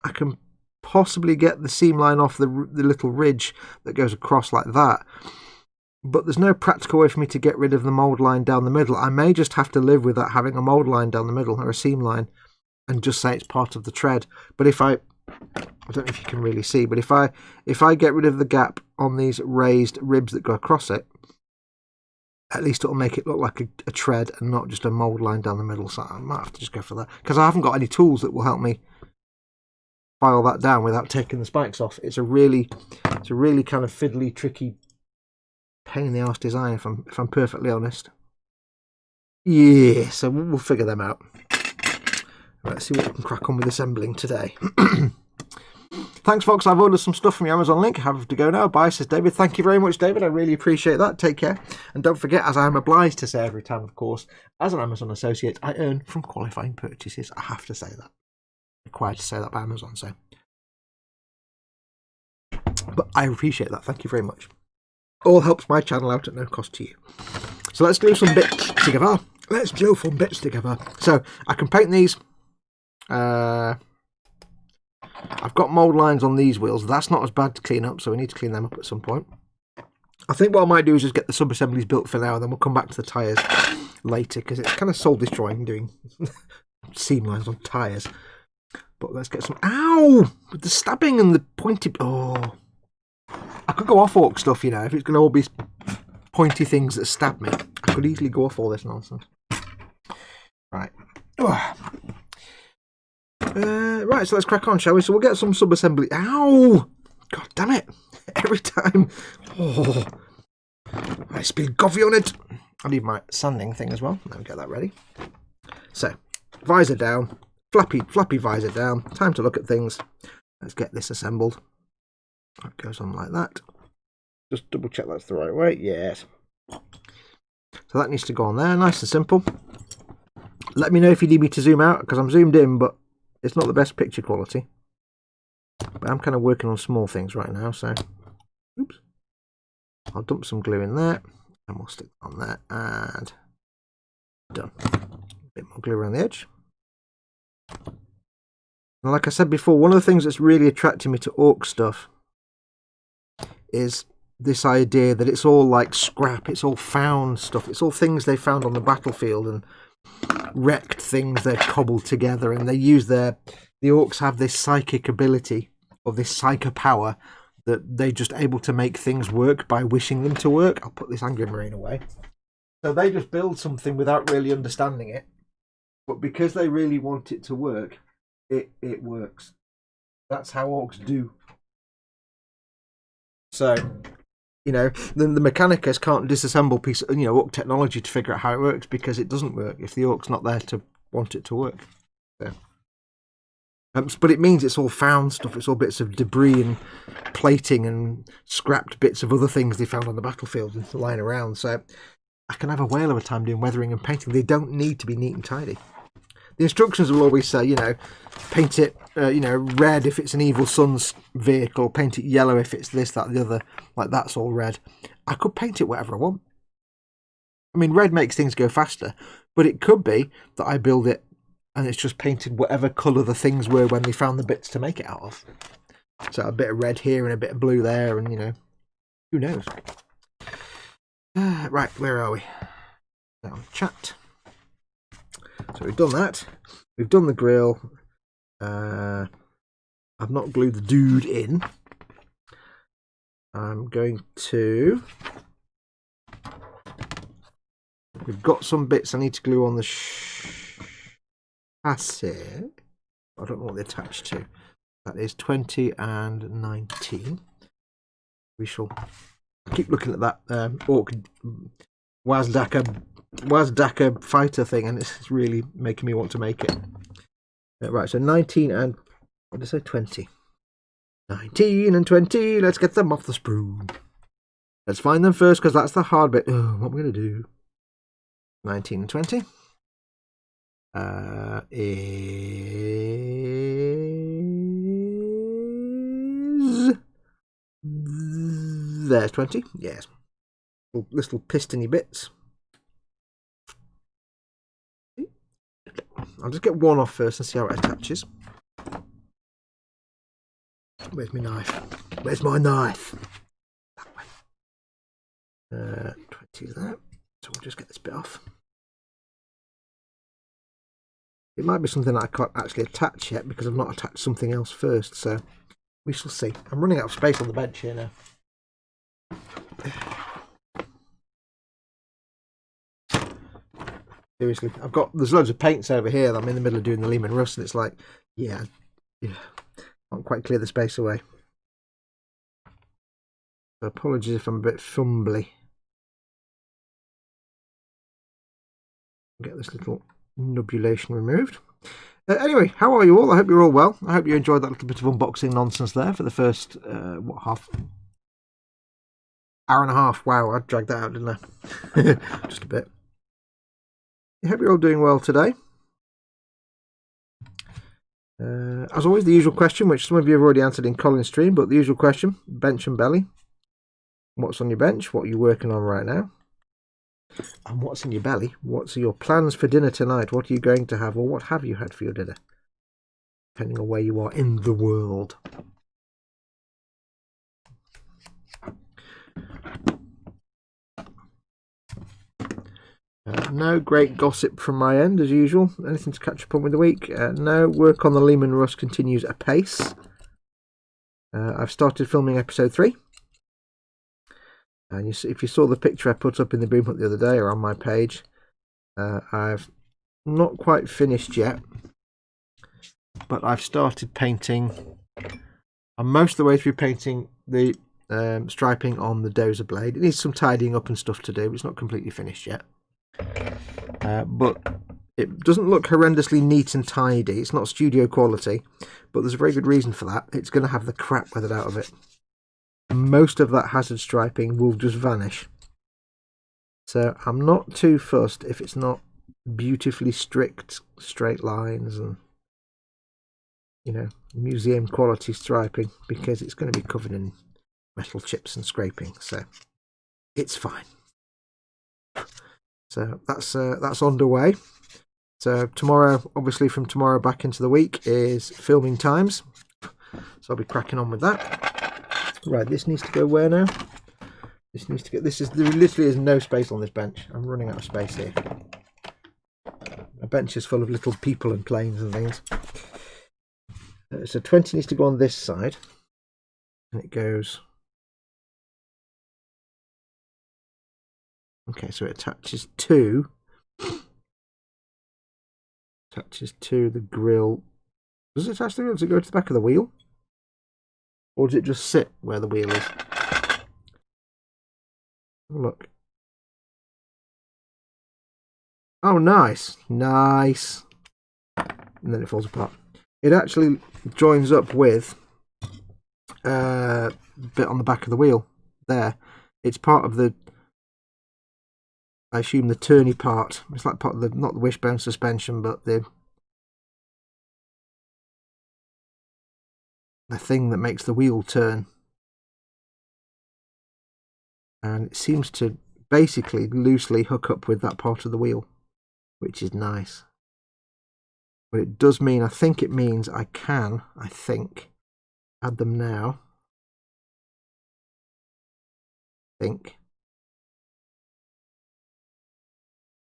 I can possibly get the seam line off the little ridge that goes across like that. But there's no practical way for me to get rid of the mould line down the middle. I may just have to live with that having a mould line down the middle, or a seam line, and just say it's part of the tread. But if I don't know if you can really see, but if I get rid of the gap on these raised ribs that go across it, at least it'll make it look like a tread and not just a mould line down the middle. So I might have to just go for that, because I haven't got any tools that will help me file that down without taking the spikes off. It's a really kind of fiddly, tricky, pain in the arse design, if I'm perfectly honest. Yeah, so we'll figure them out. Let's see what we can crack on with assembling today. Thanks, folks. I've ordered some stuff from your Amazon link. I have to go now. Bye, says David. Thank you very much, David. I really appreciate that. Take care. And don't forget, as I am obliged to say every time, of course, as an Amazon associate, I earn from qualifying purchases. I have to say that. Required to say that by Amazon, so. But I appreciate that. Thank you very much. All helps my channel out at no cost to you. So let's glue some bits together. Let's glue some bits together. So I can paint these. I've got mould lines on these wheels. That's not as bad to clean up, so we need to clean them up at some point. I think what I might do is just get the sub-assemblies built for now, and then we'll come back to the tyres later, because it's kind of soul destroying doing seam lines on tyres. But let's get some... Ow! With the stabbing and the pointy... Oh... I could go off Orc stuff, you know, if it's going to all be pointy things that stab me. I could easily go off all this nonsense. Right. Right, so let's crack on, shall we? So we'll get some sub-assembly. Ow! God damn it. Every time. Oh. I spilled coffee on it. I need my sanding thing as well. Let me get that ready. So, visor down. Flappy visor down. Time to look at things. Let's get this assembled. That goes on like that. Just double check that's the right way. Yes. So that needs to go on there. Nice and simple. Let me know if you need me to zoom out, because I'm zoomed in, but it's not the best picture quality. But I'm kind of working on small things right now, so... Oops. I'll dump some glue in there, and we'll stick it on there, and... Done. A bit more glue around the edge. And like I said before, one of the things that's really attracted me to Orc stuff is this idea that it's all like scrap, it's all found stuff, it's all things they found on the battlefield and wrecked things they've cobbled together, and they use the Orcs have this psychic ability, or this psycho power, that they're just able to make things work by wishing them to work. I'll put this angry marine away. So they just build something without really understanding it, but because they really want it to work, it works. That's how Orcs do. So, you know, the Mechanicus can't disassemble piece of, Orc technology to figure out how it works, because it doesn't work if the Orc's not there to want it to work. So, but it means it's all found stuff, it's all bits of debris and plating and scrapped bits of other things they found on the battlefield and lying around. So I can have a whale of a time doing weathering and painting. They don't need to be neat and tidy. The instructions will always say, paint it, red if it's an Evil Sun's vehicle, paint it yellow if it's this, that, the other, like that's all red. I could paint it whatever I want. I mean, red makes things go faster, but it could be that I build it and it's just painted whatever colour the things were when they found the bits to make it out of. So a bit of red here and a bit of blue there, and, who knows. Right, where are we? Down chat. So we've done that. We've done the grill. I've not glued the dude in. I'm going to We've got some bits I need to glue on the chassis. I don't know what they're attached to. That is 20 and 19. We shall keep looking at that Ork Wasdaka fighter thing, and it's really making me want to make it. Right, so 19 and, what did I say, 20? 19 and 20, let's get them off the sprue. Let's find them first, because that's the hard bit. Oh, what am I going to do? 19 and 20 is... There's 20, yes. Little pistony bits. I'll just get one off first and see how it attaches. Where's my knife? Where's my knife? That way. 20 is that. So we'll just get this bit off. It might be something that I can't actually attach yet because I've not attached something else first, so we shall see. I'm running out of space on the bench here now. Seriously, there's loads of paints over here that I'm in the middle of doing the Lehman Russ, and it's like, yeah, can't quite clear the space away. So apologies if I'm a bit fumbly. Get this little nubulation removed. Anyway, how are you all? I hope you're all well. I hope you enjoyed that little bit of unboxing nonsense there for the first, hour and a half. Wow, I dragged that out, didn't I? Just a bit. I hope you're all doing well today. As always, the usual question, which some of you have already answered in Colin's stream, but the usual question, bench and belly. What's on your bench? What are you working on right now? And what's in your belly? What's your plans for dinner tonight? What are you going to have, or what have you had for your dinner? Depending on where you are in the world. No great gossip from my end, as usual. Anything to catch up on with the week? No. Work on the Lehman Russ continues apace. I've started filming episode 3. And if you saw the picture I put up in the boom hut the other day or on my page, I've not quite finished yet, but I've started painting. I'm most of the way through painting the striping on the dozer blade. It needs some tidying up and stuff to do, but it's not completely finished yet. But it doesn't look horrendously neat and tidy. It's not studio quality, but there's a very good reason for that. It's going to have the crap weathered out of it. Most of that hazard striping will just vanish. So I'm not too fussed if it's not beautifully strict straight lines and, you know, museum quality striping, because it's going to be covered in metal chips and scraping, so it's fine. So that's underway. So tomorrow, obviously from tomorrow back into the week, is filming times. So I'll be cracking on with that. Right, this needs to go where now? This needs to go. There literally is no space on this bench. I'm running out of space here. My bench is full of little people and planes and things. So 20 needs to go on this side, and it goes. Okay, so it attaches to the grill. Does it attach to the grill? Does it go to the back of the wheel? Or does it just sit where the wheel is? Look. Oh, nice. Nice. And then it falls apart. It actually joins up with a bit on the back of the wheel. There. It's part of the, I assume, the turny part. It's like part of the, not the wishbone suspension, but the thing that makes the wheel turn. And it seems to basically loosely hook up with that part of the wheel, which is nice. But it does mean, I think it means I can, add them now.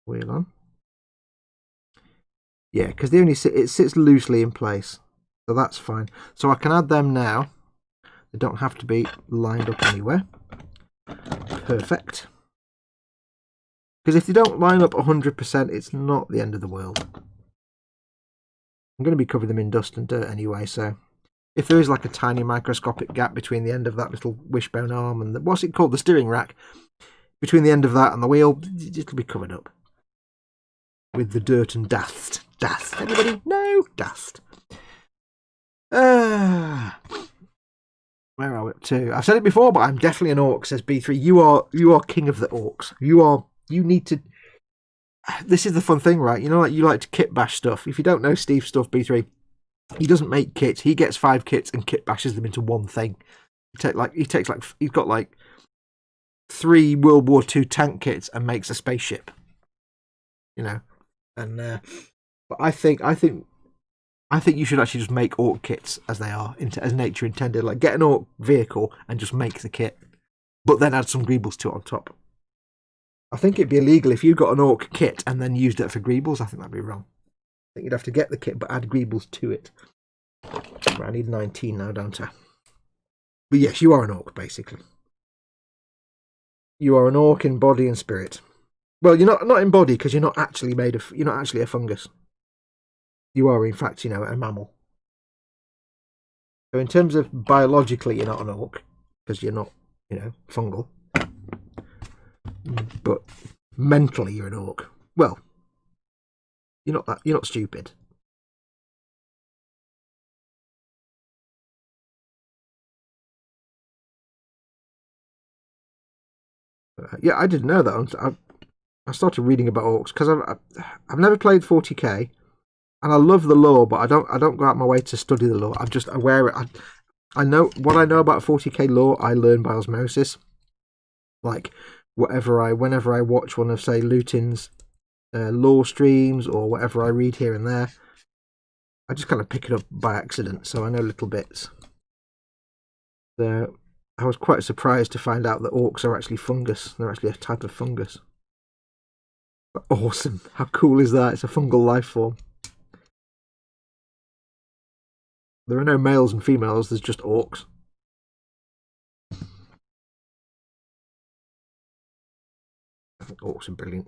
Wheel on. Yeah, because they only it sits loosely in place. So that's fine. So I can add them now. They don't have to be lined up anywhere. Perfect. Because if they don't line up 100%, it's not the end of the world. I'm going to be covering them in dust and dirt anyway, so if there is like a tiny microscopic gap between the end of that little wishbone arm and what's it called, the steering rack, between the end of that and the wheel, it'll be covered up with the dirt and dust. Dust. Anybody? No dust. Where are we up to? I've said it before, but I'm definitely an orc, says B3. You are king of the orcs. You need to. This is the fun thing, right? You know, like you like to kit bash stuff. If you don't know Steve's stuff, B3, he doesn't make kits. He gets 5 kits and kit bashes them into one thing. He's got like 3 World War II tank kits and makes a spaceship. You know, and but I think you should actually just make orc kits as they are, as nature intended. Like get an orc vehicle and just make the kit, but then add some greebles to it on top. I think it'd be illegal if you got an orc kit and then used it for greebles. I think that'd be wrong. I think you'd have to get the kit but add greebles to it. Right, I need 19 now, don't I? But yes, you are an orc, basically. You are an orc in body and spirit. Well, you're not in body because you're not actually a fungus. You are, in fact, you know, a mammal. So in terms of biologically, you're not an orc because you're not, you know, fungal. But mentally, you're an orc. Well, you're not stupid. Yeah, I didn't know that. I started reading about orcs because I've never played 40k, and I love the lore, but I don't go out my way to study the lore. I'm just aware. I know what I know about 40k lore. I learn by osmosis. Like whenever I watch one of say Lutin's lore streams or whatever I read here and there, I just kind of pick it up by accident. So I know little bits. So I was quite surprised to find out that orcs are actually fungus. They're actually a type of fungus. Awesome. How cool is that? It's a fungal life form. There are no males and females, there's just orcs. I think orcs are brilliant.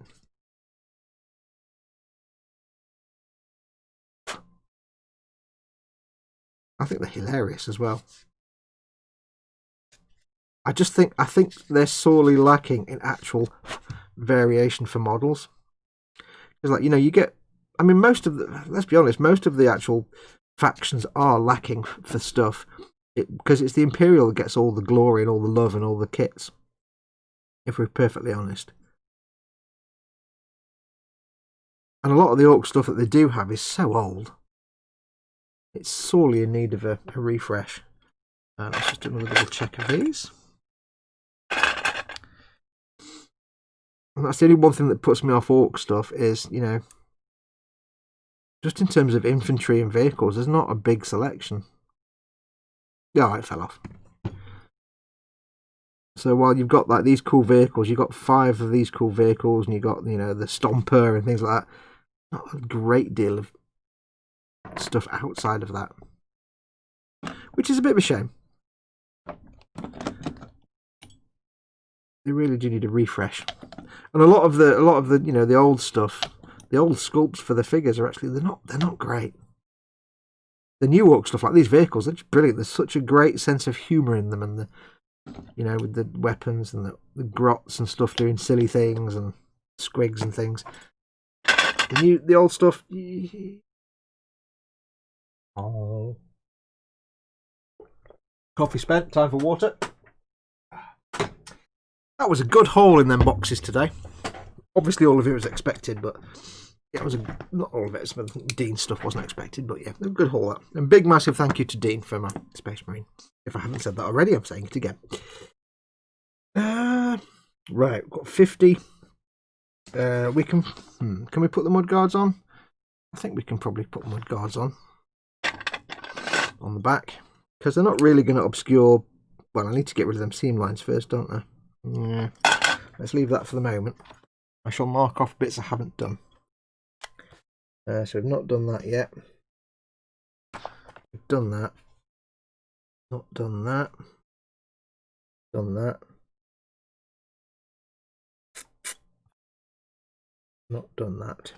I think they're hilarious as well. I think they're sorely lacking in actual variation for models. Because, like, you know, you get, I mean, let's be honest, most of the actual factions are lacking for stuff because it's the Imperial that gets all the glory and all the love and all the kits, if we're perfectly honest. And a lot of the orc stuff that they do have is so old. It's sorely in need of a refresh. Let's just do another double check of these. And that's the only one thing that puts me off orc stuff is, you know, just in terms of infantry and vehicles, there's not a big selection. Yeah, it fell off. So while you've got like these cool vehicles, you've got 5 of these cool vehicles, and you've got, you know, the Stomper and things like that. Not a great deal of stuff outside of that, which is a bit of a shame. They really do need a refresh. And a lot of the you know, the old stuff, the old sculpts for the figures are actually they're not great. The new orc stuff, like these vehicles, they're just brilliant. There's such a great sense of humour in them, and the, you know, with the weapons and the grots and stuff doing silly things and squigs and things. The old stuff. Oh. Coffee spent. Time for water. That was a good haul in them boxes today. Obviously, all of it was expected, but yeah, it was not all of it. Some of Dean's stuff wasn't expected, but yeah, a good haul. That. And big, massive thank you to Dean for my Space Marine. If I haven't said that already, I'm saying it again. Right, we've got 50. We can we put the mud guards on? I think we can probably put mud guards on the back because they're not really going to obscure. Well, I need to get rid of them seam lines first, don't I? Yeah. Let's leave that for the moment. I shall mark off bits I haven't done. So we've not done that yet. We've done that. Not done that. Done that. Not done that.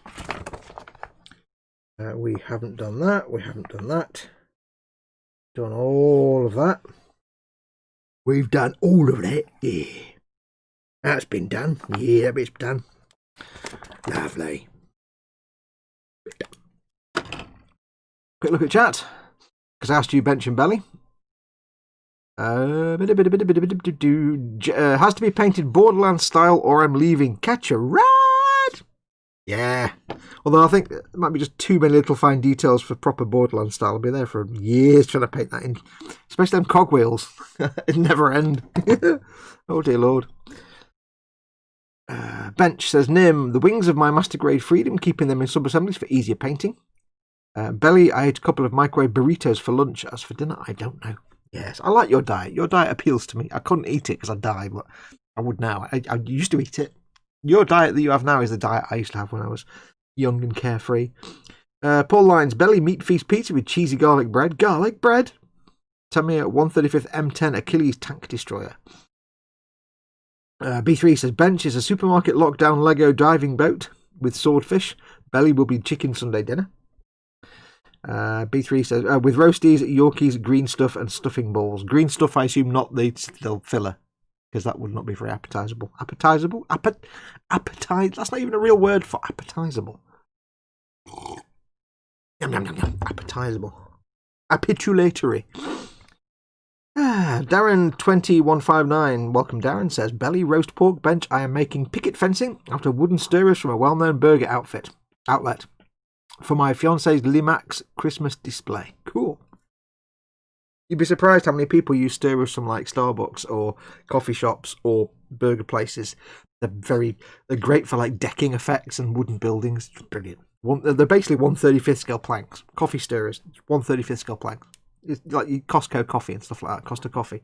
We haven't done that. We haven't done that. Done all of that. We've done all of that. Yeah. That's been done. Yeah, that bit's done. Lovely. Quick look at chat. Because I asked you bench and belly. Has to be painted Borderlands style or I'm leaving. Catch a ride. Yeah. Although I think there might be just too many little fine details for proper Borderlands style. I'll be there for years trying to paint that in. Especially them cogwheels. It never end. Oh dear lord. Bench says, Nim, the wings of my master grade freedom, keeping them in sub-assemblies for easier painting. Belly, I ate a couple of microwave burritos for lunch. As for dinner, I don't know. Yes, I like your diet. Your diet appeals to me. I couldn't eat it because I die, but I would now. I used to eat it. Your diet that you have now is the diet I used to have when I was young and carefree. Paul Lyons, Belly meat feast pizza with cheesy garlic bread. Garlic bread? Tamiya 135th M10 Achilles tank destroyer. B3 says, Bench is a supermarket lockdown Lego diving boat with swordfish. Belly will be chicken Sunday dinner. B3 says, with roasties, Yorkies, green stuff and stuffing balls. Green stuff, I assume not the still filler, because that would not be very appetizable. Appetizable? Appetize? That's not even a real word for appetizable. Yum, yum, yum, yum. Appetizable. Appetulatory. Darren20159, welcome Darren, says, Belly roast pork bench, I am making picket fencing out of wooden stirrers from a well-known burger outlet for my fiance's Limax Christmas display. Cool. You'd be surprised how many people use stirrers from like Starbucks or coffee shops or burger places. They're great for like decking effects and wooden buildings. It's brilliant. They're basically 1/35th scale planks. Coffee stirrers, 1/35th scale planks. It's like Costco coffee and stuff like that. Costa coffee.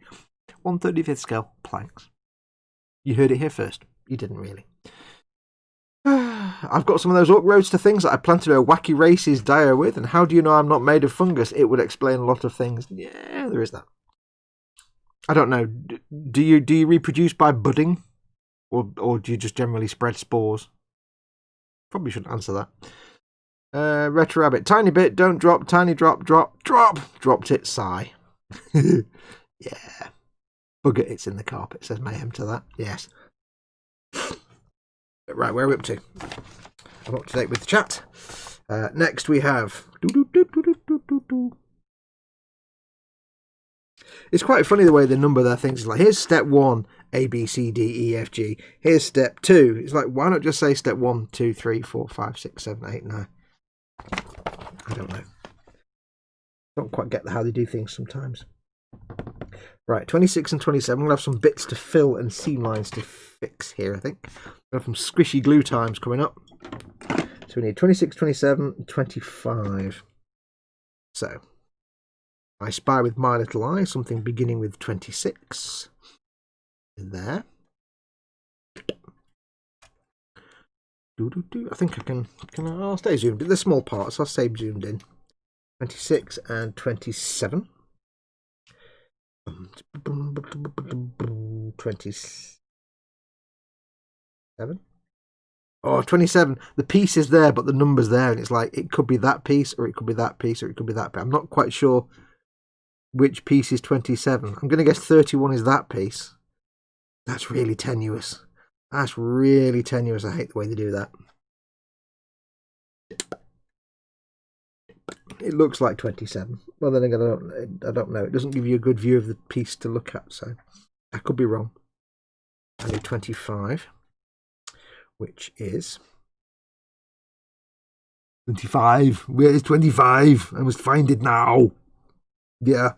1/35th scale planks. You heard it here first. You didn't really. I've got some of those Orc Roadster things that I planted a wacky races dio with, and how do you know I'm not made of fungus? It would explain a lot of things. Yeah, there is that. I don't know. Do you reproduce by budding? Or do you just generally spread spores? Probably shouldn't answer that. Retro Rabbit, tiny bit, don't drop, tiny drop, dropped it, sigh. Yeah. Bugger, it's in the carpet, says Mayhem to that. Yes. Right, where are we up to? I'm up to date with the chat. Next we have... It's quite funny the way they number their things. It's like, here's step 1, A, B, C, D, E, F, G. Here's step 2. It's like, why not just say step 1, 2, 3, 4, 5, 6, 7, 8, 9? I don't know. Don't quite get how they do things sometimes. Right, 26 and 27. We'll have some bits to fill and seam lines to fix here, I think. We'll have some squishy glue times coming up. So we need 26, 27, and 25. So, I spy with my little eye something beginning with 26. There. I think I can I'll stay zoomed in. The small parts, I'll stay zoomed in. 26 and 27. 27. Oh, 27. The piece is there, but the number's there, and it's like, it could be that piece, or it could be that piece, or it could be that piece. I'm not quite sure which piece is 27. I'm going to guess 31 is that piece. That's really tenuous. That's really tenuous. I hate the way they do that. It looks like 27. Well, then again, I don't know. It doesn't give you a good view of the piece to look at, so I could be wrong. I need 25, which is 25. Where is 25? I must find it now. Yeah,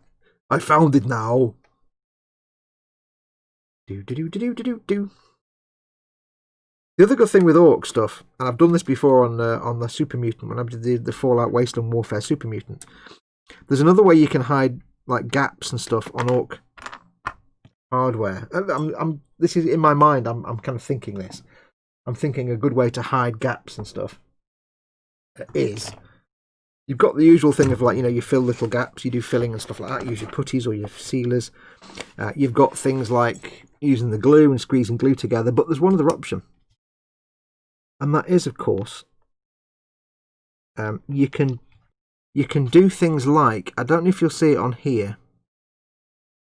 I found it now. The other good thing with Orc stuff, and I've done this before on the Super Mutant, when I did the Fallout Wasteland Warfare Super Mutant, there's another way you can hide like gaps and stuff on Orc hardware. This is in my mind. I'm kind of thinking this. I'm thinking a good way to hide gaps and stuff is, you've got the usual thing of, like, you know, you fill little gaps, you do filling and stuff like that, use your putties or your sealers. You've got things like using the glue and squeezing glue together, but there's one other option. and that is, of course, you can do things like, I don't know if you'll see it on here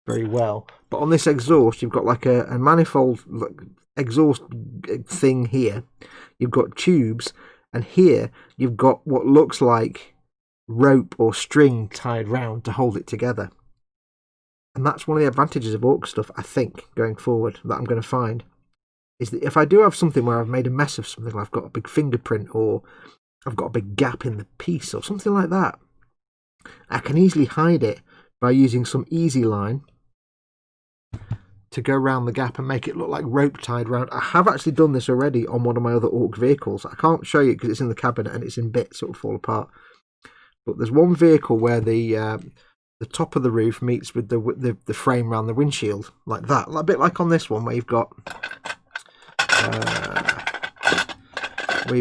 very well, but on this exhaust you've got like a manifold exhaust thing here. You've got tubes, and here you've got what looks like rope or string tied round to hold it together. And that's one of the advantages of Orc stuff, I think, going forward, that I'm going to find, is that if I do have something where I've made a mess of something, I've got a big fingerprint, or I've got a big gap in the piece, or something like that, I can easily hide it by using some easy line to go around the gap and make it look like rope tied round. I have actually done this already on one of my other Orc vehicles. I can't show you because it's in the cabinet and it's in bits, so it'll fall apart. But there's one vehicle where the top of the roof meets with the frame around the windshield, like that. A bit like on this one, where you've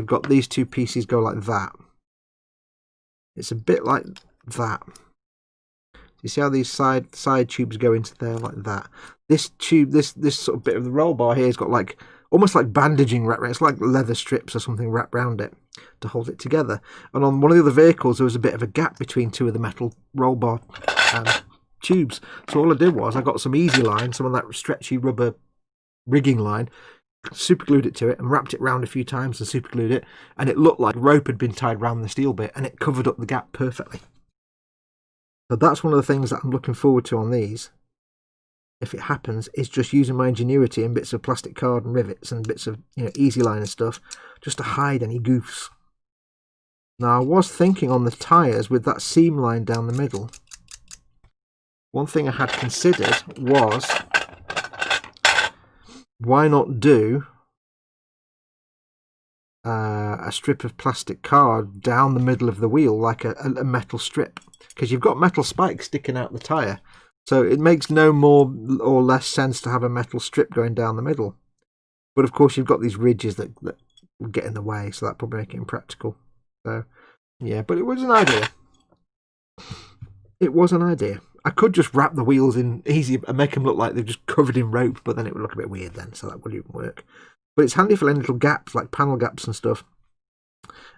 got these two pieces go like that. It's a bit like that. You see how these side tubes go into there like that? This tube, this sort of bit of the roll bar here has got like almost like bandaging wrapped around. It's like leather strips or something wrapped around it to hold it together. And on one of the other vehicles, there was a bit of a gap between two of the metal roll bar tubes. So all I did was I got some easy line, some of that stretchy rubber rigging line, super glued it to it and wrapped it round a few times and super glued it, and it looked like rope had been tied around the steel bit, and it covered up the gap perfectly. So that's one of the things that I'm looking forward to on these, if it happens, is just using my ingenuity and bits of plastic card and rivets and bits of, you know, easy line and stuff, just to hide any goofs. Now I was thinking on the tyres with that seam line down the middle, one thing I had considered was, why not do a strip of plastic card down the middle of the wheel, like a metal strip, because you've got metal spikes sticking out the tyre, so it makes no more or less sense to have a metal strip going down the middle. But of course you've got these ridges that will get in the way, so that probably make it impractical. So yeah, but it was an idea. It was an idea. I could just wrap the wheels in easy and make them look like they're just covered in rope, but then it would look a bit weird then, so that wouldn't even work. But it's handy for any little gaps, like panel gaps and stuff.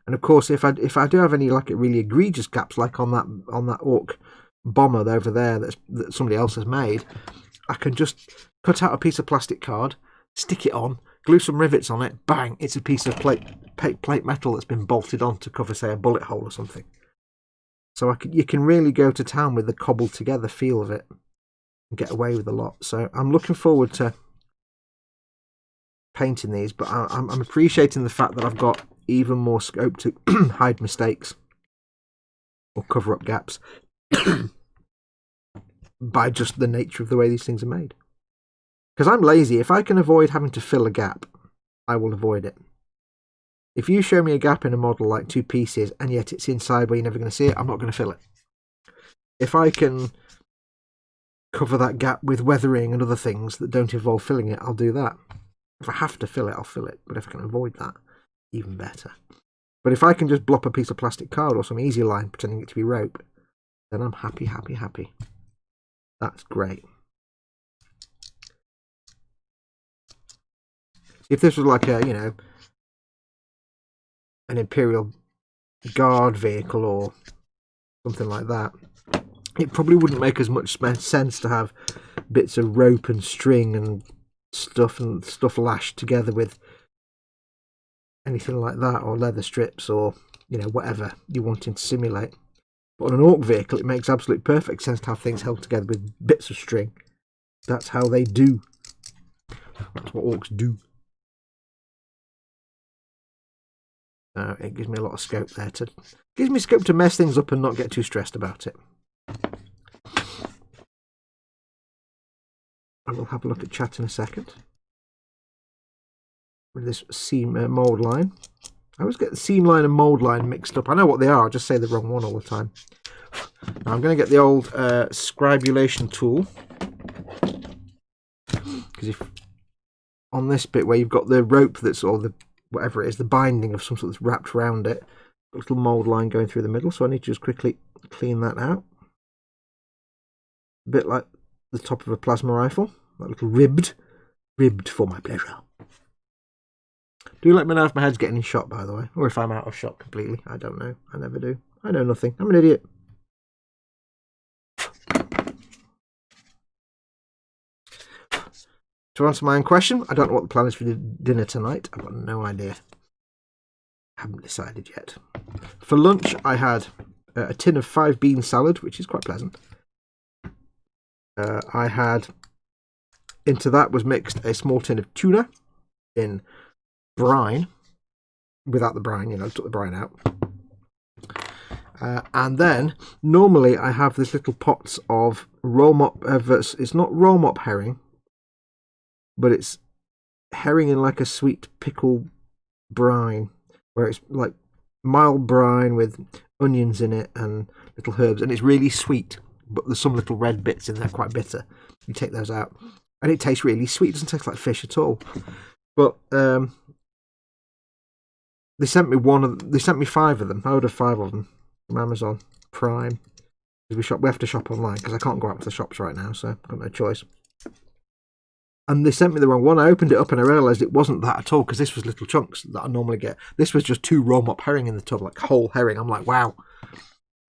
And of course, if I do have any like really egregious gaps, like on that Orc bomber over there that somebody else has made, I can just cut out a piece of plastic card, stick it on, glue some rivets on it, bang! It's a piece of plate metal that's been bolted on to cover, say, a bullet hole or something. So you can really go to town with the cobbled together feel of it and get away with a lot. So I'm looking forward to painting these, but I'm appreciating the fact that I've got even more scope to hide mistakes or cover up gaps by just the nature of the way these things are made. Because I'm lazy. If I can avoid having to fill a gap, I will avoid it. If you show me a gap in a model like two pieces and yet it's inside where you're never going to see it, I'm not going to fill it. If I can cover that gap with weathering and other things that don't involve filling it, I'll do that. If I have to fill it, I'll fill it. But if I can avoid that, even better. But if I can just blop a piece of plastic card or some easy line pretending it to be rope, then I'm happy, happy, happy. That's great. If this was like a, you know, an Imperial Guard vehicle or something like that, it probably wouldn't make as much sense to have bits of rope and string and stuff lashed together with anything like that, or leather strips, or, you know, whatever you're wanting to simulate. But on an Orc vehicle, it makes absolute perfect sense to have things held together with bits of string. That's how they do. That's what Orcs do. It gives me a lot of scope there. Gives me scope to mess things up and not get too stressed about it. I will have a look at chat in a second. With this seam mould line. I always get the seam line and mould line mixed up. I know what they are, I just say the wrong one all the time. Now I'm going to get the old scribulation tool. Because if on this bit where you've got the rope that's, or the whatever it is, the binding of some sort that's wrapped around it, a little mould line going through the middle, so I need to just quickly clean that out. A bit like the top of a plasma rifle, that little ribbed for my pleasure. Do let me know if my head's getting in shot, by the way, or if I'm out of shot completely. I don't know. I never do. I know nothing. I'm an idiot. To answer my own question, I don't know what the plan is for dinner tonight. I've got no idea. Haven't decided yet. For lunch, I had a tin of 5-bean salad, which is quite pleasant. I had, into that was mixed a small tin of tuna in brine, without the brine, you know, took the brine out. And then, normally I have this little pots of roll mop, it's not roll mop herring, but it's herring in like a sweet pickle brine, where it's like mild brine with onions in it and little herbs, and it's really sweet, but there's some little red bits in there, quite bitter. You take those out, and it tastes really sweet. It doesn't taste like fish at all. But they sent me 5 of them. I ordered 5 of them from Amazon Prime. We have to shop online because I can't go out to the shops right now, so I've got no choice. And they sent me the wrong one. I opened it up and I realised it wasn't that at all, because this was little chunks that I normally get. This was just 2 roll mop herring in the tub, like whole herring. I'm like, wow.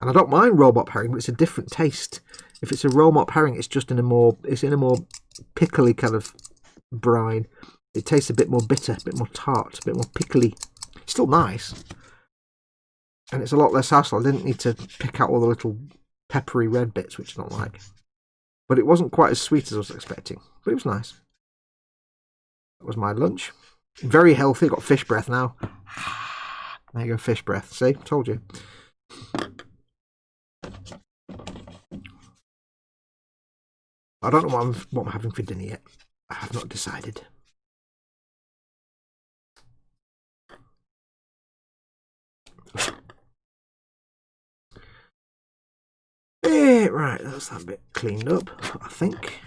And I don't mind roll mop herring, but it's a different taste. If it's a roll mop herring, it's just in a more pickly kind of brine. It tastes a bit more bitter, a bit more tart, a bit more pickly. It's still nice. And it's a lot less hassle. I didn't need to pick out all the little peppery red bits, which I don't like. But it wasn't quite as sweet as I was expecting. But it was nice. That was my lunch. Very healthy. Got fish breath now. There you go, fish breath. See? Told you. I don't know what I'm having for dinner yet. I have not decided. Right, that's that bit cleaned up, I think.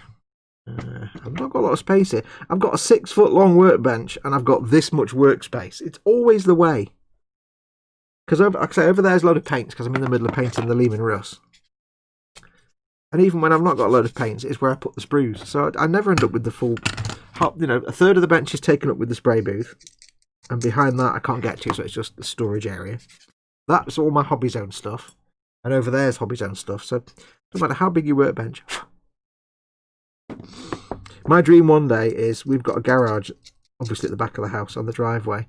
I've not got a lot of space here. I've got a 6-foot long workbench and I've got this much workspace. It's always the way. Because like I say, over there's a load of paints, because I'm in the middle of painting the Lehman Russ. And even when I've not got a load of paints, it's where I put the sprues. So I never end up with the full, you know, a third of the bench is taken up with the spray booth. And behind that I can't get to, so it's just the storage area. That's all my hobby zone stuff. And over there's hobby zone stuff. So no matter how big your workbench. My dream one day is we've got a garage, obviously at the back of the house on the driveway.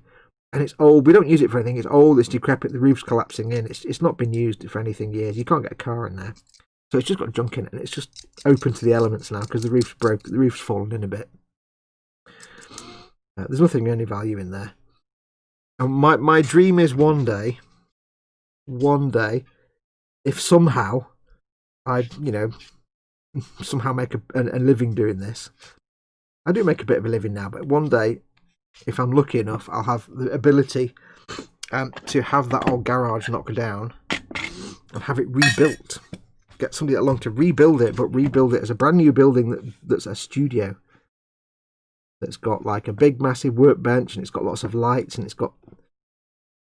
And it's old. We don't use it for anything. It's old. It's decrepit. The roof's collapsing in. It's not been used for anything years. You can't get a car in there. So it's just got junk in it. And it's just open to the elements now because the roof's broke. The roof's fallen in a bit. There's nothing of any value in there. And my dream is one day, if somehow I, you know, somehow make a living doing this. I do make a bit of a living now, but one day, if I'm lucky enough, I'll have the ability to have that old garage knocked down and have it rebuilt. Get somebody along to rebuild it, but rebuild it as a brand new building that's a studio. That's got like a big massive workbench and it's got lots of lights and it's got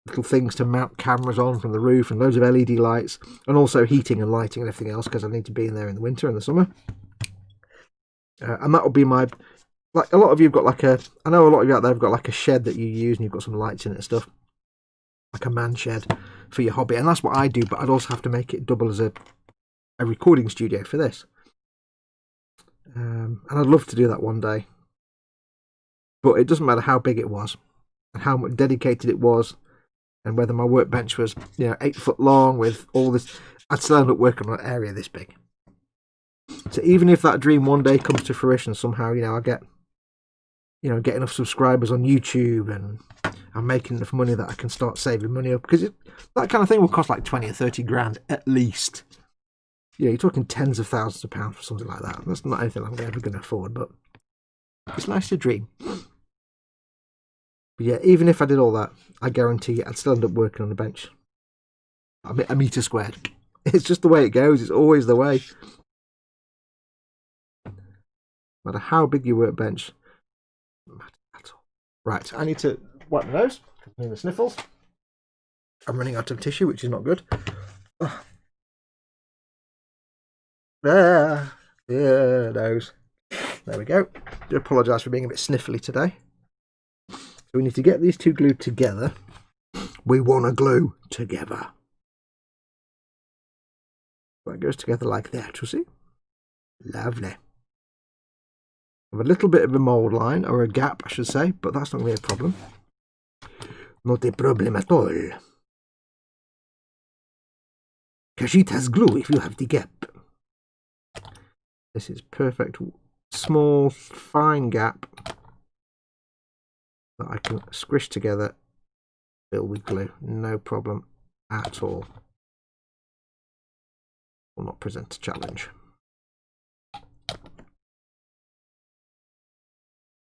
little things to mount cameras on from the roof and loads of LED lights and also heating and lighting and everything else because I need to be in there in the winter and the summer. And that will be my, like a lot of you have got like I know a lot of you out there have got like a shed that you use and you've got some lights in it and stuff. Like a man shed for your hobby. And that's what I do, but I'd also have to make it double as a recording studio for this. And I'd love to do that one day. But it doesn't matter how big it was and how much dedicated it was and whether my workbench was, you know, 8 foot long with all this, I'd still end up working on an area this big. So even if that dream one day comes to fruition somehow, you know, I get enough subscribers on YouTube and I'm making enough money that I can start saving money up because that kind of thing will cost like 20 or 30 grand at least. You know, you're talking tens of thousands of pounds for something like that. That's not anything I'm ever going to afford, but it's nice to dream. But yeah, even if I did all that, I guarantee you I'd still end up working on a bench. A metre squared. It's just the way it goes. It's always the way. No matter how big your workbench. No matter at all. Right, I need to wipe my nose. I'm the sniffles. I'm running out of tissue, which is not good. Yeah, nose. There we go. I do apologise for being a bit sniffly today. So we need to get these two glued together. We want to glue together. That goes together like that, you see? Lovely. Have a little bit of a mould line, or a gap, I should say, but that's not going to be a problem. Not a problem at all. Because it has glue if you have the gap. This is perfect. Small, fine gap that I can squish together, fill with glue. No problem at all. Will not present a challenge.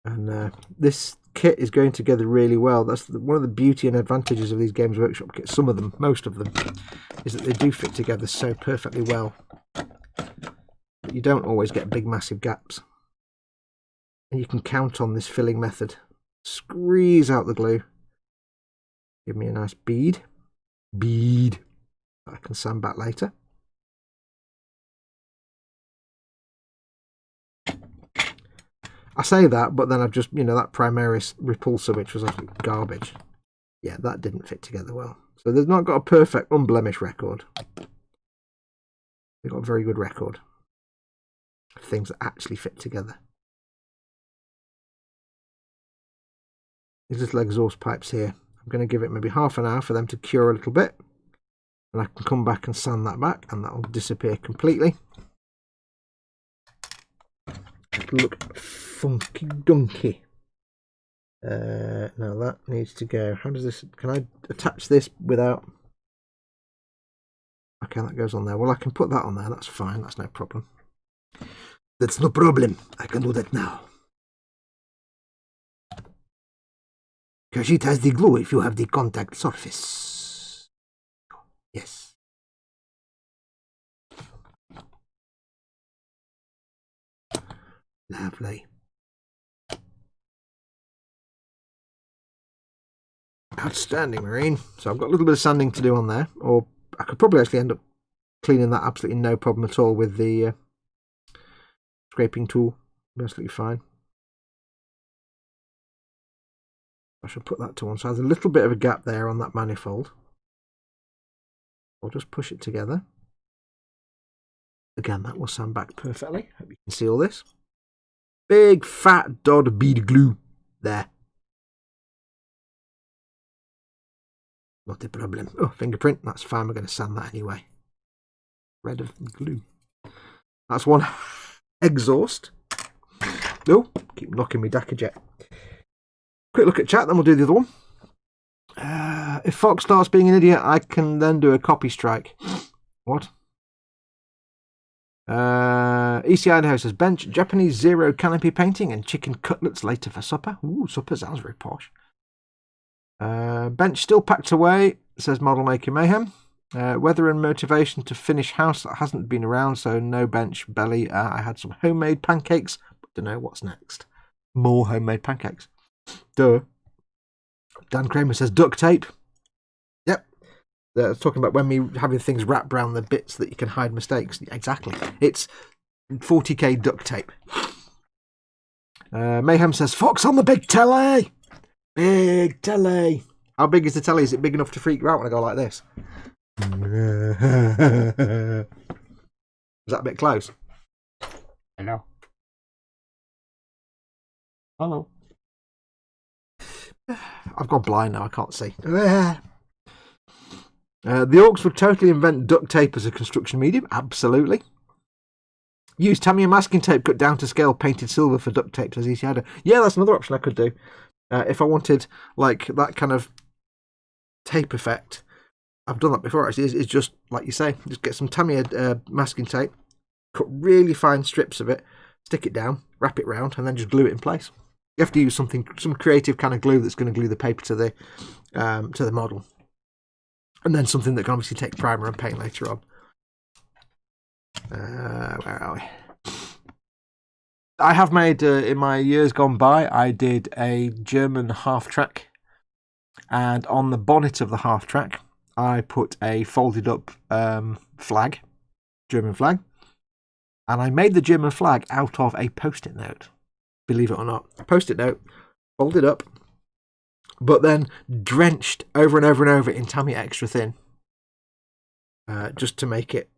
And this kit is going together really well. That's one of the beauty and advantages of these Games Workshop kits. Some of them, most of them, is that they do fit together so perfectly well. But you don't always get big, massive gaps. And you can count on this filling method. Squeeze out the glue. Give me a nice bead. Bead. I can sand back later. I say that, but then I've just, you know, that Primaris repulsor, which was absolute garbage. Yeah, that didn't fit together well. So they've not got a perfect, unblemished record. They've got a very good record of things that actually fit together. These little exhaust pipes here, I'm going to give it maybe half an hour for them to cure a little bit. And I can come back and sand that back, and that will disappear completely. It'll look funky donkey. Now that needs to go. How does this? Can I attach this without? Okay, that goes on there. Well, I can put that on there. That's fine. That's no problem. That's no problem. I can do that now. Because it has the glue if you have the contact surface. Yes. Lovely. Outstanding, Marine. So I've got a little bit of sanding to do on there, or I could probably actually end up cleaning that absolutely no problem at all with the scraping tool. Absolutely fine. I should put that to one side. There's a little bit of a gap there on that manifold. I'll just push it together. Again, that will sand back perfectly. Hope you can see all this. Big fat dot bead glue there. Not a problem. Oh, fingerprint. That's fine. We're going to sand that anyway. Red of glue. That's one exhaust. No, keep knocking me Dakajet. Quick look at chat, then we'll do the other one. If Fox starts being an idiot, I can then do a copy strike. What? ECI House says bench, Japanese zero canopy painting and chicken cutlets later for supper. Ooh, supper sounds very posh. Bench still packed away, says Model Maker Mayhem. Weather and motivation to finish house that hasn't been around, so no bench belly. I had some homemade pancakes, but don't know what's next. More homemade pancakes. Duh. Dan Kramer says duct tape. Yep. They're talking about when we having things wrapped around the bits that you can hide mistakes. Exactly. It's 40k duct tape. Mayhem says Fox on the big telly. Big telly. How big is the telly? Is it big enough to freak you out when I go like this? Is that a bit close? Hello. Hello. I've gone blind now, I can't see. The Orcs would totally invent duct tape as a construction medium. Absolutely. Use Tamiya masking tape cut down to scale, painted silver for duct tape, says Easy Adder. Yeah, that's another option I could do. If I wanted like that kind of tape effect. I've done that before actually. It's just like you say, just get some Tamiya masking tape, cut really fine strips of it, stick it down, wrap it round, and then just glue it in place. You have to use some creative kind of glue that's going to glue the paper to the model, and then something that can obviously take primer and paint later on. Where are we? I have made in my years gone by. I did a German half track, and on the bonnet of the half track, I put a folded up flag, German flag, and I made the German flag out of a post-it note. Believe it or not, a post-it note, folded up, but then drenched over and over and over in Tamiya Extra Thin, just to make it.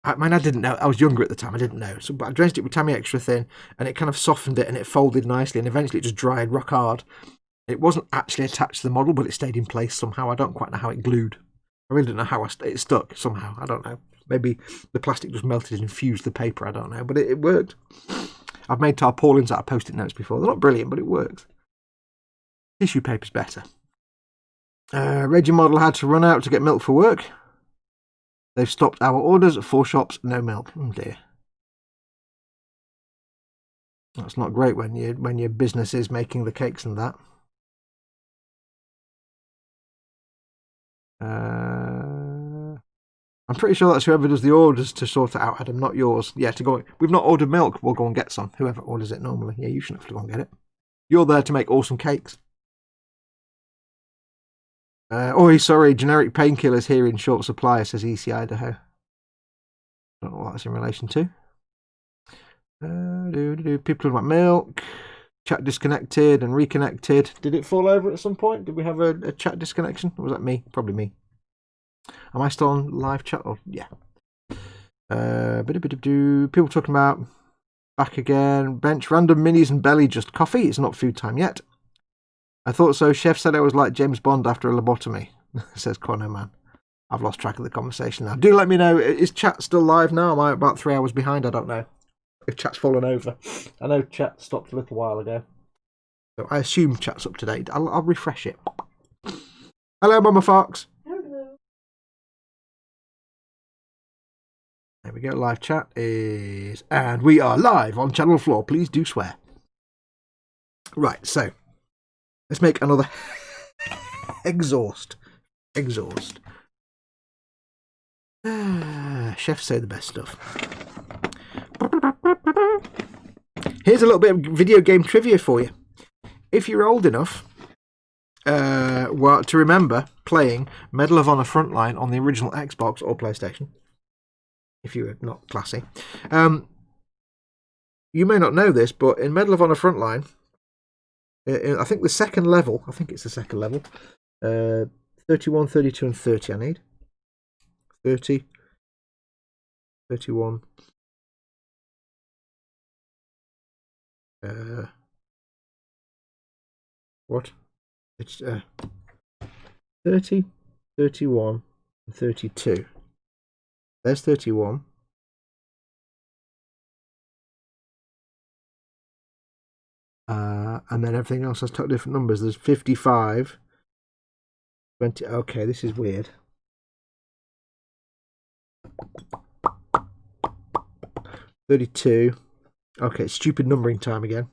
I mean, I didn't know. I was younger at the time. I didn't know. So, but I drenched it with Tamiya Extra Thin, and it kind of softened it, and it folded nicely, and eventually it just dried rock hard. It wasn't actually attached to the model, but it stayed in place somehow. I don't quite know how it glued. I really don't know how it stuck somehow. I don't know. Maybe the plastic just melted and fused the paper. I don't know, but it worked. I've made tarpaulins out of Post-it notes before. They're not brilliant, but it works. Tissue paper's better. Reggie model had to run out to get milk for work. They've stopped our orders at 4 shops, no milk. Oh dear. That's not great when your business is making the cakes and that. I'm pretty sure that's whoever does the orders to sort it out, Adam, not yours. Yeah, to go. We've not ordered milk. We'll go and get some. Whoever orders it normally. Yeah, you shouldn't have to go and get it. You're there to make awesome cakes. Sorry, generic painkillers here in short supply, says EC Idaho. Don't know what that's in relation to. People talking about milk. Chat disconnected and reconnected. Did it fall over at some point? Did we have a chat disconnection? Or was that me? Probably me. Am I still on live chat? Oh, yeah. People talking about back again. Bench, random minis and belly just coffee. It's not food time yet. I thought so. Chef said I was like James Bond after a lobotomy, says Corno Man. I've lost track of the conversation now. Do let me know. Is chat still live now? Am I about 3 hours behind? I don't know. If chat's fallen over. I know chat stopped a little while ago. So I assume chat's up to date. I'll refresh it. Hello, Mama Fox. Hello. There we go. Live chat is... And we are live on channel floor. Please do swear. Right, so... Let's make another... Exhaust. Chefs say the best stuff. Here's a little bit of video game trivia for you. If you're old enough to remember playing Medal of Honor Frontline on the original Xbox or PlayStation, if you're not classy, you may not know this, but in Medal of Honor Frontline, I think the second level, 31, 32 and 30 I need. 30, 31... what? It's 30, 31, and 32. There's 31. And then everything else has totally different numbers. There's 55, 20. Okay, this is weird. 32. Okay, it's stupid numbering time again.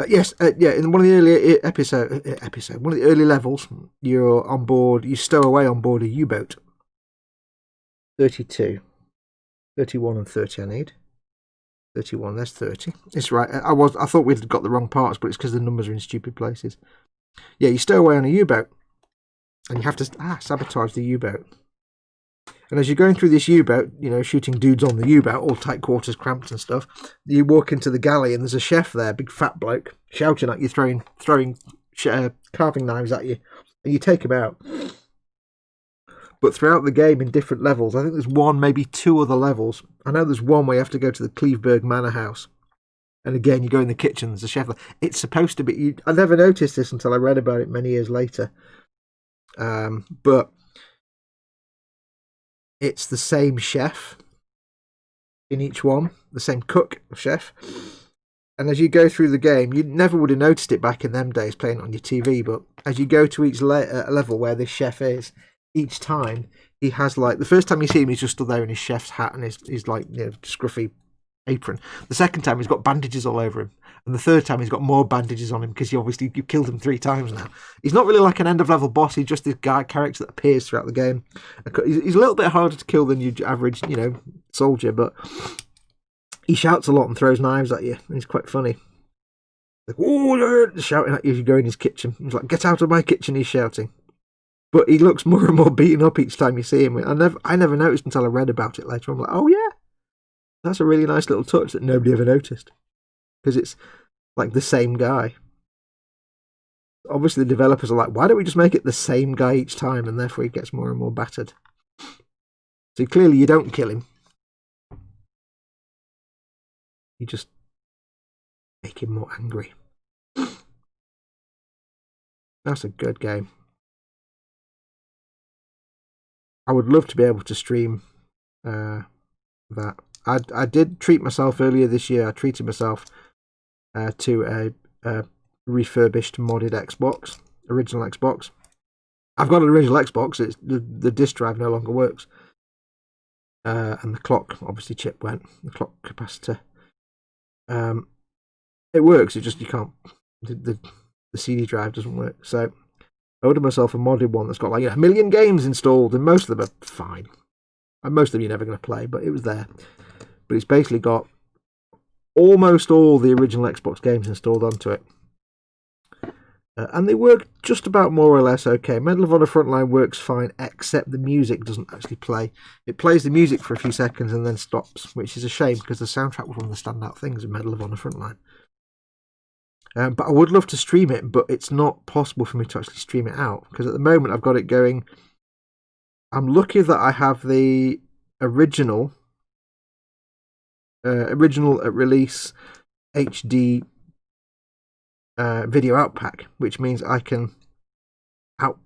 Yes, in one of the earlier one of the early levels, you're on board, you stow away on board a U-boat. 32. 31 and 30 I need. 31, there's 30. It's right. I thought we'd got the wrong parts, but it's because the numbers are in stupid places. Yeah, you stow away on a U-boat, and you have to sabotage the U-boat. And as you're going through this U-boat, shooting dudes on the U-boat, all tight quarters, cramped and stuff, you walk into the galley and there's a chef there, big fat bloke, shouting at you, throwing carving knives at you, and you take him out. But throughout the game, in different levels, I think there's one, maybe 2 other levels. I know there's one where you have to go to the Cleveberg Manor House. And again, you go in the kitchen, there's a chef there. It's supposed to be... I never noticed this until I read about it many years later. But... it's the same chef in each one, the same cook or chef. And as you go through the game, you never would have noticed it back in them days playing it on your TV, but as you go to each level where this chef is, each time he has the first time you see him, he's just stood there in his chef's hat and his scruffy apron. The second time he's got bandages all over him. And the third time he's got more bandages on him because you killed him 3 times now. He's not really like an end-of-level boss. He's just this guy character that appears throughout the game. He's a little bit harder to kill than your average, soldier, but he shouts a lot and throws knives at you. He's quite funny. Shouting at you as you go in his kitchen. He's like, "Get out of my kitchen," he's shouting. But he looks more and more beaten up each time you see him. I never noticed until I read about it later. I'm like, oh yeah, that's a really nice little touch that nobody ever noticed. Because it's like the same guy. Obviously, the developers are like, why don't we just make it the same guy each time, and therefore he gets more and more battered. So clearly you don't kill him. You just make him more angry. That's a good game. I would love to be able to stream that. I did treat myself earlier this year. I treated myself to a refurbished modded Xbox, original Xbox. I've got an original Xbox. It's the disk drive no longer works, and the clock obviously chip went. The clock capacitor. It works. It just you can't. The CD drive doesn't work. So I ordered myself a modded one that's got like 1 million games installed, and most of them are fine. And most of them you're never going to play, but it was there. But it's basically got almost all the original Xbox games installed onto it. And they work just about more or less okay. Medal of Honor Frontline works fine, except the music doesn't actually play. It plays the music for a few seconds and then stops, which is a shame because the soundtrack was one of the standout things in Medal of Honor Frontline. But I would love to stream it, but it's not possible for me to actually stream it out because at the moment I've got it going. I'm lucky that I have the original at release HD video out pack, which means I can out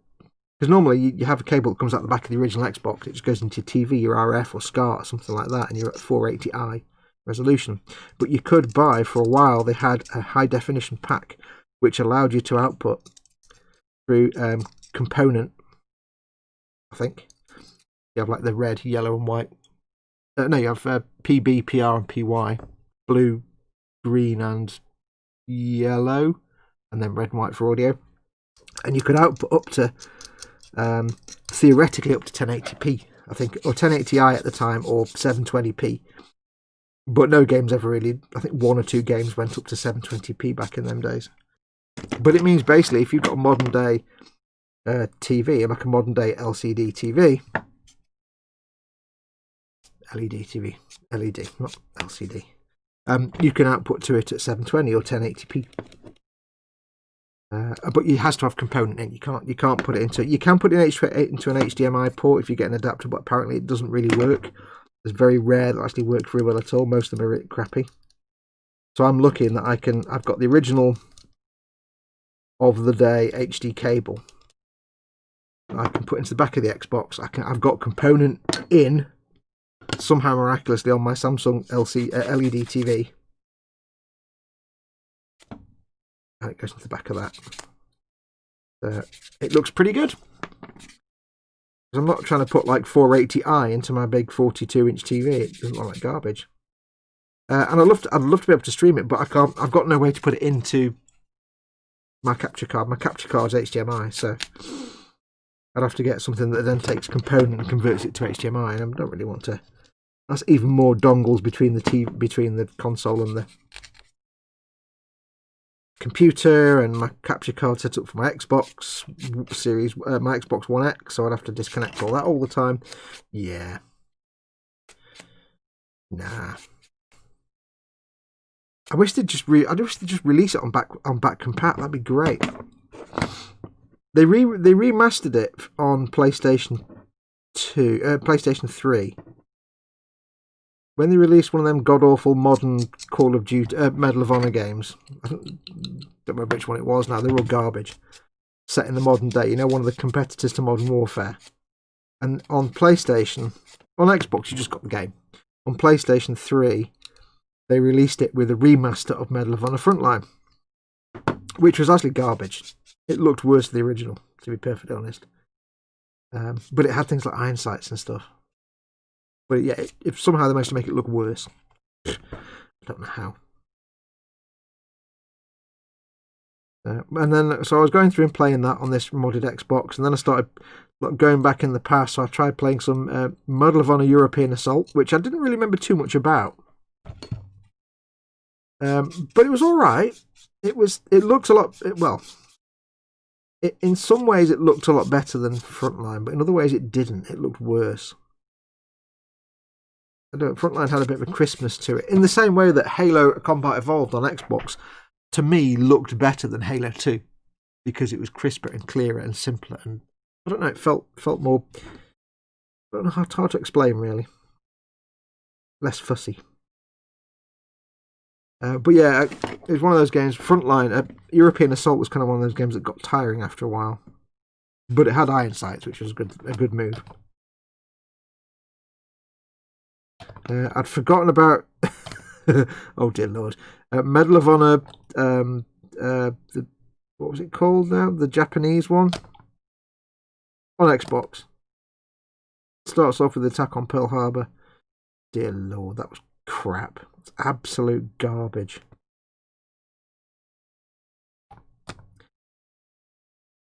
because normally you have a cable that comes out the back of the original Xbox. It just goes into your TV, your RF or SCART or something like that, and you're at 480i resolution. But you could buy for a while. They had a high definition pack which allowed you to output through component. I think you have like the red, yellow, and white. No, you have PB, PR, and PY, blue, green, and yellow, and then red and white for audio. And you could output up to theoretically up to 1080p, I think, or 1080i at the time, or 720p. But no games ever really. I think 1 or 2 games went up to 720p back in them days. But it means basically if you've got a modern day TV, like a modern day LCD TV, LED, not LCD. You can output to it at 720 or 1080p. But it has to have component in. You can't put it into. You can put it into an HDMI port if you get an adapter, but apparently it doesn't really work. It's very rare that actually work very well at all. Most of them are really crappy. So I'm lucky in that I've got the original of the day HD cable. I can put into the back of the Xbox. I've got component in somehow miraculously on my Samsung LED TV. And it goes into the back of that. It looks pretty good. I'm not trying to put like 480i into my big 42-inch TV. It doesn't look like garbage. And I'd love to be able to stream it, but I can't. I've got no way to put it into my capture card. My capture card's HDMI, so I'd have to get something that then takes component and converts it to HDMI, and I don't really want to. That's even more dongles between the console and the computer, and my capture card set up for my Xbox series, my Xbox One X, so I'd have to disconnect all that all the time. Yeah. Nah. I wish they'd just release it on back compat. That'd be great. They remastered it on PlayStation 3. When they released one of them god-awful modern Call of Duty, Medal of Honor games, I don't remember which one it was now, they're all garbage, set in the modern day, one of the competitors to Modern Warfare. And on PlayStation, on Xbox, you just got the game. On PlayStation 3, they released it with a remaster of Medal of Honor Frontline, which was actually garbage. It looked worse than the original, to be perfectly honest. But it had things like iron sights and stuff. But yeah, if somehow they managed to make it look worse, I don't know how. And then, so I was going through and playing that on this modded Xbox, and then I started going back in the past. So I tried playing some Medal of Honor European Assault, which I didn't really remember too much about. But it was all right. It looked a lot. In some ways it looked a lot better than Frontline, but in other ways it didn't. It looked worse. Frontline had a bit of a crispness to it, in the same way that Halo Combat Evolved on Xbox, to me, looked better than Halo 2. because it was crisper and clearer and simpler, and I don't know, it felt more. I don't know how it's hard to explain, really. Less fussy. But yeah, it was one of those games. Frontline, European Assault was kind of one of those games that got tiring after a while, but it had iron sights, which was a good move. I'd forgotten about. Oh dear Lord, Medal of Honor. What was it called now? The Japanese one on Xbox. Starts off with the attack on Pearl Harbor. Dear Lord, that was crap. It's absolute garbage.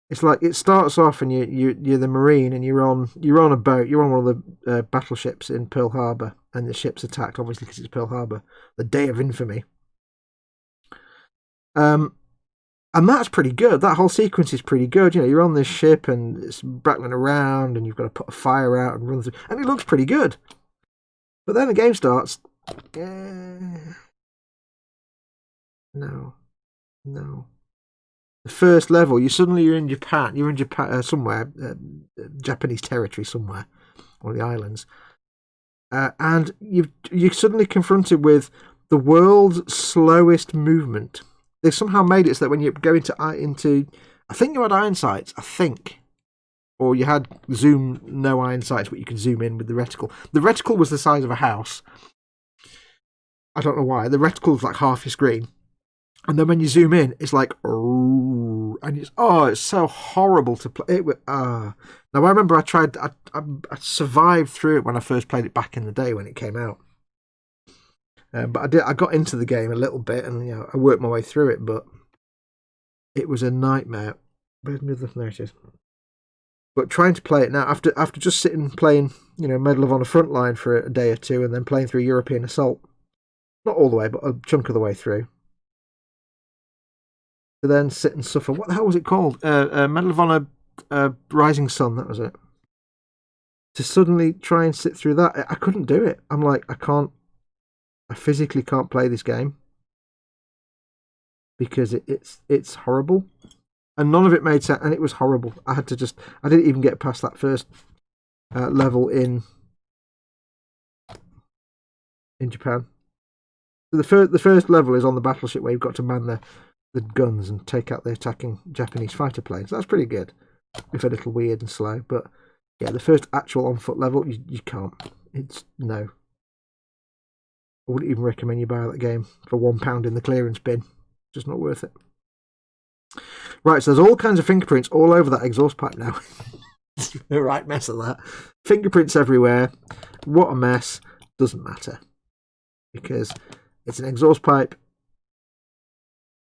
It's like it starts off and you're the Marine and you're on a boat. You're on one of the battleships in Pearl Harbor, and the ship's attacked, obviously because it's Pearl Harbor, the day of infamy. And that's pretty good. That whole sequence is pretty good. You know, you're on this ship and it's rattling around, and you've got to put a fire out and run through, and it looks pretty good. But then the game starts. No. The first level, you're in Japan. You're in Japan somewhere, Japanese territory somewhere, one of the islands, and you're suddenly confronted with the world's slowest movement. They somehow made it so that when you go into I think you had iron sights, or you had zoom no iron sights, but you could zoom in with the reticle. The reticle was the size of a house. I don't know why. The reticle is like half your screen. And then when you zoom in, it's like, and it's so horrible to play it with. Now I remember I survived through it when I first played it back in the day when it came out. But I got into the game a little bit, and I worked my way through it, but it was a nightmare. There it is. But trying to play it now after just sitting playing, Medal of Honor Frontline for a day or two, and then playing through European Assault, not all the way, but a chunk of the way through. To then sit and suffer. What the hell was it called? Medal of Honor Rising Sun, that was it. To suddenly try and sit through that, I couldn't do it. I'm like, I physically can't play this game because it's horrible, and none of it made sense, and it was horrible. I didn't even get past that first level in Japan. So the first level is on the battleship where you've got to man the guns and take out the attacking Japanese fighter planes. That's pretty good, if a little weird and slow. But yeah, the first actual on foot level, you can't. It's no. I wouldn't even recommend you buy that game for £1 in the clearance bin. Just not worth it. Right, so there's all kinds of fingerprints all over that exhaust pipe now. It's a right mess of that. Fingerprints everywhere. What a mess. Doesn't matter. Because it's an exhaust pipe.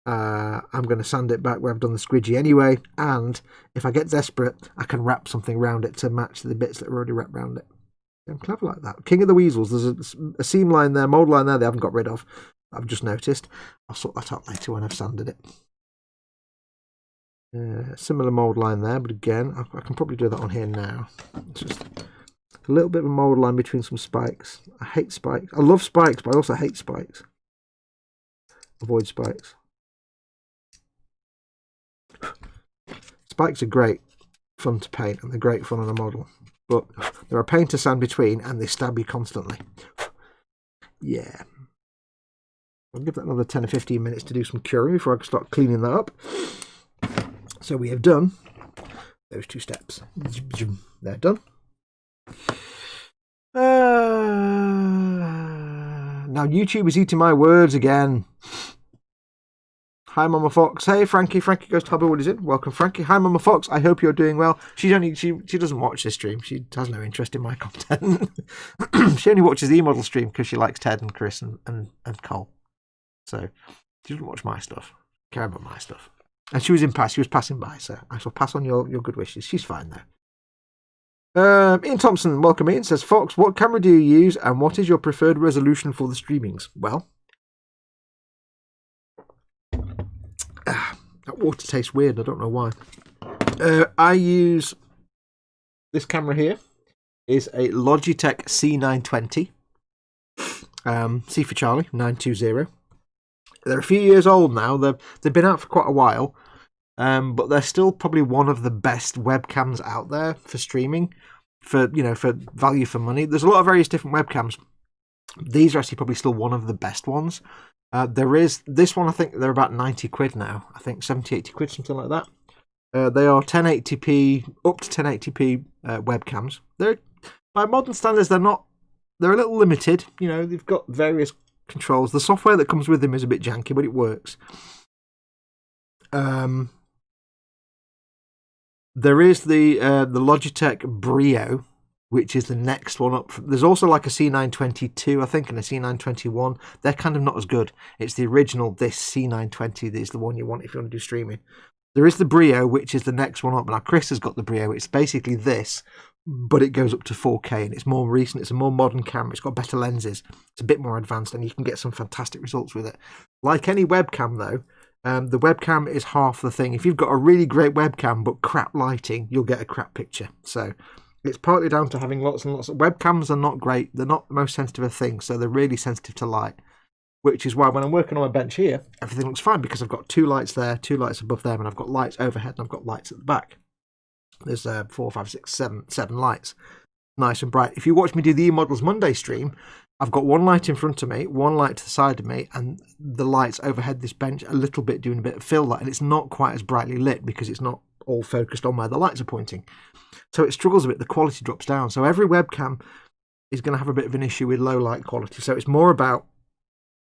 I'm going to sand it back where I've done the squidgy anyway. And if I get desperate, I can wrap something around it to match the bits that are already wrapped around it. I'm clever like that. King of the Weasels. There's a seam line there, mould line there they haven't got rid of. I've just noticed. I'll sort that out later when I've sanded it. Similar mould line there, but again, I can probably do that on here now. It's just a little bit of a mould line between some spikes. I hate spikes. I love spikes, but I also hate spikes. Avoid spikes. Spikes are great fun to paint, and they're great fun on a model. But they're a pain to sand between, and they stab you constantly. Yeah. I'll give that another 10 or 15 minutes to do some curing before I can start cleaning that up. So we have done those two steps. They're done. Now YouTube is eating my words again. Hi Mama Fox. Hey Frankie. Frankie Goes to Hubble. What is it? Welcome Frankie. Hi Mama Fox. I hope you're doing well. She doesn't watch this stream. She has no interest in my content. She only watches the E-Model stream because she likes Ted and Chris and Cole. So she doesn't watch my stuff. Care about my stuff. And she was passing by, so I shall pass on your good wishes. She's fine though. Ian Thompson, welcome in, says, Fox, what camera do you use and what is your preferred resolution for the streamings? Well, that water tastes weird. I don't know why. I use this camera here. Is a Logitech C920. C for Charlie, 920. They're a few years old now. They've been out for quite a while. but they're still probably one of the best webcams out there for streaming, for value for money. There's a lot of various different webcams. These are actually probably still one of the best ones. There is this one, I think they're about 90 quid now. I think 70, 80 quid, something like that. They are 1080p, up to 1080p webcams. They're, by modern standards, they're a little limited. They've got various controls. The software that comes with them is a bit janky, but it works. There is the Logitech Brio, which is the next one up. There's also like a C922, I think, and a C921. They're kind of not as good. It's the original, this C920 is the one you want if you want to do streaming. There is the Brio, which is the next one up. Now, Chris has got the Brio. It's basically this, but it goes up to 4K, and it's more recent. It's a more modern camera. It's got better lenses. It's a bit more advanced, and you can get some fantastic results with it. Like any webcam, though, the webcam is half the thing. If you've got a really great webcam but crap lighting, you'll get a crap picture. So it's partly down to having lots and lots of webcams are not great. They're not the most sensitive of things, so they're really sensitive to light, which is why when I'm working on my bench here, everything looks fine because I've got 2 lights there, 2 lights above them, and I've got lights overhead and I've got lights at the back. There's 4, 5, 6, 7 lights. Nice and bright. If you watch me do the eModels Monday stream, I've got 1 light in front of me, 1 light to the side of me, and the lights overhead this bench a little bit, doing a bit of fill light, and it's not quite as brightly lit because it's not all focused on where the lights are pointing. So it struggles a bit, the quality drops down. So every webcam is going to have a bit of an issue with low light quality. So it's more about,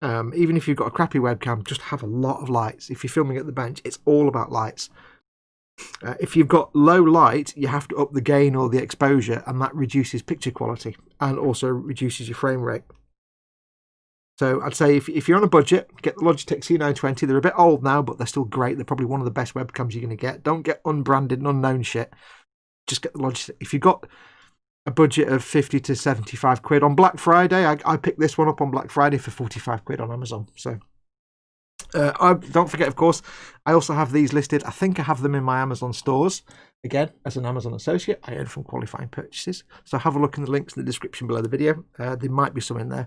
even if you've got a crappy webcam, just have a lot of lights. If you're filming at the bench, it's all about lights. If you've got low light, you have to up the gain or the exposure, and that reduces picture quality and also reduces your frame rate. So I'd say if you're on a budget, get the Logitech C920. They're a bit old now, but they're still great. They're probably one of the best webcams you're going to get. Don't get unbranded and unknown shit. Just get the Logitech. If you've got a budget of 50 to 75 quid on Black Friday, I picked this one up on Black Friday for 45 quid on Amazon. So don't forget, of course, I also have these listed. I think I have them in my Amazon stores. Again, as an Amazon associate, I earn from qualifying purchases. So have a look in the links in the description below the video. There might be some in there.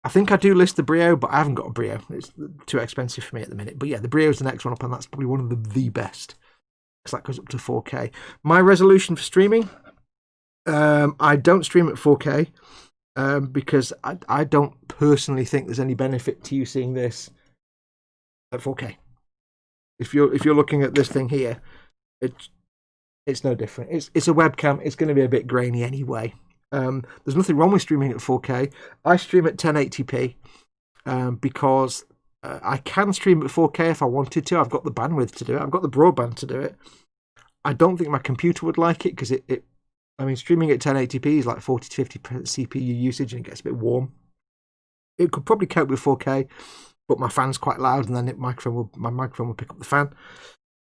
I think I do list the Brio, but I haven't got a Brio. It's too expensive for me at the minute. But yeah, the Brio is the next one up, and that's probably one of the best, because that goes up to 4K. My resolution for streaming, I don't stream at 4K because I don't personally think there's any benefit to you seeing this at 4K. If you're looking at this thing here, it's no different. It's a webcam. It's going to be a bit grainy anyway. There's nothing wrong with streaming at 4K. I stream at 1080p because I can stream at 4K if I wanted to. I've got the bandwidth to do it. I've got the broadband to do it. I don't think my computer would like it because streaming at 1080p is like 40 to 50% CPU usage, and it gets a bit warm. It could probably cope with 4K, but my fan's quite loud, and then my microphone will pick up the fan.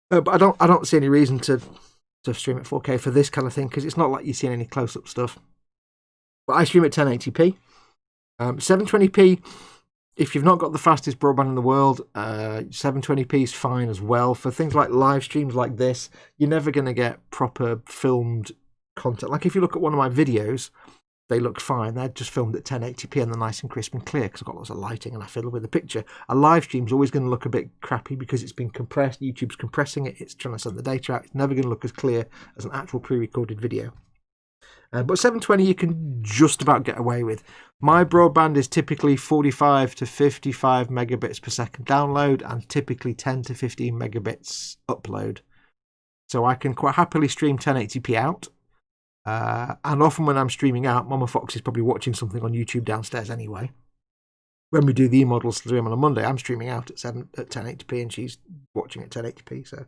But I don't see any reason to stream at 4K for this kind of thing, because it's not like you're seeing any close-up stuff. But I stream at 1080p. 720p, if you've not got the fastest broadband in the world, 720p is fine as well. For things like live streams like this, you're never going to get proper filmed content. Like if you look at one of my videos, they look fine. They're just filmed at 1080p and they're nice and crisp and clear because I've got lots of lighting and I fiddle with the picture. A live stream's always going to look a bit crappy because it's been compressed. YouTube's compressing it. It's trying to send the data out. It's never going to look as clear as an actual pre-recorded video. But 720 you can just about get away with. My broadband is typically 45 to 55 megabits per second download and typically 10 to 15 megabits upload. So I can quite happily stream 1080p out. And often when I'm streaming out, Mama Fox is probably watching something on YouTube downstairs anyway. When we do the eModels stream on a Monday, I'm streaming out at 1080p and she's watching at 1080p.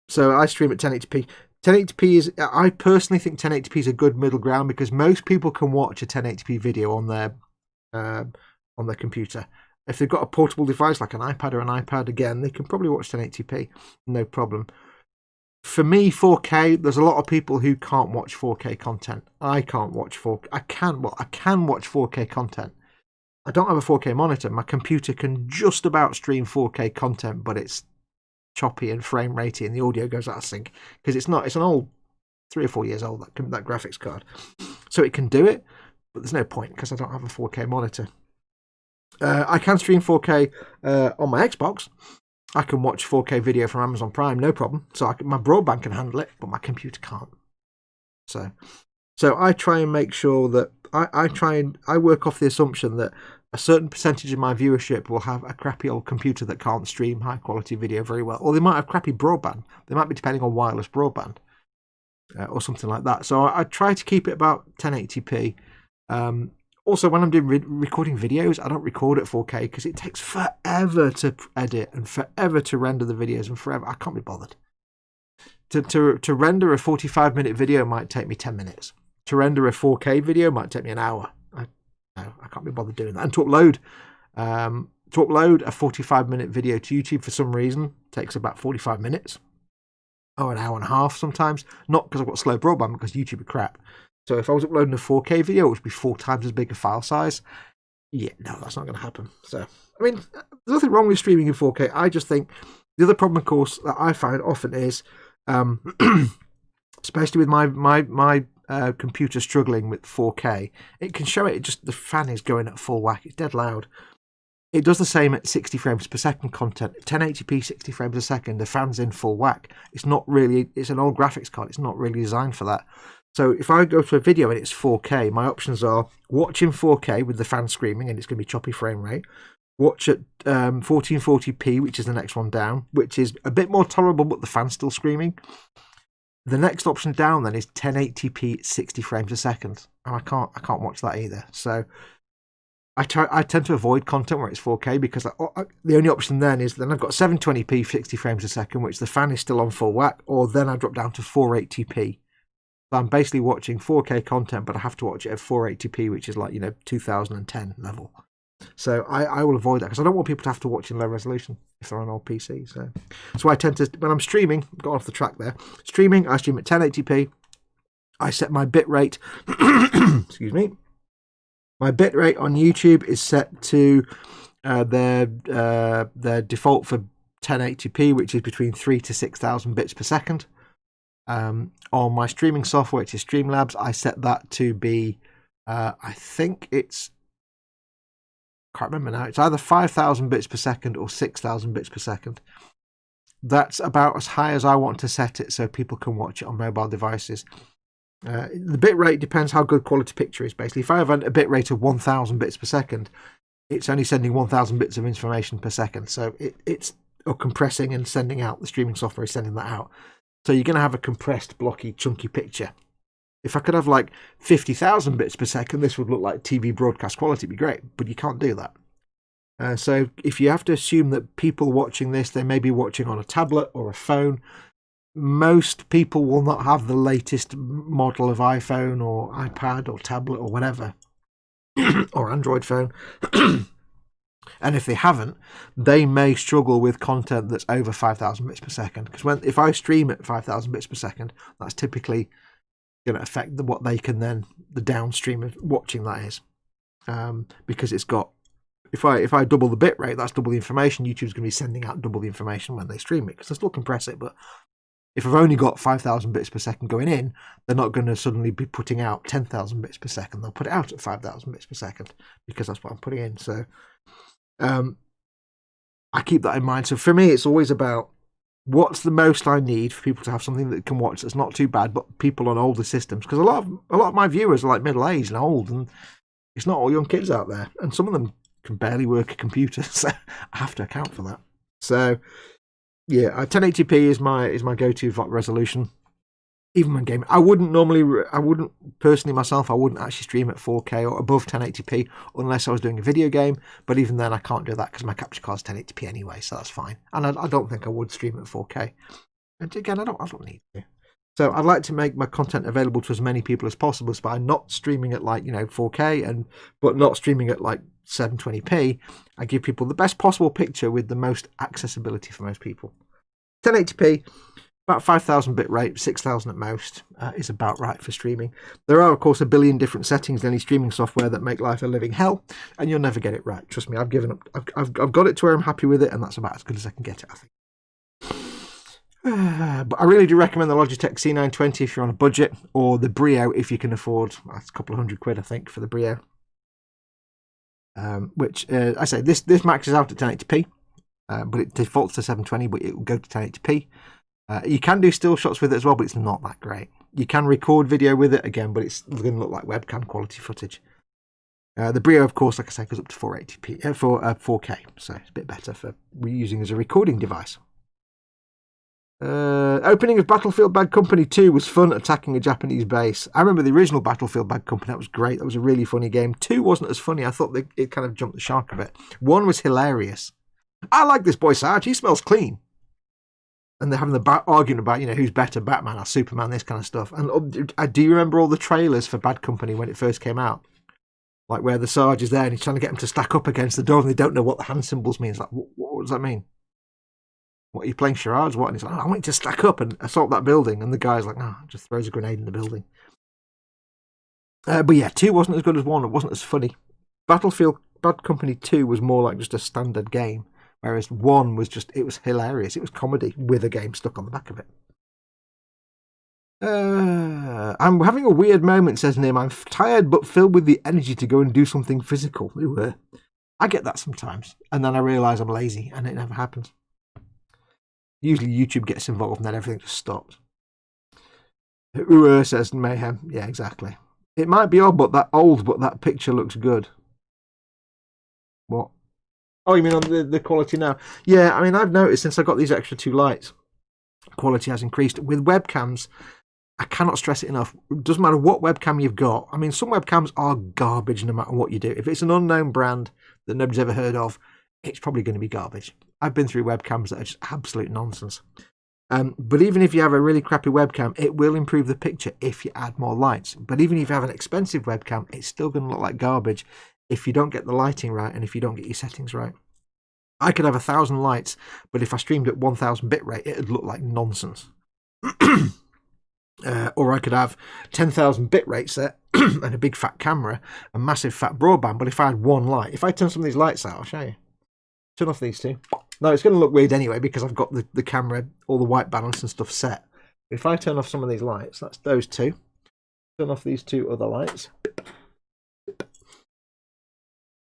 So I stream at 1080p. 1080p is, I personally think 1080p is a good middle ground because most people can watch a 1080p video on their computer. If they've got a portable device like an iPad or an iPad, again, they can probably watch 1080p, no problem. For me, 4K, there's a lot of people who can't watch 4K content. I can't watch 4K. I can watch 4K content. I don't have a 4K monitor. My computer can just about stream 4K content, but it's choppy and frame ratey and the audio goes out of sync because it's an old 3 or 4 years old, that graphics card. So it can do it, but there's no point because I don't have a 4K monitor. I can stream 4K on my Xbox, I can watch 4K video from Amazon Prime, no problem. So my broadband can handle it, but my computer can't. So I try and make sure that I work off the assumption that a certain percentage of my viewership will have a crappy old computer that can't stream high quality video very well, or they might have crappy broadband. They might be depending on wireless broadband or something like that. So I try to keep it about 1080p. Also, when I'm doing recording videos, I don't record at 4K because it takes forever to edit and forever to render the videos, and forever I can't be bothered. To render a 45-minute video might take me 10 minutes. To render a 4K video might take me an hour. I can't be bothered doing that. And to upload a 45-minute video to YouTube for some reason takes about 45 minutes. Or an hour and a half sometimes. Not because I've got slow broadband, because YouTube are crap. So if I was uploading a 4K video, which would be 4 times as big a file size, yeah, no, that's not going to happen. So, I mean, there's nothing wrong with streaming in 4K. I just think the other problem, of course, that I find often is, especially with my computer struggling with 4K, it can show it just the fan is going at full whack. It's dead loud. It does the same at 60 frames per second content. 1080p 60 frames a second, the fan's in full whack. It's not really, it's an old graphics card. It's not really designed for that. So if I go to a video and it's 4K, my options are watch in 4K with the fan screaming and it's going to be choppy frame rate. Watch at 1440p, which is the next one down, which is a bit more tolerable, but the fan's still screaming. The next option down then is 1080p 60 frames a second, and I can't watch that either. So I tend to avoid content where it's 4K because the only option then is then I've got 720p 60 frames a second, which the fan is still on full whack, or then I drop down to 480p. So I'm basically watching 4K content, but I have to watch it at 480p, which is like 2010 level. So I will avoid that because I don't want people to have to watch in low resolution if they're on old PC. So I tend to, when I'm streaming, got off the track there. Streaming, I stream at 1080p. I set my bitrate. Excuse me. My bitrate on YouTube is set to their default for 1080p, which is between 3,000 to 6,000 bits per second. On my streaming software, which is Streamlabs, I set that to be, I think it's, can't remember now, it's either 5,000 bits per second or 6,000 bits per second. That's about as high as I want to set it so people can watch it on mobile devices. The bit rate depends how good quality picture is, basically. If I have a bit rate of 1,000 bits per second, it's only sending 1,000 bits of information per second. So it's compressing and sending out, the streaming software is sending that out. So you're going to have a compressed, blocky, chunky picture. If I could have like 50,000 bits per second, this would look like TV broadcast quality, it'd be great, but you can't do that. So if you have to assume that people watching this, they may be watching on a tablet or a phone, most people will not have the latest model of iPhone or iPad or tablet or whatever, or Android phone. And if they haven't, they may struggle with content that's over 5,000 bits per second. Because if I stream at 5,000 bits per second, that's typically going to affect what they can then, the downstream of watching that is. Because it's got, if I double the bit rate, that's double the information. YouTube's going to be sending out double the information when they stream it, because they still compress it. But if I've only got 5,000 bits per second going in, they're not going to suddenly be putting out 10,000 bits per second. They'll put it out at 5,000 bits per second because that's what I'm putting in. So I keep that in mind. So for me, it's always about what's the most I need for people to have something that can watch that's not too bad, but people on older systems. Because a lot of my viewers are like middle-aged and old, and it's not all young kids out there. And some of them can barely work a computer, so I have to account for that. So yeah, 1080p is my go-to resolution. Even when gaming, I wouldn't personally myself, I wouldn't actually stream at 4K or above 1080p unless I was doing a video game. But even then, I can't do that because my capture card's 1080p anyway, so that's fine. And I don't think I would stream at 4K. And again, I don't need to. So I'd like to make my content available to as many people as possible by not streaming at 4K but not streaming at 720p. I give people the best possible picture with the most accessibility for most people. 1080p. About 5,000 bit rate, 6,000 at most is about right for streaming. There are, of course, a billion different settings in any streaming software that make life a living hell, and you'll never get it right. Trust me, I've given up. I've got it to where I'm happy with it, and that's about as good as I can get it, I think. But I really do recommend the Logitech C920 if you're on a budget, or the Brio if you can afford. That's a couple of £100, I think, for the Brio. Which I say this maxes out at 1080p. but it defaults to 720, but it will go to 1080p. You can do still shots with it as well, but it's not that great. You can record video with it again, but it's going to look like webcam quality footage. The Brio, of course, like I said, goes up to 480p for 4K, so it's a bit better for using as a recording device. Opening of Battlefield Bad Company 2 was fun, attacking a Japanese base. I remember the original Battlefield Bad Company. That was great. That was a really funny game. 2 wasn't as funny. I thought it kind of jumped the shark a bit. 1 was hilarious. I like this boy Sarge. He smells clean. And they're having the arguing about, who's better, Batman or Superman, this kind of stuff. And do you remember all the trailers for Bad Company when it first came out? Like where the Sarge is there and he's trying to get them to stack up against the door and they don't know what the hand symbols mean. It's like, what does that mean? What, are you playing charades? What? And he's like, I want you to stack up and assault that building. And the guy's like, no, just throws a grenade in the building. But yeah, 2 wasn't as good as 1. It wasn't as funny. Battlefield Bad Company 2 was more like just a standard game. Whereas 1 was it was hilarious. It was comedy with a game stuck on the back of it. I'm having a weird moment, says Nim. I'm tired but filled with the energy to go and do something physical. I get that sometimes. And then I realise I'm lazy and it never happens. Usually YouTube gets involved and then everything just stops. Says Mayhem. Yeah, exactly. It might be old, but that picture looks good. What? Oh, you mean on the quality now? Yeah, I mean, I've noticed since I got these extra 2 lights, quality has increased. With webcams, I cannot stress it enough. It doesn't matter what webcam you've got. I mean, some webcams are garbage no matter what you do. If it's an unknown brand that nobody's ever heard of, it's probably going to be garbage. I've been through webcams that are just absolute nonsense. But even if you have a really crappy webcam, it will improve the picture if you add more lights. But even if you have an expensive webcam, it's still going to look like garbage if you don't get the lighting right and if you don't get your settings right. I could have 1,000 lights, but if I streamed at 1,000 bitrate, it'd look like nonsense. Or I could have 10,000 bitrate set and a big fat camera, a massive fat broadband, but if I had one light, if I turn some of these lights out, I'll show you. Turn off these 2. No, it's going to look weird anyway because I've got the camera, all the white balance and stuff set. If I turn off some of these lights, that's those 2. Turn off these 2 other lights.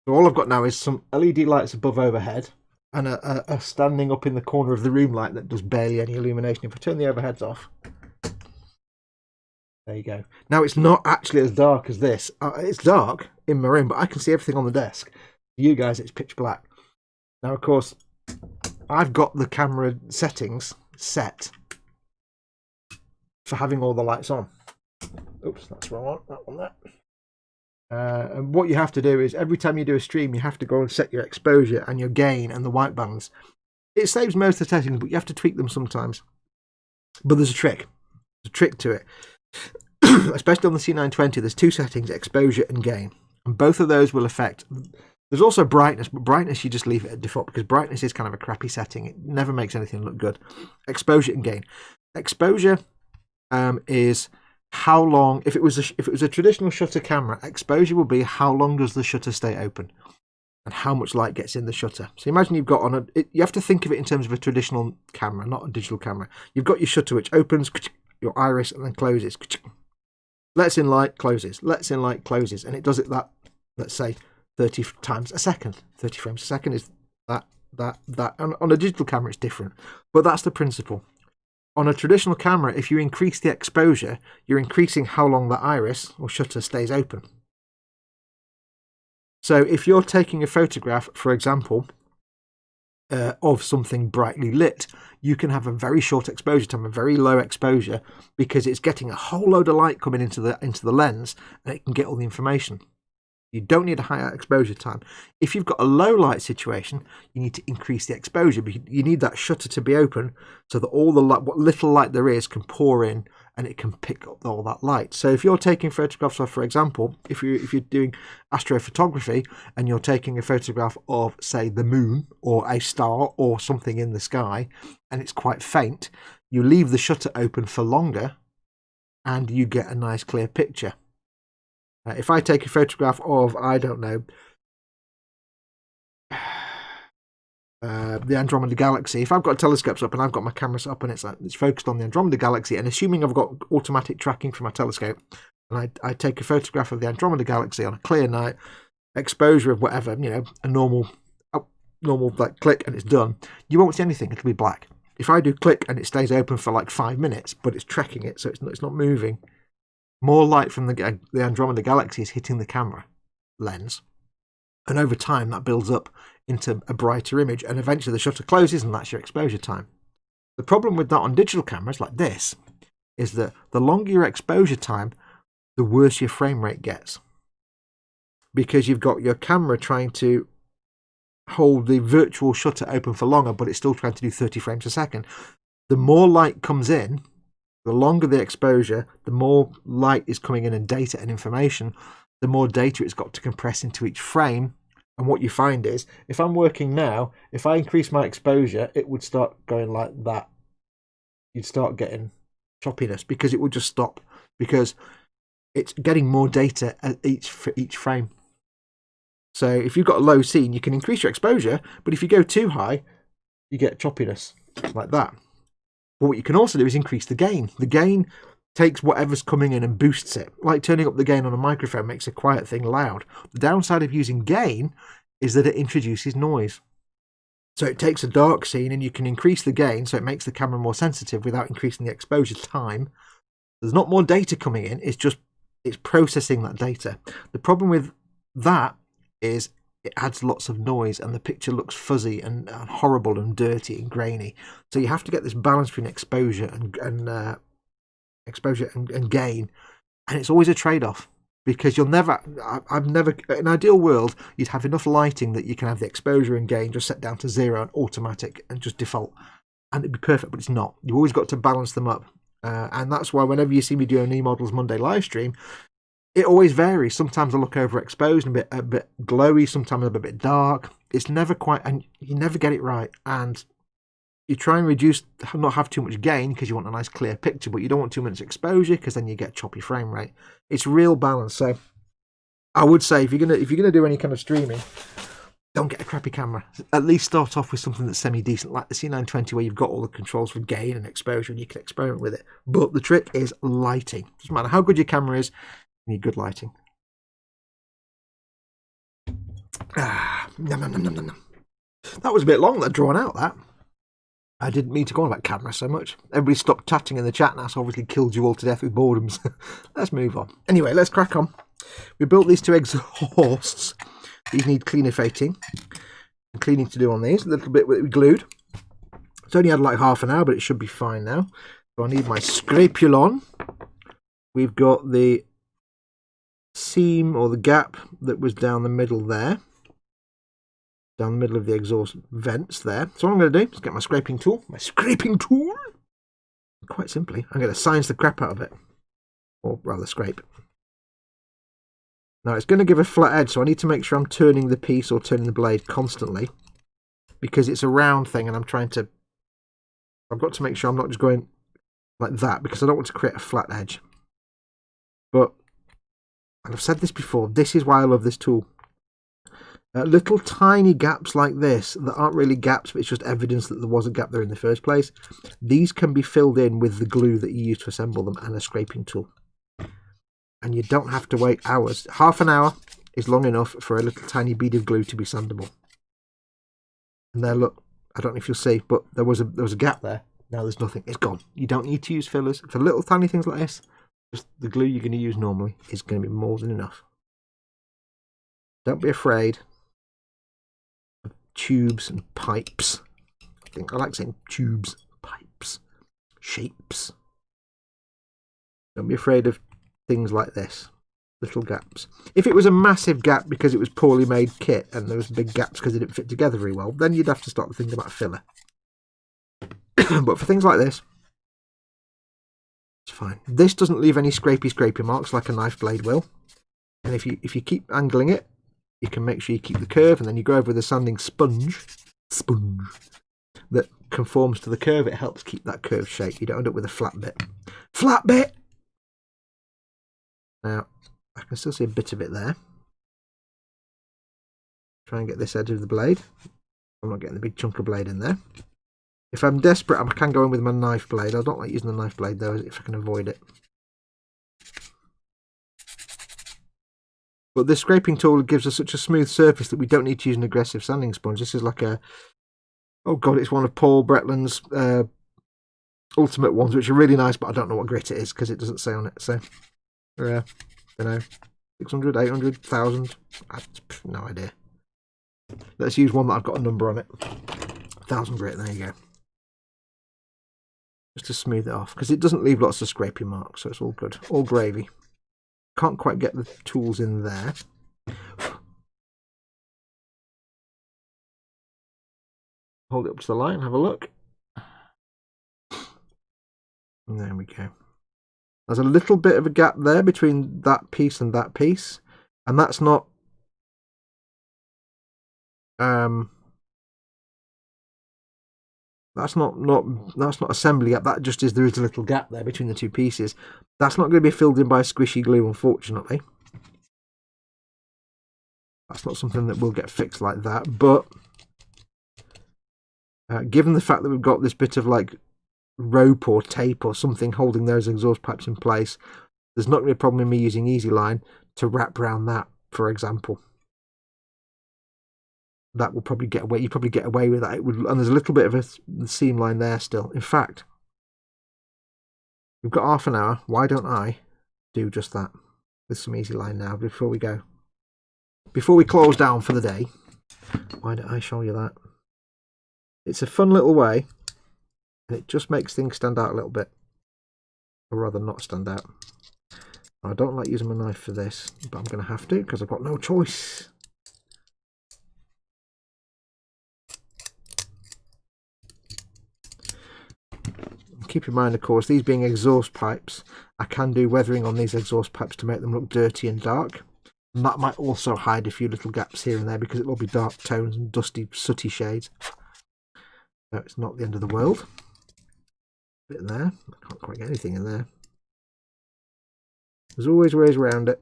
So all I've got now is some LED lights above overhead and a standing up in the corner of the room light that does barely any illumination. If I turn the overheads off, there you go. Now it's not actually as dark as this. It's dark in my room, but I can see everything on the desk. For you guys, it's pitch black. Now, of course, I've got the camera settings set for having all the lights on. Oops, that's the wrong one. That one there. And what you have to do is every time you do a stream, you have to go and set your exposure and your gain and the white balance. It saves most of the settings, but you have to tweak them sometimes. But there's a trick. There's a trick to it. Especially on the C920, there's 2 settings, exposure and gain. And both of those will affect... There's also brightness, but brightness you just leave it at default because brightness is kind of a crappy setting. It never makes anything look good. Exposure and gain. Exposure is how long... If it was a traditional shutter camera, exposure will be how long does the shutter stay open and how much light gets in the shutter. So imagine you've got on you have to think of it in terms of a traditional camera, not a digital camera. You've got your shutter which opens your iris and then closes. Lets in light, closes. Lets in light, closes. And it does it that, let's say, 30 times a second. 30 frames a second is that. And on a digital camera, it's different. But that's the principle. On a traditional camera, if you increase the exposure, you're increasing how long the iris or shutter stays open. So if you're taking a photograph, for example, of something brightly lit, you can have a very short exposure time, a very low exposure, because it's getting a whole load of light coming into the lens and it can get all the information. You don't need a higher exposure time. If you've got a low light situation, you need to increase the exposure. You need that shutter to be open so that all the light, what little light there is, can pour in and it can pick up all that light. So if you're taking photographs of, for example, if you're doing astrophotography and you're taking a photograph of, say, the moon or a star or something in the sky and it's quite faint, you leave the shutter open for longer and you get a nice clear picture. If I take a photograph of, I don't know, the Andromeda Galaxy, if I've got telescopes up and I've got my cameras up and it's focused on the Andromeda Galaxy, and assuming I've got automatic tracking for my telescope, and I take a photograph of the Andromeda Galaxy on a clear night, exposure of whatever, a normal, normal like click and it's done, you won't see anything. It'll be black. If I do click and it stays open for like 5 minutes, but it's tracking it, so it's not moving, more light from the Andromeda Galaxy is hitting the camera lens, and over time that builds up into a brighter image, and eventually the shutter closes and that's your exposure time. The problem with that on digital cameras like this is that the longer your exposure time, the worse your frame rate gets, because you've got your camera trying to hold the virtual shutter open for longer, but it's still trying to do 30 frames a second. The more light comes in, the longer the exposure, the more light is coming in and data and information, the more data it's got to compress into each frame. And what you find is, if I'm working now, if I increase my exposure, it would start going like that. You'd start getting choppiness because it would just stop, because it's getting more data at each frame. So if you've got a low scene, you can increase your exposure, but if you go too high, you get choppiness like that. But what you can also do is increase the gain. The gain takes whatever's coming in and boosts it. Like turning up the gain on a microphone makes a quiet thing loud. The downside of using gain is that it introduces noise. So it takes a dark scene and you can increase the gain, so it makes the camera more sensitive without increasing the exposure time. There's not more data coming in, it's processing that data. The problem with that is it adds lots of noise and the picture looks fuzzy and horrible and dirty and grainy. So you have to get this balance between exposure and gain, and it's always a trade-off, because in an ideal world you'd have enough lighting that you can have the exposure and gain just set down to 0 and automatic and just default, and it'd be perfect, but it's not. You've always got to balance them up, and that's why whenever you see me do an eModels Monday live stream, it always varies. Sometimes I look overexposed and a bit glowy, sometimes a bit dark. It's never quite, and you never get it right. And you try and not have too much gain because you want a nice clear picture, but you don't want too much exposure because then you get choppy frame rate. It's real balance. So I would say if you're gonna do any kind of streaming, don't get a crappy camera. At least start off with something that's semi-decent, like the C920, where you've got all the controls for gain and exposure and you can experiment with it. But the trick is lighting. Doesn't matter how good your camera is, you need good lighting. Nom. That was a bit long, that drawn out, that. I didn't mean to go on about camera so much. Everybody stopped chatting in the chat now, so obviously killed you all to death with boredom. Let's move on. Anyway, let's crack on. We built these 2 exhausts. These need cleanifating and cleaning to do on these. A little bit that we glued. It's only had like half an hour, but it should be fine now. So I need my scrapulon. We've got the seam or the gap that was down the middle there. Down the middle of the exhaust vents there. So what I'm going to do is get my scraping tool. Quite simply, I'm going to science the crap out of it. Or rather scrape. Now it's going to give a flat edge, so I need to make sure I'm turning the piece or turning the blade constantly, because it's a round thing and I've got to make sure I'm not just going like that, because I don't want to create a flat edge. But, and I've said this before, this is why I love this tool. Little tiny gaps like this that aren't really gaps, but it's just evidence that there was a gap there in the first place. These can be filled in with the glue that you use to assemble them and a scraping tool. And you don't have to wait hours. Half an hour is long enough for a little tiny bead of glue to be sandable. And there, look, I don't know if you'll see, but there was a gap there. Now there's nothing. It's gone. You don't need to use fillers. For little tiny things like this, just the glue you're going to use normally is going to be more than enough. Don't be afraid of tubes and pipes. I like saying tubes, pipes, shapes. Don't be afraid of things like this, little gaps. If it was a massive gap because it was poorly made kit and there was big gaps because it didn't fit together very well, then you'd have to start thinking about filler. But for things like this, it's fine. This doesn't leave any scrapey marks like a knife blade will. And if you keep angling it, you can make sure you keep the curve, and then you go over with a sanding sponge that conforms to the curve. It helps keep that curved shape. You don't end up with a flat bit. Flat bit! Now, I can still see a bit of it there. Try and get this edge of the blade. I'm not getting the big chunk of blade in there. If I'm desperate, I can go in with my knife blade. I don't like using the knife blade though, if I can avoid it. But this scraping tool gives us such a smooth surface that we don't need to use an aggressive sanding sponge. This is like a, oh god, it's one of Paul Bretland's ultimate ones, which are really nice, but I don't know what grit it is because it doesn't say on it. So, I don't know, 600, 800, 1000, no idea. Let's use one that I've got a number on it. 1000 grit, there you go. Just to smooth it off, because it doesn't leave lots of scraping marks, so it's all good. All gravy. Can't quite get the tools in there. Hold it up to the light and have a look. And there we go. There's a little bit of a gap there between that piece and that piece, and that's not that's not assembly gap. That just is, there is a little gap there between the two pieces. That's not going to be filled in by squishy glue, unfortunately. That's not something that will get fixed like that. But given the fact that we've got this bit of like rope or tape or something holding those exhaust pipes in place, there's not going to be a problem in me using Easy Line to wrap around that, for example. That will probably get away. You probably get away with that. It would, and there's a little bit of a seam line there still. In fact, we've got half an hour. Why don't I do just that with some Easy Line now before we go? Before we close down for the day, why don't I show you that? It's a fun little way, and it just makes things stand out a little bit, or rather not stand out. I don't like using my knife for this, but I'm going to have to because I've got no choice. Keep in mind, of course, these being exhaust pipes, I can do weathering on these exhaust pipes to make them look dirty and dark. And that might also hide a few little gaps here and there because it will be dark tones and dusty, sooty shades. So it's not the end of the world. Bit in there. I can't quite get anything in there. There's always ways around it.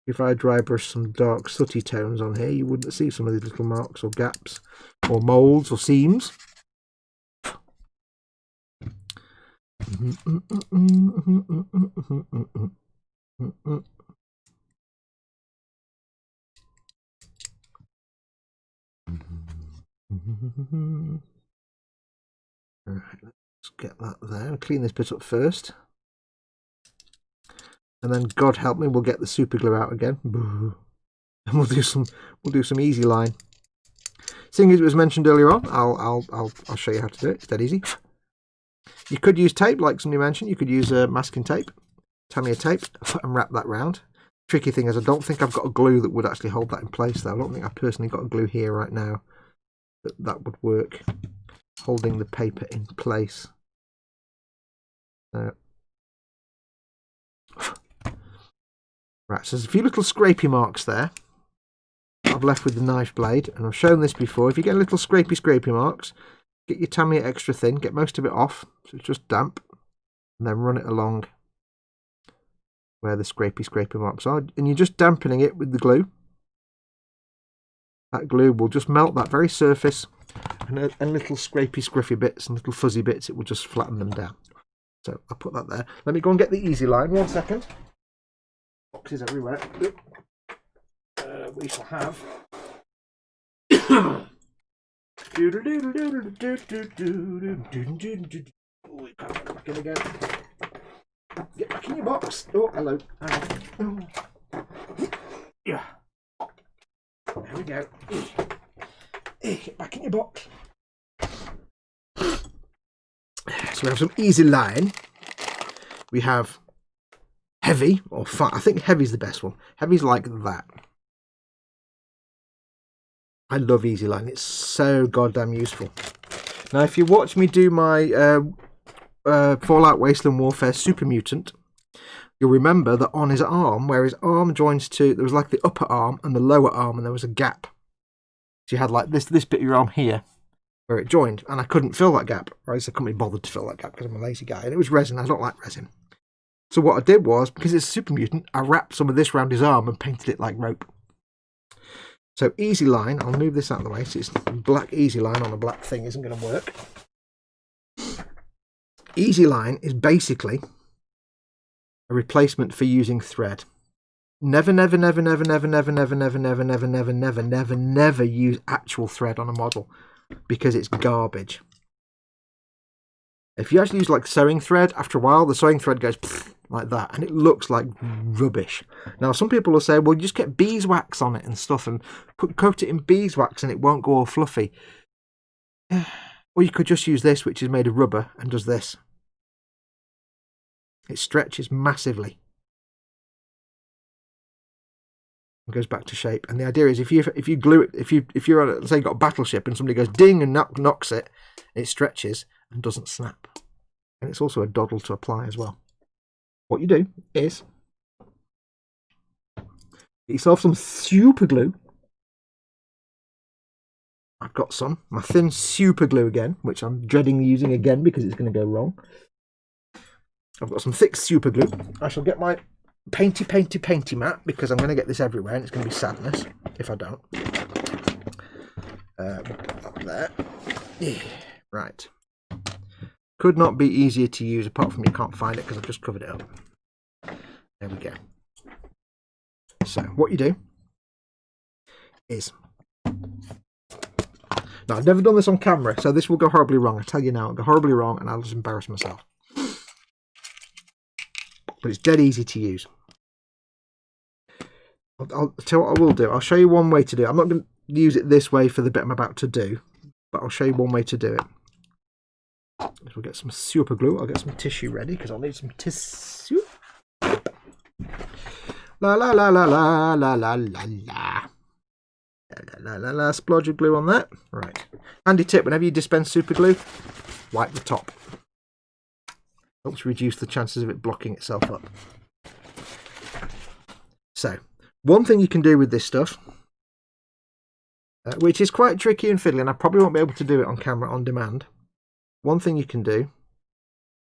If I dry brush some dark sooty tones on here, you wouldn't see some of these little marks or gaps or moulds or seams. Alright, let's get that there. I'll clean this bit up first. And then, God help me, we'll get the super glue out again. And we'll do some Easy Line. Seeing as it was mentioned earlier on, I'll show you how to do it. It's dead easy. You could use tape, like somebody mentioned. You could use masking tape, Tamiya tape, and wrap that round. Tricky thing is, I don't think I've got a glue that would actually hold that in place, though. I don't think I've personally got a glue here right now that would work, holding the paper in place. Right, so there's a few little scrapey marks there I've left with the knife blade, and I've shown this before. If you get little scrapey marks, get your Tamiya extra thin, get most of it off, so it's just damp, and then run it along where the scrapey marks are, and you're just dampening it with the glue. That glue will just melt that very surface, and little scrapey, scruffy bits and little fuzzy bits, it will just flatten them down. So I'll put that there. Let me go and get the Easy Line, 1 second. Boxes everywhere. We shall have oh, we can't get back in again. Get back in your box. Oh, hello. Oh. Yeah. There we go. Get back in your box. So we have some Easy Line. We have heavy or fat. I think heavy's the best one. Heavy's like that. I love Easy Line. It's so goddamn useful. Now, if you watch me do my Fallout Wasteland Warfare Super Mutant, you'll remember that on his arm, where his arm joins to, there was like the upper arm and the lower arm, and there was a gap. So you had like this bit of your arm here, where it joined, and I couldn't fill that gap, or at least I couldn't be bothered to fill that gap because I'm a lazy guy, and it was resin. I don't like resin. So what I did was, because it's a Super Mutant, I wrapped some of this around his arm and painted it like rope. So Easy Line, I'll move this out of the way, so it's black Easy Line on a black thing isn't going to work. Easy Line is basically a replacement for using thread. Never, never, never, never, never, never, never, never, never, never, never, never, never, never use actual thread on a model because it's garbage. If you actually use like sewing thread, after a while the sewing thread goes like that and it looks like rubbish. Now some people will say, well, you just get beeswax on it and stuff and coat it in beeswax and it won't go all fluffy. Or you could just use this, which is made of rubber and does this. It stretches massively. It goes back to shape. And the idea is if you glue it, if you're on, say, got a battleship and somebody goes ding and knocks it, it stretches and doesn't snap. And it's also a doddle to apply as well. What you do is get yourself some super glue. I've got some. My thin super glue again, which I'm dreading using again because it's going to go wrong. I've got some thick super glue. I shall get my painty mat because I'm going to get this everywhere and it's going to be sadness if I don't. Up there. Yeah. Right. Could not be easier to use apart from you can't find it because I've just covered it up. There we go. So what you do is... Now, I've never done this on camera, so this will go horribly wrong. I tell you now, it'll go horribly wrong and I'll just embarrass myself. But it's dead easy to use. I'll tell you what I will do. I'll show you one way to do it. I'm not going to use it this way for the bit I'm about to do, but I'll show you one way to do it. We'll get some super glue. I'll get some tissue ready because I'll need some tissue. La la la la la la la la la. La la la, splodge of glue on that. Right. Handy tip, whenever you dispense super glue, wipe the top. Helps reduce the chances of it blocking itself up. So, one thing you can do with this stuff, which is quite tricky and fiddly, and I probably won't be able to do it on camera on demand. One thing you can do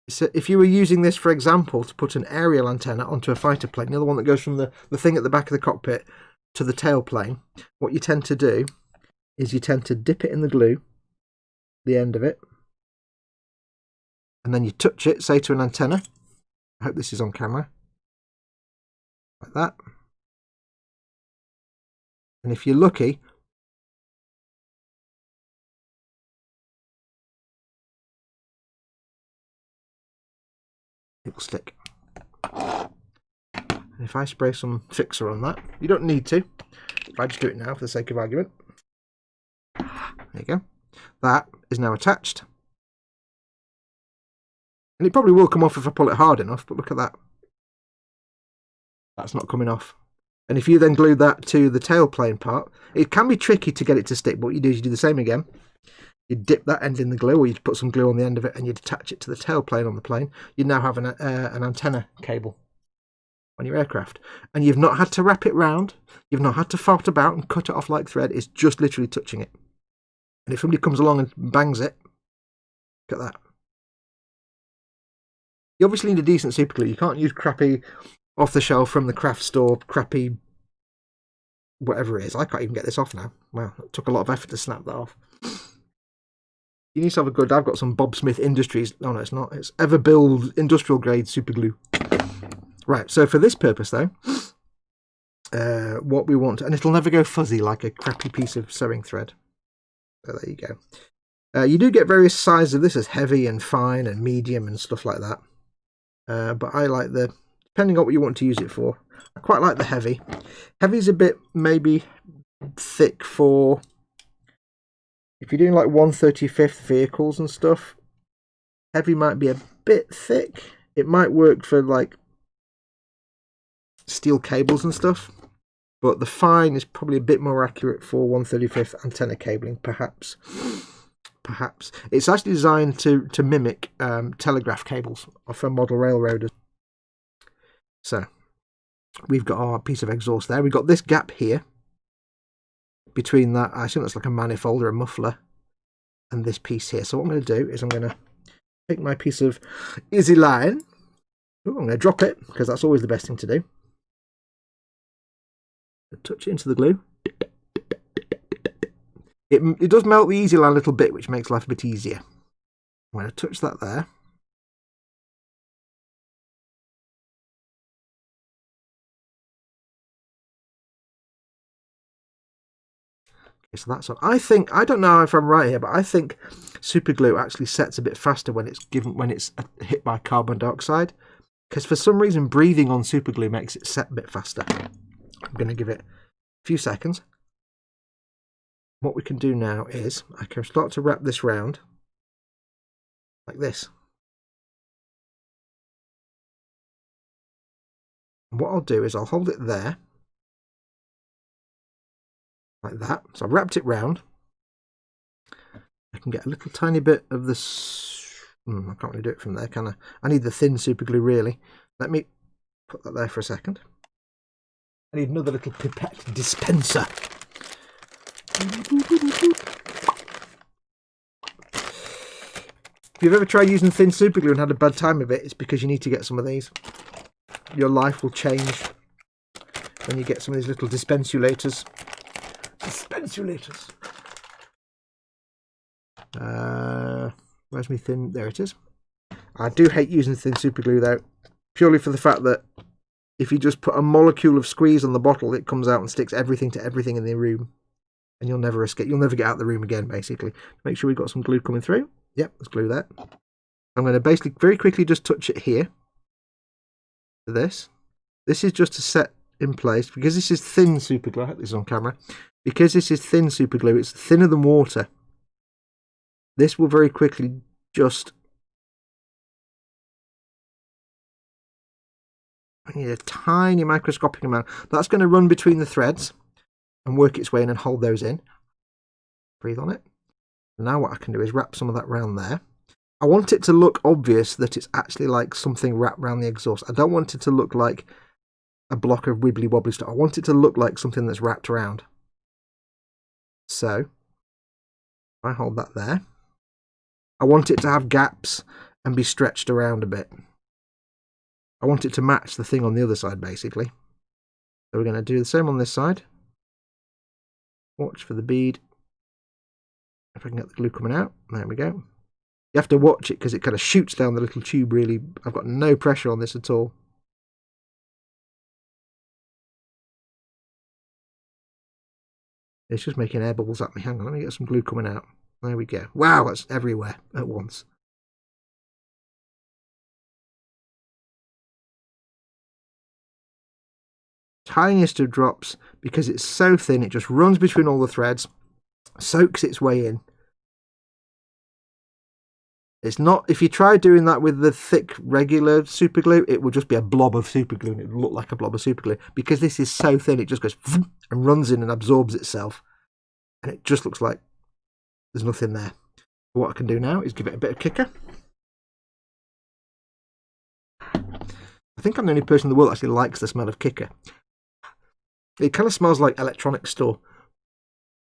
is, if you were using this, for example, to put an aerial antenna onto a fighter plane, the other one that goes from the thing at the back of the cockpit to the tail plane, what you tend to do is you tend to dip it in the glue, the end of it, and then you touch it, say to an antenna. I hope this is on camera. Like that. And if you're lucky, it will stick. And if I spray some fixer on that, you don't need to. If I just do it now for the sake of argument. There you go. That is now attached. And it probably will come off if I pull it hard enough, but look at that. That's not coming off. And if you then glue that to the tail plane part, it can be tricky to get it to stick, but what you do is you do the same again. You dip that end in the glue, or you put some glue on the end of it, and you attach it to the tail plane on the plane. You now have an antenna cable on your aircraft. And you've not had to wrap it round. You've not had to fart about and cut it off like thread. It's just literally touching it. And if somebody comes along and bangs it, look at that. You obviously need a decent super glue. You can't use crappy off the shelf from the craft store, crappy whatever it is. I can't even get this off now. Wow, it took a lot of effort to snap that off. You need to have a good... I've got some Bob Smith Industries. Oh no, it's not. It's Everbuild industrial grade super glue. Right, so for this purpose though, what we want... And it'll never go fuzzy like a crappy piece of sewing thread. So there you go. You do get various sizes of this as heavy and fine and medium and stuff like that. But I like the... Depending on what you want to use it for. I quite like the heavy. Heavy's a bit maybe thick for... If you're doing like 1/35th vehicles and stuff, heavy might be a bit thick. It might work for like steel cables and stuff, but the fine is probably a bit more accurate for 1/35th antenna cabling, perhaps. Perhaps. It's actually designed to mimic telegraph cables for model railroaders. So, we've got our piece of exhaust there. We've got this gap here. Between that, I assume that's like a manifold or a muffler, and this piece here. So what I'm going to do is I'm going to take my piece of easy line. Ooh, I'm going to drop it, because that's always the best thing to do. Touch it into the glue. It does melt the easy line a little bit, which makes life a bit easier. I'm going to touch that there. So that's on. I don't know if I'm right here, but I think super glue actually sets a bit faster when it's hit by carbon dioxide, because for some reason breathing on super glue makes it set a bit faster. I'm going to give it a few seconds. What we can do now is I can start to wrap this round like this. And what I'll do is I'll hold it there like that. So I've wrapped it round. I can get a little tiny bit of this. I can't really do it from there, can I? I need the thin super glue, really. Let me put that there for a second. I need another little pipette dispenser. If you've ever tried using thin super glue and had a bad time of it, it's because you need to get some of these. Your life will change when you get some of these little dispensulators. Dispensulators. Where's my thin? There it is. I do hate using thin super glue though, purely for the fact that if you just put a molecule of squeeze on the bottle, it comes out and sticks everything to everything in the room, and you'll never escape. You'll never get out of the room again. Basically, make sure we've got some glue coming through. Yep, there's glue there. I'm going to basically very quickly just touch it here. To this. This is just to set in place because this is thin super glue. I hope this is on camera. Because this is thin super glue, it's thinner than water. This will very quickly just. I need a tiny microscopic amount. That's going to run between the threads and work its way in and hold those in. Breathe on it. Now what I can do is wrap some of that round there. I want it to look obvious that it's actually like something wrapped around the exhaust. I don't want it to look like a block of wibbly wobbly stuff. I want it to look like something that's wrapped around. So, if I hold that there, I want it to have gaps and be stretched around a bit. I want it to match the thing on the other side, basically. So we're going to do the same on this side. Watch for the bead. If I can get the glue coming out. There we go. You have to watch it because it kind of shoots down the little tube, really. I've got no pressure on this at all. It's just making air bubbles at me. Hang on, let me get some glue coming out. There we go. Wow, that's everywhere at once. Tiniest of drops, because it's so thin, it just runs between all the threads, soaks its way in. It's not, if you try doing that with the thick regular super glue, it will just be a blob of super glue and it will look like a blob of super glue. Because this is so thin, it just goes and runs in and absorbs itself. And it just looks like there's nothing there. What I can do now is give it a bit of kicker. I think I'm the only person in the world that actually likes the smell of kicker. It kind of smells like electronics store.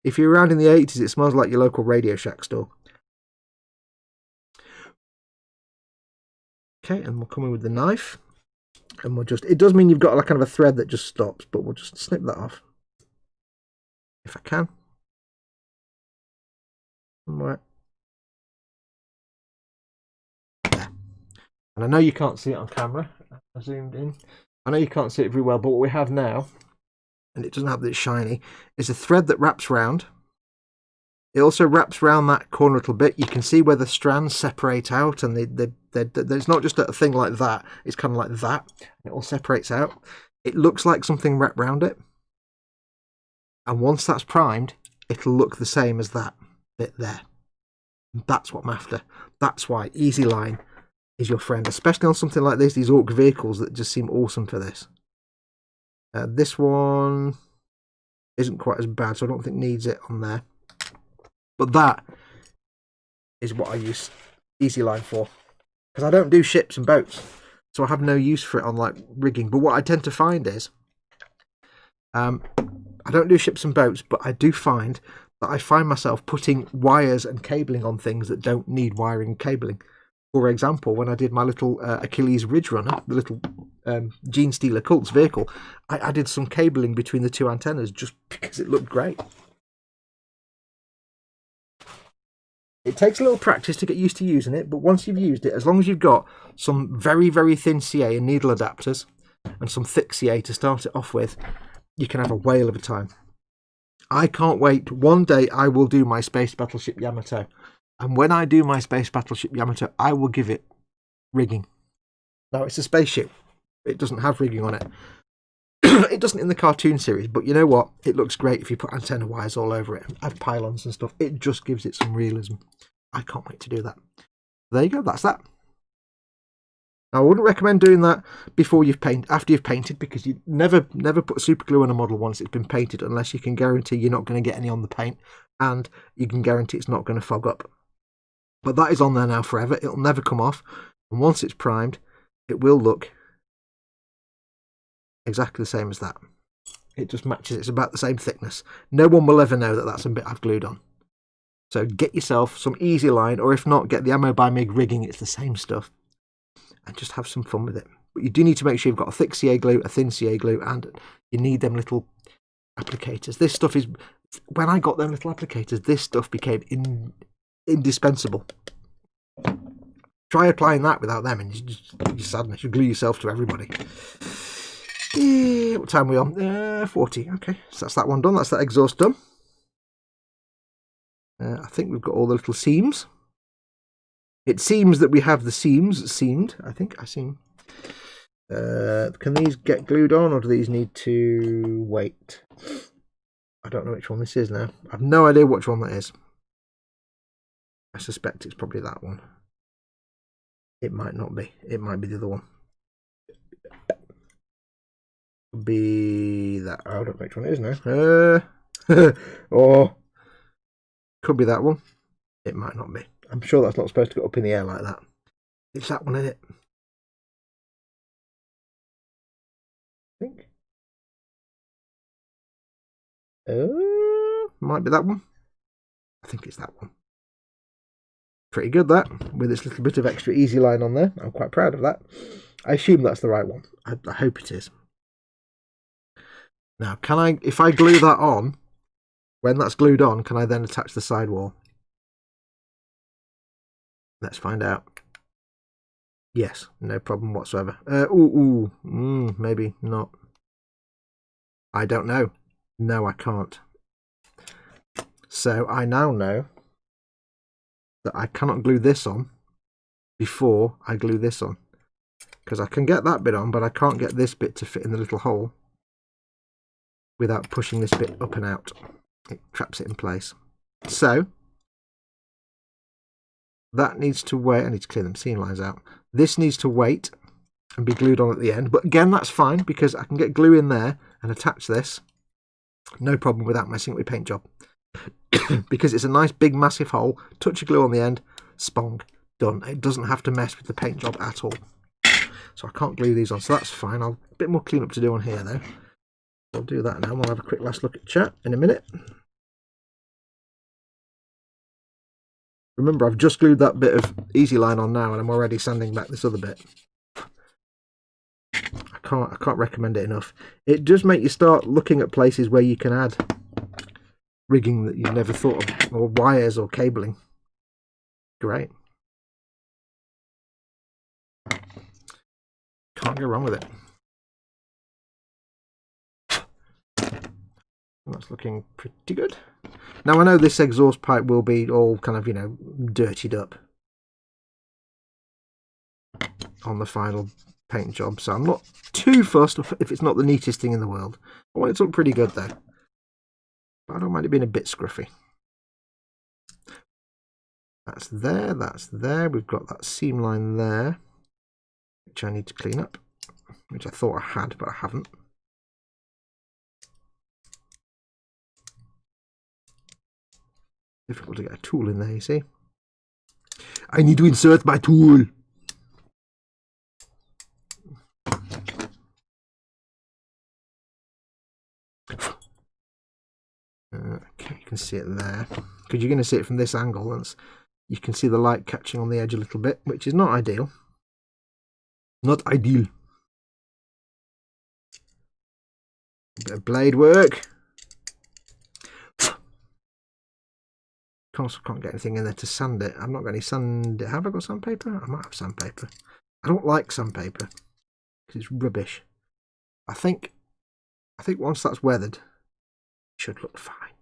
If you're around in the 80s, it smells like your local Radio Shack store. Okay, and we'll come in with the knife. And we'll just, it does mean you've got like kind of a thread that just stops, but we'll just snip that off. If I can. Somewhere. There. And I know you can't see it on camera. I zoomed in. I know you can't see it very well, but what we have now, and it doesn't have this shiny, is a thread that wraps round. It also wraps around that corner a little bit. You can see where the strands separate out, and it's not just a thing like that. It's kind of like that. It all separates out. It looks like something wrapped around it. And once that's primed, it'll look the same as that bit there. That's what I'm after. That's why Easy Line is your friend, especially on something like this, these Orc vehicles that just seem awesome for this. This one isn't quite as bad, so I don't think needs it on there. But that is what I use Easy Line for. Because I don't do ships and boats, so I have no use for it on like rigging. But what I tend to find is, I don't do ships and boats, but I do find that I find myself putting wires and cabling on things that don't need wiring and cabling. For example, when I did my little Achilles Ridge Runner, the little Gene Stealer Cults vehicle, I added some cabling between the two antennas just because it looked great. It takes a little practice to get used to using it, but once you've used it, as long as you've got some very, very thin CA and needle adapters and some thick CA to start it off with, you can have a whale of a time. I can't wait. One day I will do my Space Battleship Yamato. And when I do my Space Battleship Yamato, I will give it rigging. Now, it's a spaceship. It doesn't have rigging on it. It doesn't in the cartoon series, but you know what? It looks great if you put antenna wires all over it, have pylons and stuff. It just gives it some realism. I can't wait to do that. There you go. That's that. Now, I wouldn't recommend doing that before you've painted, after you've painted, because you never put super glue on a model once it's been painted, unless you can guarantee you're not going to get any on the paint, and you can guarantee it's not going to fog up. But that is on there now forever. It'll never come off, and once it's primed, it will look exactly the same as that. It just matches. It's about the same thickness. No one will ever know that that's a bit I've glued on. So get yourself some easy line, or if not, get the Ammo by Mig rigging. It's the same stuff. And just have some fun with it. But you do need to make sure you've got a thick CA glue, a thin CA glue, and you need them little applicators. This stuff is... When I got them little applicators, this stuff became indispensable. Try applying that without them, and you're sadness. You glue yourself to everybody. What time are we on? 40. Okay, so that's that one done. That's that exhaust done. I think we've got all the little seams. It seems that we have the seams seamed. I think I seem. Can these get glued on, or do these need to wait? I don't know which one this is now. I've no idea which one that is. I suspect it's probably that one. It might not be. It might be the other one. Be that. I don't know which one it is now. Or could be that one. It might not be. I'm sure that's not supposed to go up in the air like that. It's that one, isn't it? I think. Might be that one. I think it's that one. Pretty good, that, with this little bit of extra easy line on there. I'm quite proud of that. I assume that's the right one. I hope it is. Now, can I, if I glue that on, when that's glued on, can I then attach the sidewall? Let's find out. Yes, no problem whatsoever. Maybe not. I don't know. No, I can't. So I now know that I cannot glue this on before I glue this on. Because I can get that bit on, but I can't get this bit to fit in the little hole without pushing this bit up and out. It traps it in place. So that needs to wait. I need to clear them seam lines out. This needs to wait and be glued on at the end. But again, that's fine because I can get glue in there and attach this. No problem without messing with my paint job. Because it's a nice big massive hole. Touch of glue on the end. Spong. Done. It doesn't have to mess with the paint job at all. So I can't glue these on. So that's fine. A bit more cleanup to do on here though. I'll do that now. We'll have a quick last look at chat in a minute. Remember, I've just glued that bit of easy line on now, and I'm already sanding back this other bit. I can't recommend it enough. It does make you start looking at places where you can add rigging that you've never thought of, or wires or cabling. Great. Can't go wrong with it. That's looking pretty good. Now I know this exhaust pipe will be all kind of, you know, dirtied up on the final paint job, so I'm not too fussed if it's not the neatest thing in the world. I want it to look pretty good though. But I don't mind it being a bit scruffy. That's there, that's there. We've got that seam line there, which I need to clean up, which I thought I had, but I haven't. Difficult to get a tool in there, you see. I need to insert my tool. Okay, you can see it there. Because you're going to see it from this angle. And you can see the light catching on the edge a little bit, which is not ideal. Not ideal. A bit of blade work. Can't get anything in there to sand it. I've not got any sand. Have I got sandpaper? I might have sandpaper. I don't like sandpaper because it's rubbish. I think once that's weathered, it should look fine.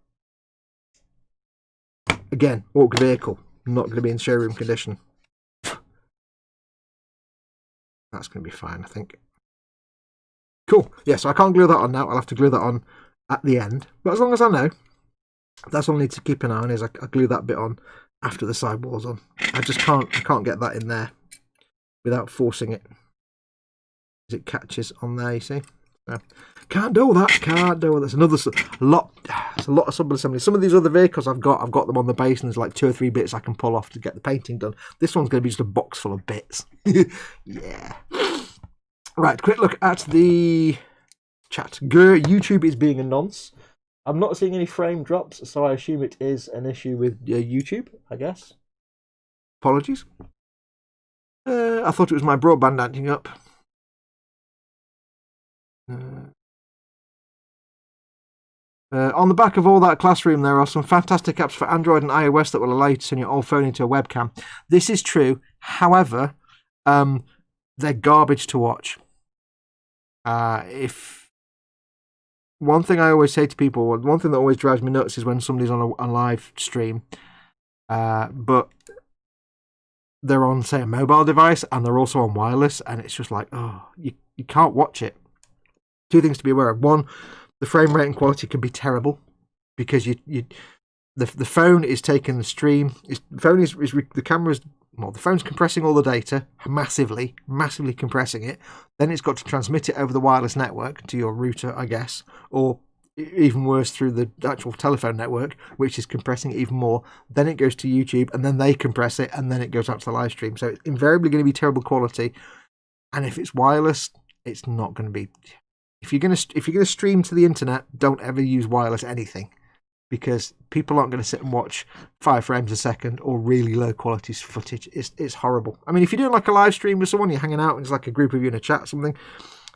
Again, Orc vehicle, not going to be in showroom condition. That's going to be fine, I think. Cool. Yeah, so I can't glue that on now. I'll have to glue that on at the end. But as long as I know, that's all I need to keep an eye on is I glue that bit on after the sidewall's on. I can't get that in there without forcing it. As it catches on there, you see. So, can't do that. There's a lot of sub-assembly. Some of these other vehicles I've got them on the base, and there's like 2 or 3 bits I can pull off to get the painting done. This one's going to be just a box full of bits. Yeah. Right, quick look at the chat. YouTube is being a nonce. I'm not seeing any frame drops, so I assume it is an issue with YouTube, I guess. Apologies. I thought it was my broadband acting up. On the back of all that classroom, there are some fantastic apps for Android and iOS that will allow you to turn your old phone into a webcam. This is true. However, they're garbage to watch. If one thing I always say to people, one thing that always drives me nuts is when somebody's on a live stream, but they're on, say, a mobile device and they're also on wireless, and it's just like, oh, you can't watch it. 2 things to be aware of. One, the frame rate and quality can be terrible because the phone is taking the stream. The camera's, well, the phone's compressing all the data massively compressing it. Then it's got to transmit it over the wireless network to your router, I guess, or even worse through the actual telephone network, which is compressing it even more. Then it goes to YouTube, and then they compress it, and then it goes out to the live stream. So it's invariably going to be terrible quality. And if it's wireless, it's not going to be. If you're going to stream to the internet, don't ever use wireless anything, because people aren't going to sit and watch 5 frames a second or really low quality footage. It's horrible. I mean, if you're doing like a live stream with someone, you're hanging out, and it's like a group of you in a chat or something,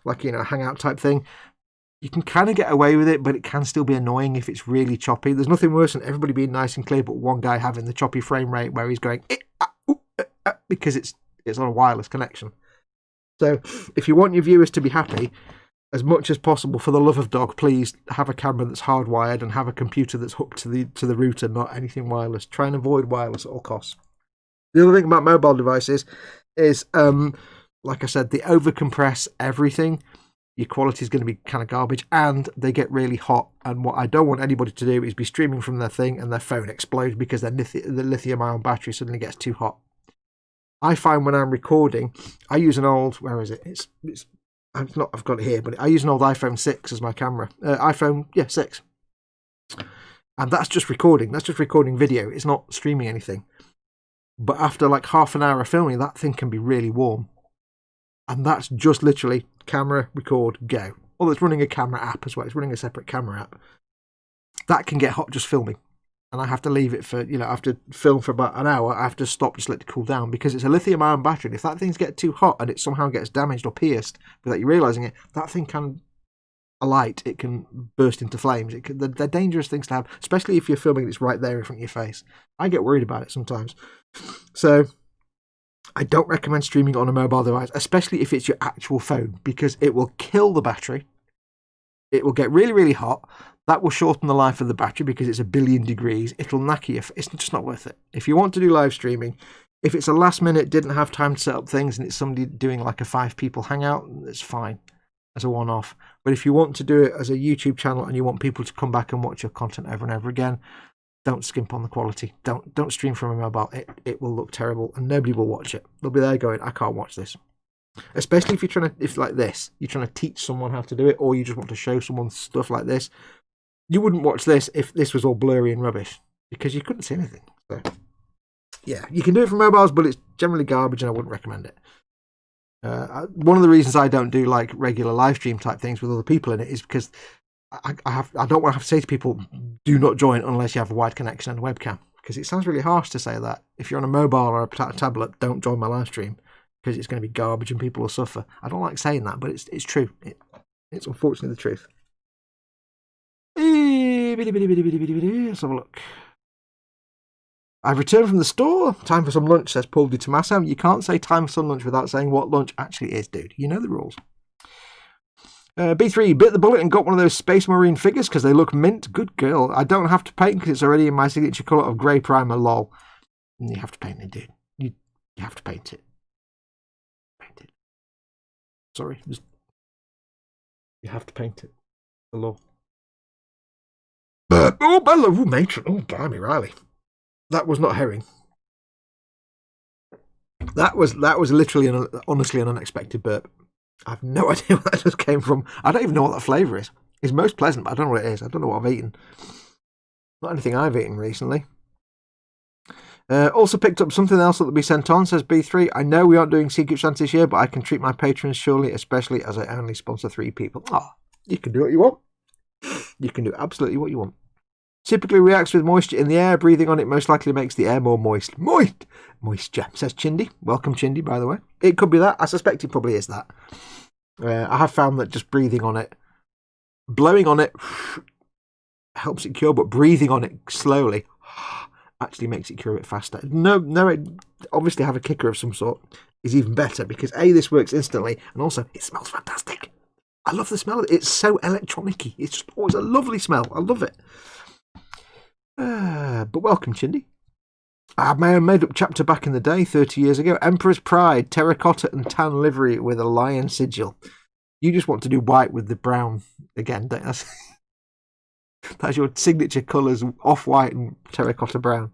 like, you know, a hangout type thing, you can kind of get away with it, but it can still be annoying if it's really choppy. There's nothing worse than everybody being nice and clear, but one guy having the choppy frame rate where he's going because it's on a wireless connection. So if you want your viewers to be happy, as much as possible, for the love of dog, please have a camera that's hardwired and have a computer that's hooked to the router, not anything wireless. Try and avoid wireless at all costs. The other thing about mobile devices is, like I said, they overcompress everything. Your quality is going to be kind of garbage, and they get really hot. And what I don't want anybody to do is be streaming from their thing and their phone explodes because the lithium-ion battery suddenly gets too hot. I find when I'm recording, I use an old, where is it? I've got it here, but I use an old iPhone 6 as my camera. iPhone 6. And that's just recording. That's just recording video. It's not streaming anything. But after like half an hour of filming, that thing can be really warm. And that's just literally camera, record, go. Although it's running a camera app as well. It's running a separate camera app. That can get hot just filming. And I have to leave it for, I have to film for about an hour. I have to stop, just let it cool down, because it's a lithium-ion battery. And if that thing gets too hot and it somehow gets damaged or pierced without you realising it, that thing can alight. It can burst into flames. They're dangerous things to have, especially if you're filming it's right there in front of your face. I get worried about it sometimes. So I don't recommend streaming on a mobile device, especially if it's your actual phone, because it will kill the battery. It will get really, really hot. That will shorten the life of the battery because it's 1 billion degrees. It'll knacker you. It's just not worth it. If you want to do live streaming, if it's a last minute, didn't have time to set up things, and it's somebody doing like a 5 people hangout, it's fine as a one-off. But if you want to do it as a YouTube channel and you want people to come back and watch your content over and over again, don't skimp on the quality. Don't stream from a mobile. It will look terrible and nobody will watch it. They'll be there going, I can't watch this. Especially if if like this, you're trying to teach someone how to do it, or you just want to show someone stuff like this. You wouldn't watch this if this was all blurry and rubbish, because you couldn't see anything. So, yeah, you can do it from mobiles, but it's generally garbage, and I wouldn't recommend it. One of the reasons I don't do like regular live stream type things with other people in it is because I don't want to have to say to people, do not join unless you have a wide connection and a webcam, because it sounds really harsh to say that. If you're on a mobile or a tablet, don't join my live stream because it's going to be garbage and people will suffer. I don't like saying that, but it's true. It's unfortunately the truth. Let's have a look. I've returned from the store. Time for some lunch, says Paul Di Tommaso. You can't say time for some lunch without saying what lunch actually is, dude. You know the rules. B3, bit the bullet and got one of those Space Marine figures because they look mint. Good girl. I don't have to paint because it's already in my signature colour of grey primer, lol. You have to paint it, dude. You have to paint it. Paint it. Sorry. You have to paint it. Hello. Oh, Bella. Oh, matron. Oh, blimey, Riley. That was not herring. That was literally, honestly, an unexpected burp. I have no idea where that just came from. I don't even know what that flavour is. It's most pleasant, but I don't know what it is. I don't know what I've eaten. Not anything I've eaten recently. Also picked up something else that will be sent on, says B3. I know we aren't doing Secret Santa this year, but I can treat my patrons surely, especially as I only sponsor 3 people. Oh, you can do what you want. You can do absolutely what you want. Typically reacts with moisture in the air. Breathing on it most likely makes the air more moist. Moisture, says Chindy. Welcome, Chindy, by the way. It could be that. I suspect it probably is that. I have found that just breathing on it, blowing on it helps it cure, but breathing on it slowly actually makes it cure a bit faster. No, obviously have a kicker of some sort is even better because A, this works instantly, and also it smells fantastic. I love the smell of it. It's so electronic-y. It's just always a lovely smell. I love it. But welcome, Chindy. I had my own made-up chapter back in the day, 30 years ago. Emperor's Pride, terracotta and tan livery with a lion sigil. You just want to do white with the brown again, don't you? That's your signature colours, off-white and terracotta brown.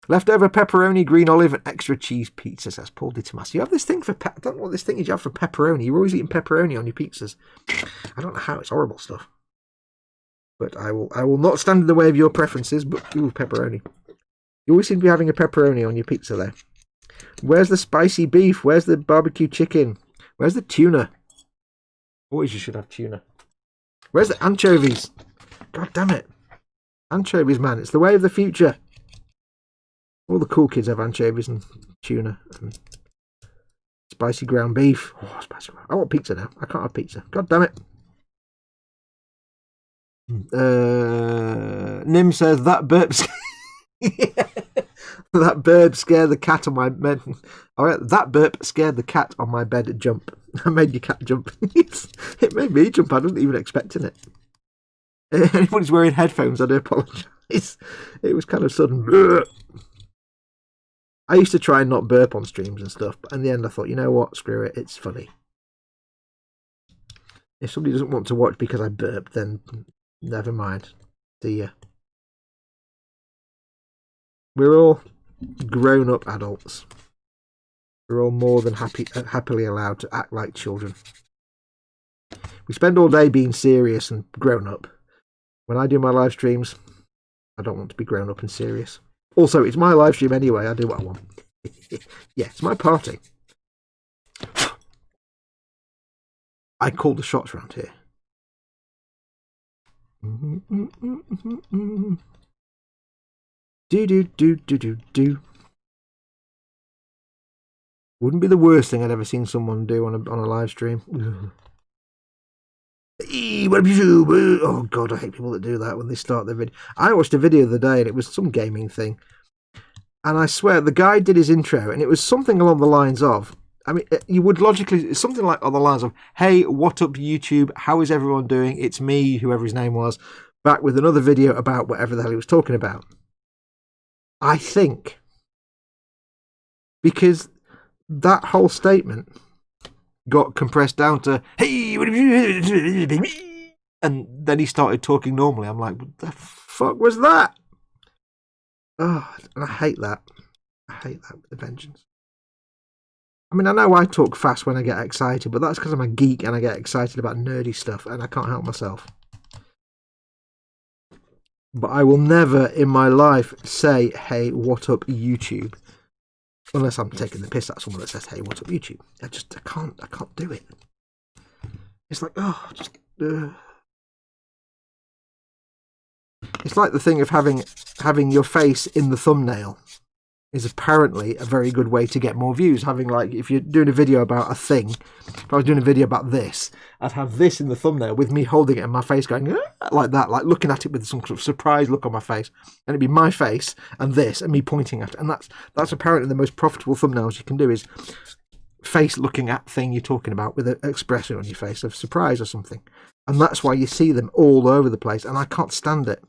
Leftover pepperoni, green olive, and extra cheese pizza, says Paul Di Tomaso. You have this thing for I don't know what this thing is you have for pepperoni. You're always eating pepperoni on your pizzas. I don't know how. It's horrible stuff. But I will not stand in the way of your preferences, but ooh, pepperoni. You always seem to be having a pepperoni on your pizza there. Where's the spicy beef? Where's the barbecue chicken? Where's the tuna? Always you should have tuna. Where's the anchovies? God damn it. Anchovies, man. It's the way of the future. All the cool kids have anchovies and tuna and spicy ground beef. Oh, spicy ground. I want pizza now. I can't have pizza. God damn it. Nim says that burp that burp scared the cat on my bed. Alright, that burp scared the cat on my bed jump. I made your cat jump. It made me jump. I wasn't even expecting it. Anybody's wearing headphones, I do apologise. It was kind of sudden. I used to try and not burp on streams and stuff, but in the end I thought, you know what, screw it, it's funny. If somebody doesn't want to watch because I burp, then never mind. See ya. We're all grown-up adults. We're all more than happily allowed to act like children. We spend all day being serious and grown-up. When I do my live streams, I don't want to be grown-up and serious. Also, it's my live stream anyway. I do what I want. Yeah, it's my party. I call the shots around here. Do. Wouldn't be the worst thing I'd ever seen someone do on a live stream. Oh god, I hate people that do that when they start their video. I watched a video the other day and it was some gaming thing. And I swear, the guy did his intro and it was something along the lines of, I mean, you would logically, something like on the lines of, hey, what up YouTube? How is everyone doing? It's me, whoever his name was, back with another video about whatever the hell he was talking about. I think. Because that whole statement got compressed down to, hey, and then he started talking normally. I'm like, what the fuck was that? Oh, and I hate that. I hate that with a vengeance. I mean, I know I talk fast when I get excited, but that's because I'm a geek and I get excited about nerdy stuff and I can't help myself. But I will never in my life say, hey, what up YouTube? Unless I'm taking the piss at someone that says, hey, what up YouTube? I can't do it. It's like, oh, just... It's like the thing of having your face in the thumbnail is apparently a very good way to get more views. Having, like, if you're doing a video about a thing, if I was doing a video about this, I'd have this in the thumbnail with me holding it in my face going like that, like looking at it with some sort of surprised look on my face. And it'd be my face and this and me pointing at it. And that's apparently the most profitable thumbnails you can do is face looking at thing you're talking about with an expression on your face of surprise or something. And that's why you see them all over the place, and I can't stand it.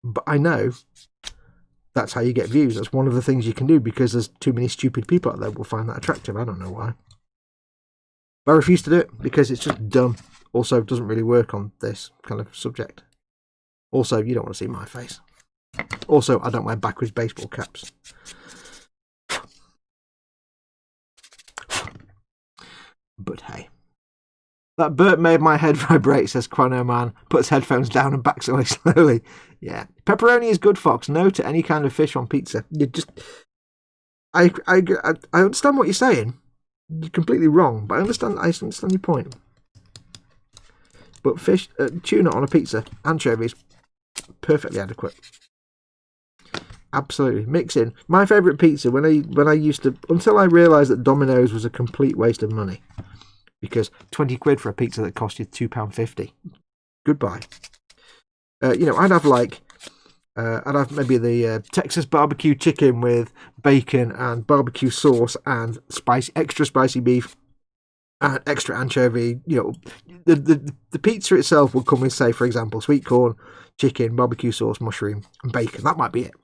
But I know that's how you get views. That's one of the things you can do, because there's too many stupid people out there who will find that attractive. I don't know why. But I refuse to do it because it's just dumb. Also, it doesn't really work on this kind of subject. Also, you don't want to see my face. Also, I don't wear backwards baseball caps. But hey. That burp made my head vibrate, says Chrono Man. Puts headphones down and backs away slowly. Yeah. Pepperoni is good, Fox. No to any kind of fish on pizza. You just... I understand what you're saying. You're completely wrong, but I understand your point. But fish, tuna on a pizza, anchovies, perfectly adequate. Absolutely. Mix in. My favourite pizza, when I used to... Until I realised that Domino's was a complete waste of money. Because 20 quid for a pizza that cost you £2.50. Goodbye. You know, I'd have maybe the Texas barbecue chicken with bacon and barbecue sauce and extra spicy beef and extra anchovy. You know, the pizza itself would come with, say, for example, sweet corn, chicken, barbecue sauce, mushroom, and bacon. That might be it,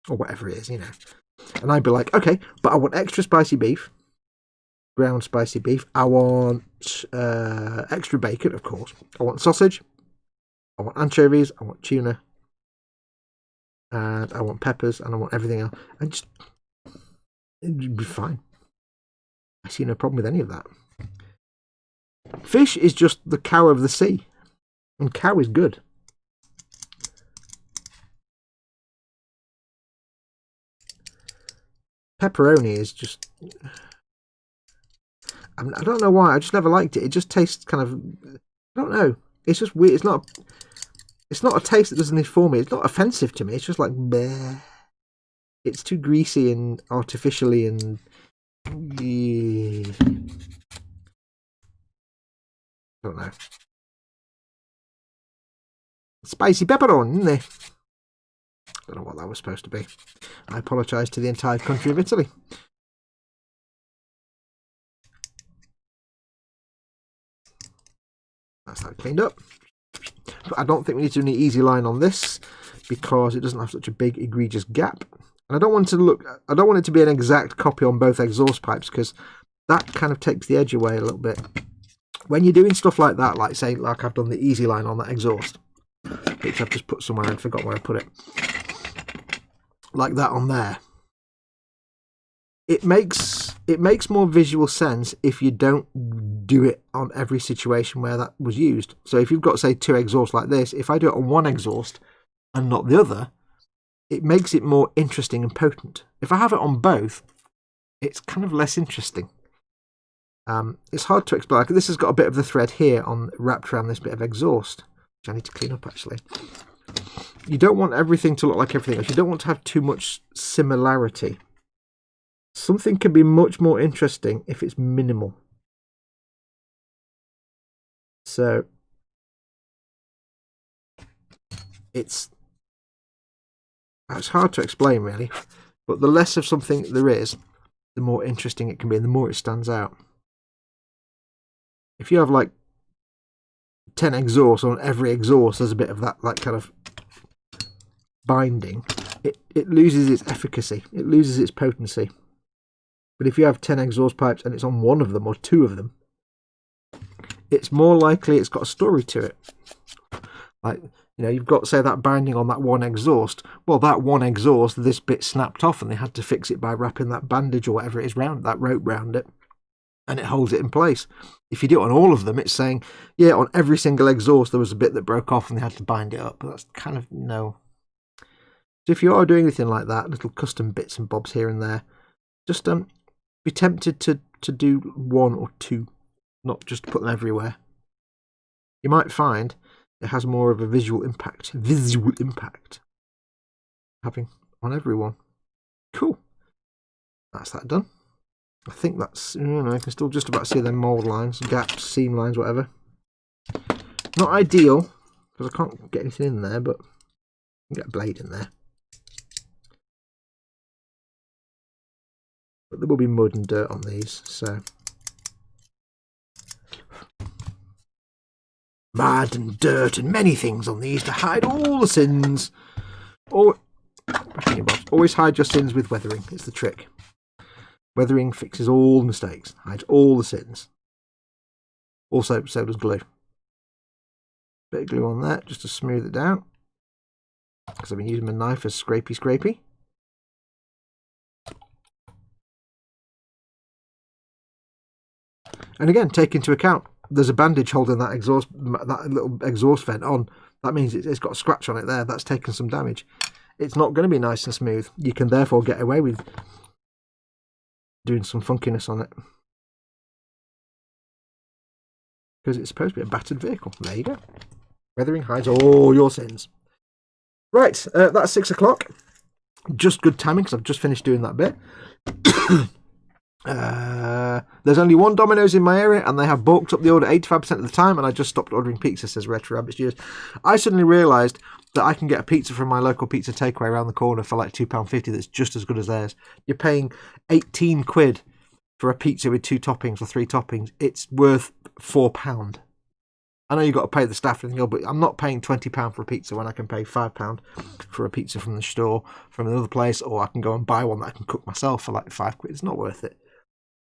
or whatever it is, you know. And I'd be like, okay, but I want extra spicy beef. Ground spicy beef. I want extra bacon, of course. I want sausage. I want anchovies. I want tuna. And I want peppers. And I want everything else. And just... it'd be fine. I see no problem with any of that. Fish is just the cow of the sea. And cow is good. Pepperoni is just... I don't know why. I just never liked it. It just tastes kind of... I don't know. It's just weird. It's not a taste that doesn't inform me. It's not offensive to me. It's just like... bleh. It's too greasy and artificially and... yeah. I don't know. Spicy pepperoni, isn't it? I don't know what that was supposed to be. I apologise to the entire country of Italy. That's that cleaned up. But I don't think we need to do any easy line on this because it doesn't have such a big egregious gap. And I don't want it to be an exact copy on both exhaust pipes because that kind of takes the edge away a little bit. When you're doing stuff like that, like say like I've done the easy line on that exhaust, which I've just put somewhere and forgot where I put it. Like that on there. It makes more visual sense if you don't do it on every situation where that was used. So if you've got, say, two exhausts like this, if I do it on one exhaust and not the other, it makes it more interesting and potent. If I have it on both, it's kind of less interesting. It's hard to explain. This has got a bit of the thread here wrapped around this bit of exhaust, which I need to clean up actually. You don't want everything to look like everything else. You don't want to have too much similarity. Something can be much more interesting if it's minimal. So it's hard to explain really, but the less of something there is, the more interesting it can be and the more it stands out. If you have like 10 exhausts on every exhaust, there's a bit of that kind of binding. It loses its efficacy. It loses its potency. But if you have 10 exhaust pipes and it's on one of them or two of them, it's more likely it's got a story to it. Like, you know, you've got, say, that binding on that one exhaust. Well, that one exhaust, this bit snapped off and they had to fix it by wrapping that bandage or whatever it is round, that rope round it, and it holds it in place. If you do it on all of them, it's saying, yeah, on every single exhaust there was a bit that broke off and they had to bind it up. But that's kind of, no. So if you are doing anything like that, little custom bits and bobs here and there, just be tempted to do one or two, not just put them everywhere. You might find it has more of a visual impact having on everyone. Cool. That's that done. I think that's, I can still just about see them mould lines, gaps, seam lines, whatever. Not ideal, because I can't get anything in there, but I can get a blade in there. But there will be mud and dirt on these, so. Mud and dirt and many things on these to hide all the sins. Always hide your sins with weathering. It's the trick. Weathering fixes all the mistakes, hides all the sins. Also, so does glue. Bit of glue on that just to smooth it down. Because I've been using my knife as scrapey. And again, take into account there's a bandage holding that little exhaust vent on. That means it's got a scratch on it there. That's taken some damage. It's not going to be nice and smooth. You can therefore get away with doing some funkiness on it. Because it's supposed to be a battered vehicle. There you go. Weathering hides all your sins. Right, that's 6 o'clock. Just good timing because I've just finished doing that bit. There's only one Domino's in my area and they have bulked up the order 85% of the time, and I just stopped ordering pizza, says Retro Rabbit Studios. I suddenly realised that I can get a pizza from my local pizza takeaway around the corner for like £2.50 that's just as good as theirs. You're paying 18 quid for a pizza with 2 toppings or 3 toppings. It's worth £4. I know you've got to pay the staff and everything else, but I'm not paying £20 for a pizza when I can pay £5 for a pizza from the store, from another place, or I can go and buy one that I can cook myself for like 5 quid. It's not worth it.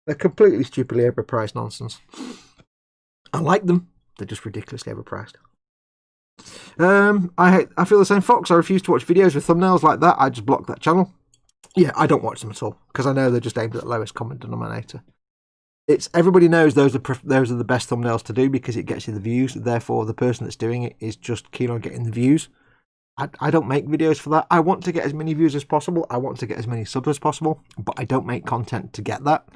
They're completely stupidly overpriced nonsense. I like them. They're just ridiculously overpriced. I feel the same, Fox. I refuse to watch videos with thumbnails like that. I just block that channel. Yeah, I don't watch them at all because I know they're just aimed at the lowest common denominator. Everybody knows those are the best thumbnails to do because it gets you the views. Therefore, the person that's doing it is just keen on getting the views. I don't make videos for that. I want to get as many views as possible. I want to get as many subs as possible, but I don't make content to get that.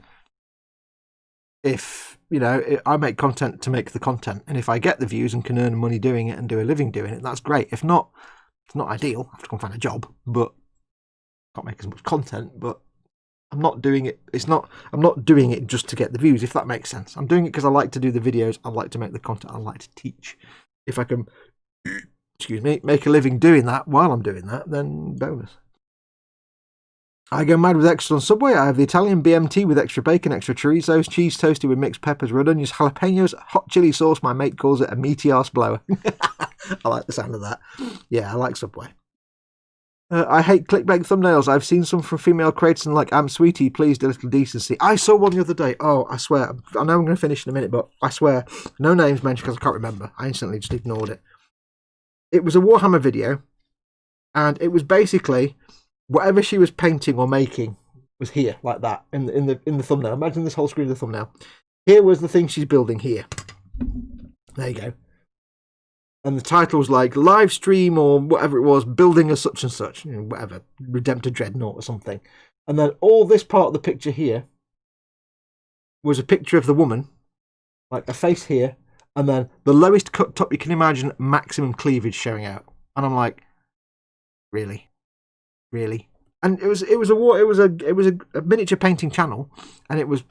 I make content to make the content, and if I get the views and can earn money doing it and do a living doing it, that's great. If not, it's not ideal. I have to go and find a job, but I can't make as much content. But I'm not doing it. I'm not doing it just to get the views, if that makes sense. I'm doing it because I like to do the videos. I like to make the content. I like to teach. If I can, make a living doing that while I'm doing that, then bonus. I go mad with extras on Subway. I have the Italian BMT with extra bacon, extra chorizo, cheese toasted with mixed peppers, red onions, jalapenos, hot chili sauce. My mate calls it a meaty arse blower. I like the sound of that. Yeah, I like Subway. I hate clickbait thumbnails. I've seen some from female creators and like, I'm sweetie, please do a little decency. I saw one the other day. Oh, I swear. I know I'm going to finish in a minute, but I swear. No names mentioned because I can't remember. I instantly just ignored it. It was a Warhammer video, and it was basically whatever she was painting or making was here, like that, in the thumbnail. Imagine this whole screen of the thumbnail. Here was the thing she's building here. There you go. And the title was like, live stream or whatever it was, building a such and such, whatever, Redemptor Dreadnought or something. And then all this part of the picture here was a picture of the woman, like a face here, and then the lowest cut top you can imagine, maximum cleavage showing out. And I'm like, really? Really? And it was a miniature painting channel, and it was,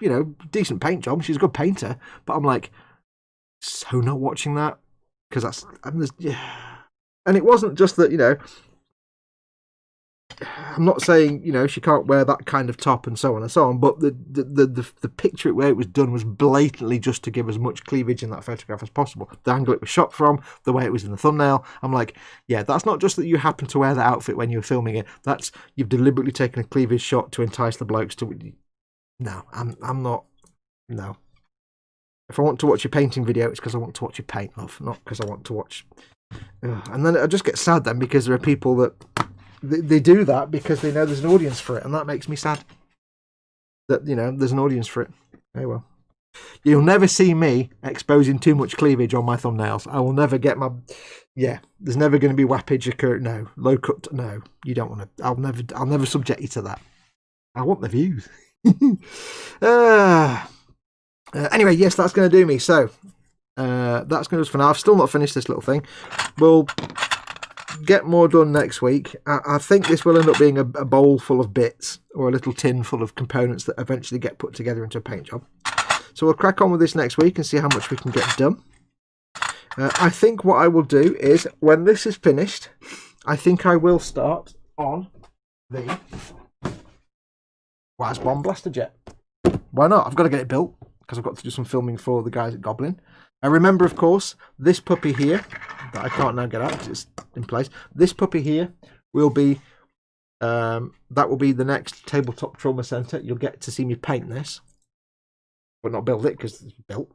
decent paint job. She's a good painter, but I'm like, so not watching that because and it wasn't just that, I'm not saying she can't wear that kind of top and so on and so on, but the picture where it was done was blatantly just to give as much cleavage in that photograph as possible. The angle it was shot from, the way it was in the thumbnail, I'm like, yeah, that's not just that you happen to wear that outfit when you were filming it. That's you've deliberately taken a cleavage shot to entice the blokes to. No, I'm not. No. If I want to watch your painting video, it's because I want to watch you paint, love, not because I want to watch. And then I just get sad then because there are people that. They do that because they know there's an audience for it, and that makes me sad. That, there's an audience for it. Oh well. You'll never see me exposing too much cleavage on my thumbnails. I will never get my... Yeah, there's never going to be wappage occur. No. Low cut. No. You don't want to... I'll never subject you to that. I want the views. Anyway, yes, that's going to do me. So, that's going to do us for now. I've still not finished this little thing. We'll get more done next week. I think this will end up being a bowl full of bits, or a little tin full of components that eventually get put together into a paint job. So we'll crack on with this next week and see how much we can get done. I think what I will do is, when this is finished, I think I will start on the Wise Bomb Blaster Jet. Why not? I've got to get it built because I've got to do some filming for the guys at Goblin. And remember, of course, this puppy here that I can't now get out because it's in place. This puppy here will be that will be the next Tabletop Trauma Centre. You'll get to see me paint this, but not build it because it's built.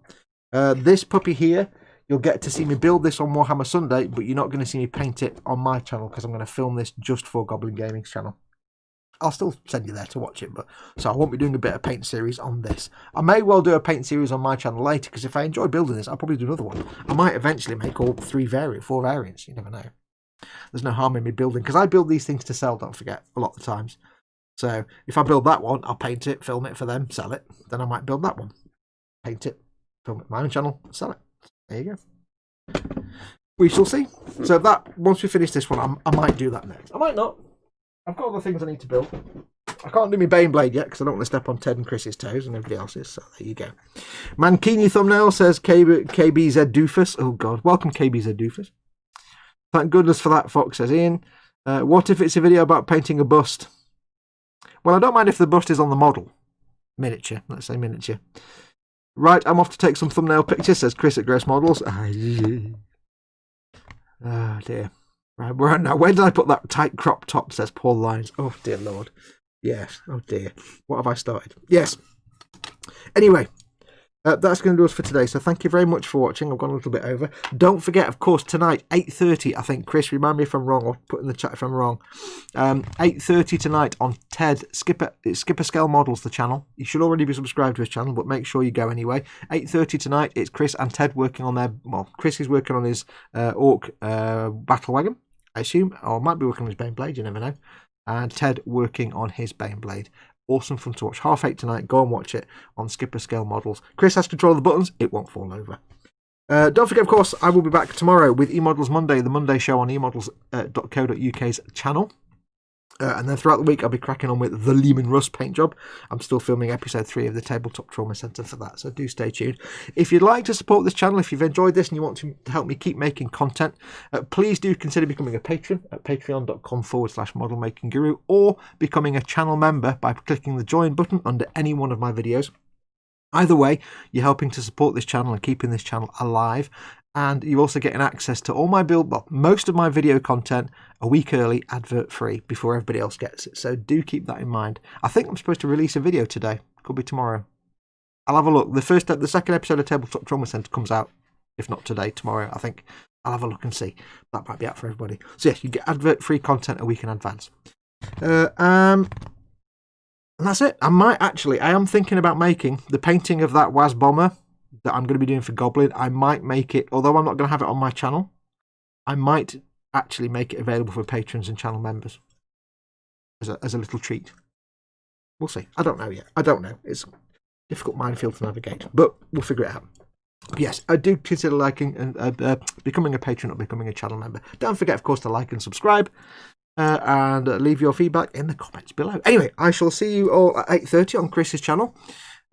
This puppy here, you'll get to see me build this on Warhammer Sunday, but you're not going to see me paint it on my channel because I'm going to film this just for Goblin Gaming's channel. I'll still send you there to watch it, but so I won't be doing a bit of paint series on this. I may well do a paint series on my channel later because if I enjoy building this, I'll probably do another one. I might eventually make all 4 variants. You never know. There's no harm in me building because I build these things to sell. Don't forget, a lot of the times. So if I build that one, I'll paint it, film it for them, sell it. Then I might build that one, paint it, film it on my own channel, sell it. There you go. We shall see. So that once we finish this one, I might do that next. I might not. I've got other things I need to build. I can't do my Baneblade yet because I don't want to step on Ted and Chris's toes and everybody else's. So there you go. Mankini Thumbnail says KBZ Doofus. Oh God, welcome KBZ Doofus. Thank goodness for that, Fox, says Ian. What if it's a video about painting a bust? Well, I don't mind if the bust is on the model. Miniature, let's say miniature. Right, I'm off to take some thumbnail pictures, says Chris at Gross Models. Oh dear. Right, we're on now. Where did I put that tight crop top, says Paul Lines. Oh dear Lord. Yes, oh dear. What have I started? Yes. Anyway. That's going to do us for today. So thank you very much for watching. I've gone a little bit over. Don't forget, of course, tonight, 8:30, I think. Chris, remind me if I'm wrong, or put in the chat if I'm wrong. 8:30 tonight on Ted Skipper Scale Models, the channel. You should already be subscribed to his channel, but make sure you go anyway. 8:30 tonight, it's Chris and Ted working on their... Well, Chris is working on his Orc Battle Wagon, I assume. Or might be working on his Baneblade, you never know. And Ted working on his Baneblade. Awesome fun to watch. 8:30 tonight. Go and watch it on Skipper Scale Models. Chris has control of the buttons. It won't fall over. Don't forget, of course, I will be back tomorrow with eModels Monday, the Monday show on emodels.co.uk's channel. And then throughout the week, I'll be cracking on with the Lehman Russ paint job. I'm still filming episode 3 of the Tabletop Trauma Centre for that, so do stay tuned. If you'd like to support this channel, if you've enjoyed this and you want to help me keep making content, please do consider becoming a patron at patreon.com/modelmakingguru or becoming a channel member by clicking the join button under any one of my videos. Either way, you're helping to support this channel and keeping this channel alive. And you're also getting access to all my most of my video content a week early, advert free, before everybody else gets it. So do keep that in mind. I think I'm supposed to release a video today. Could be tomorrow. I'll have a look. The second episode of Tabletop Trauma Centre comes out, if not today, tomorrow. I think I'll have a look and see. That might be out for everybody. So yes, you get advert free content a week in advance. And that's it. I am thinking about making the painting of that WAS bomber that I'm going to be doing for Goblin. I might make it, although I'm not going to have it on my channel, I might actually make it available for patrons and channel members as a little treat. We'll see. I don't know yet. I don't know. It's a difficult minefield to navigate, but we'll figure it out. Yes, I do consider liking and becoming a patron or becoming a channel member. Don't forget, of course, to like and subscribe and leave your feedback in the comments below. Anyway, I shall see you all at 8:30 on Chris's channel.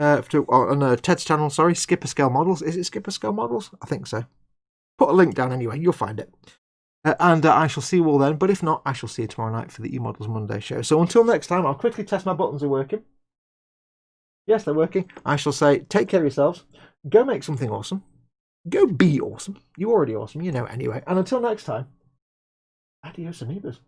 On Ted's channel, sorry, Skipper Scale Models. Is it Skipper Scale Models? I think so. Put a link down anyway, you'll find it. And I shall see you all then, but if not, I shall see you tomorrow night for the eModels Monday show. So until next time, I'll quickly test my buttons are working. Yes, they're working. I shall say, take care of yourselves. Go make something awesome. Go be awesome. You're already awesome, you know it anyway. And until next time, adios amigos.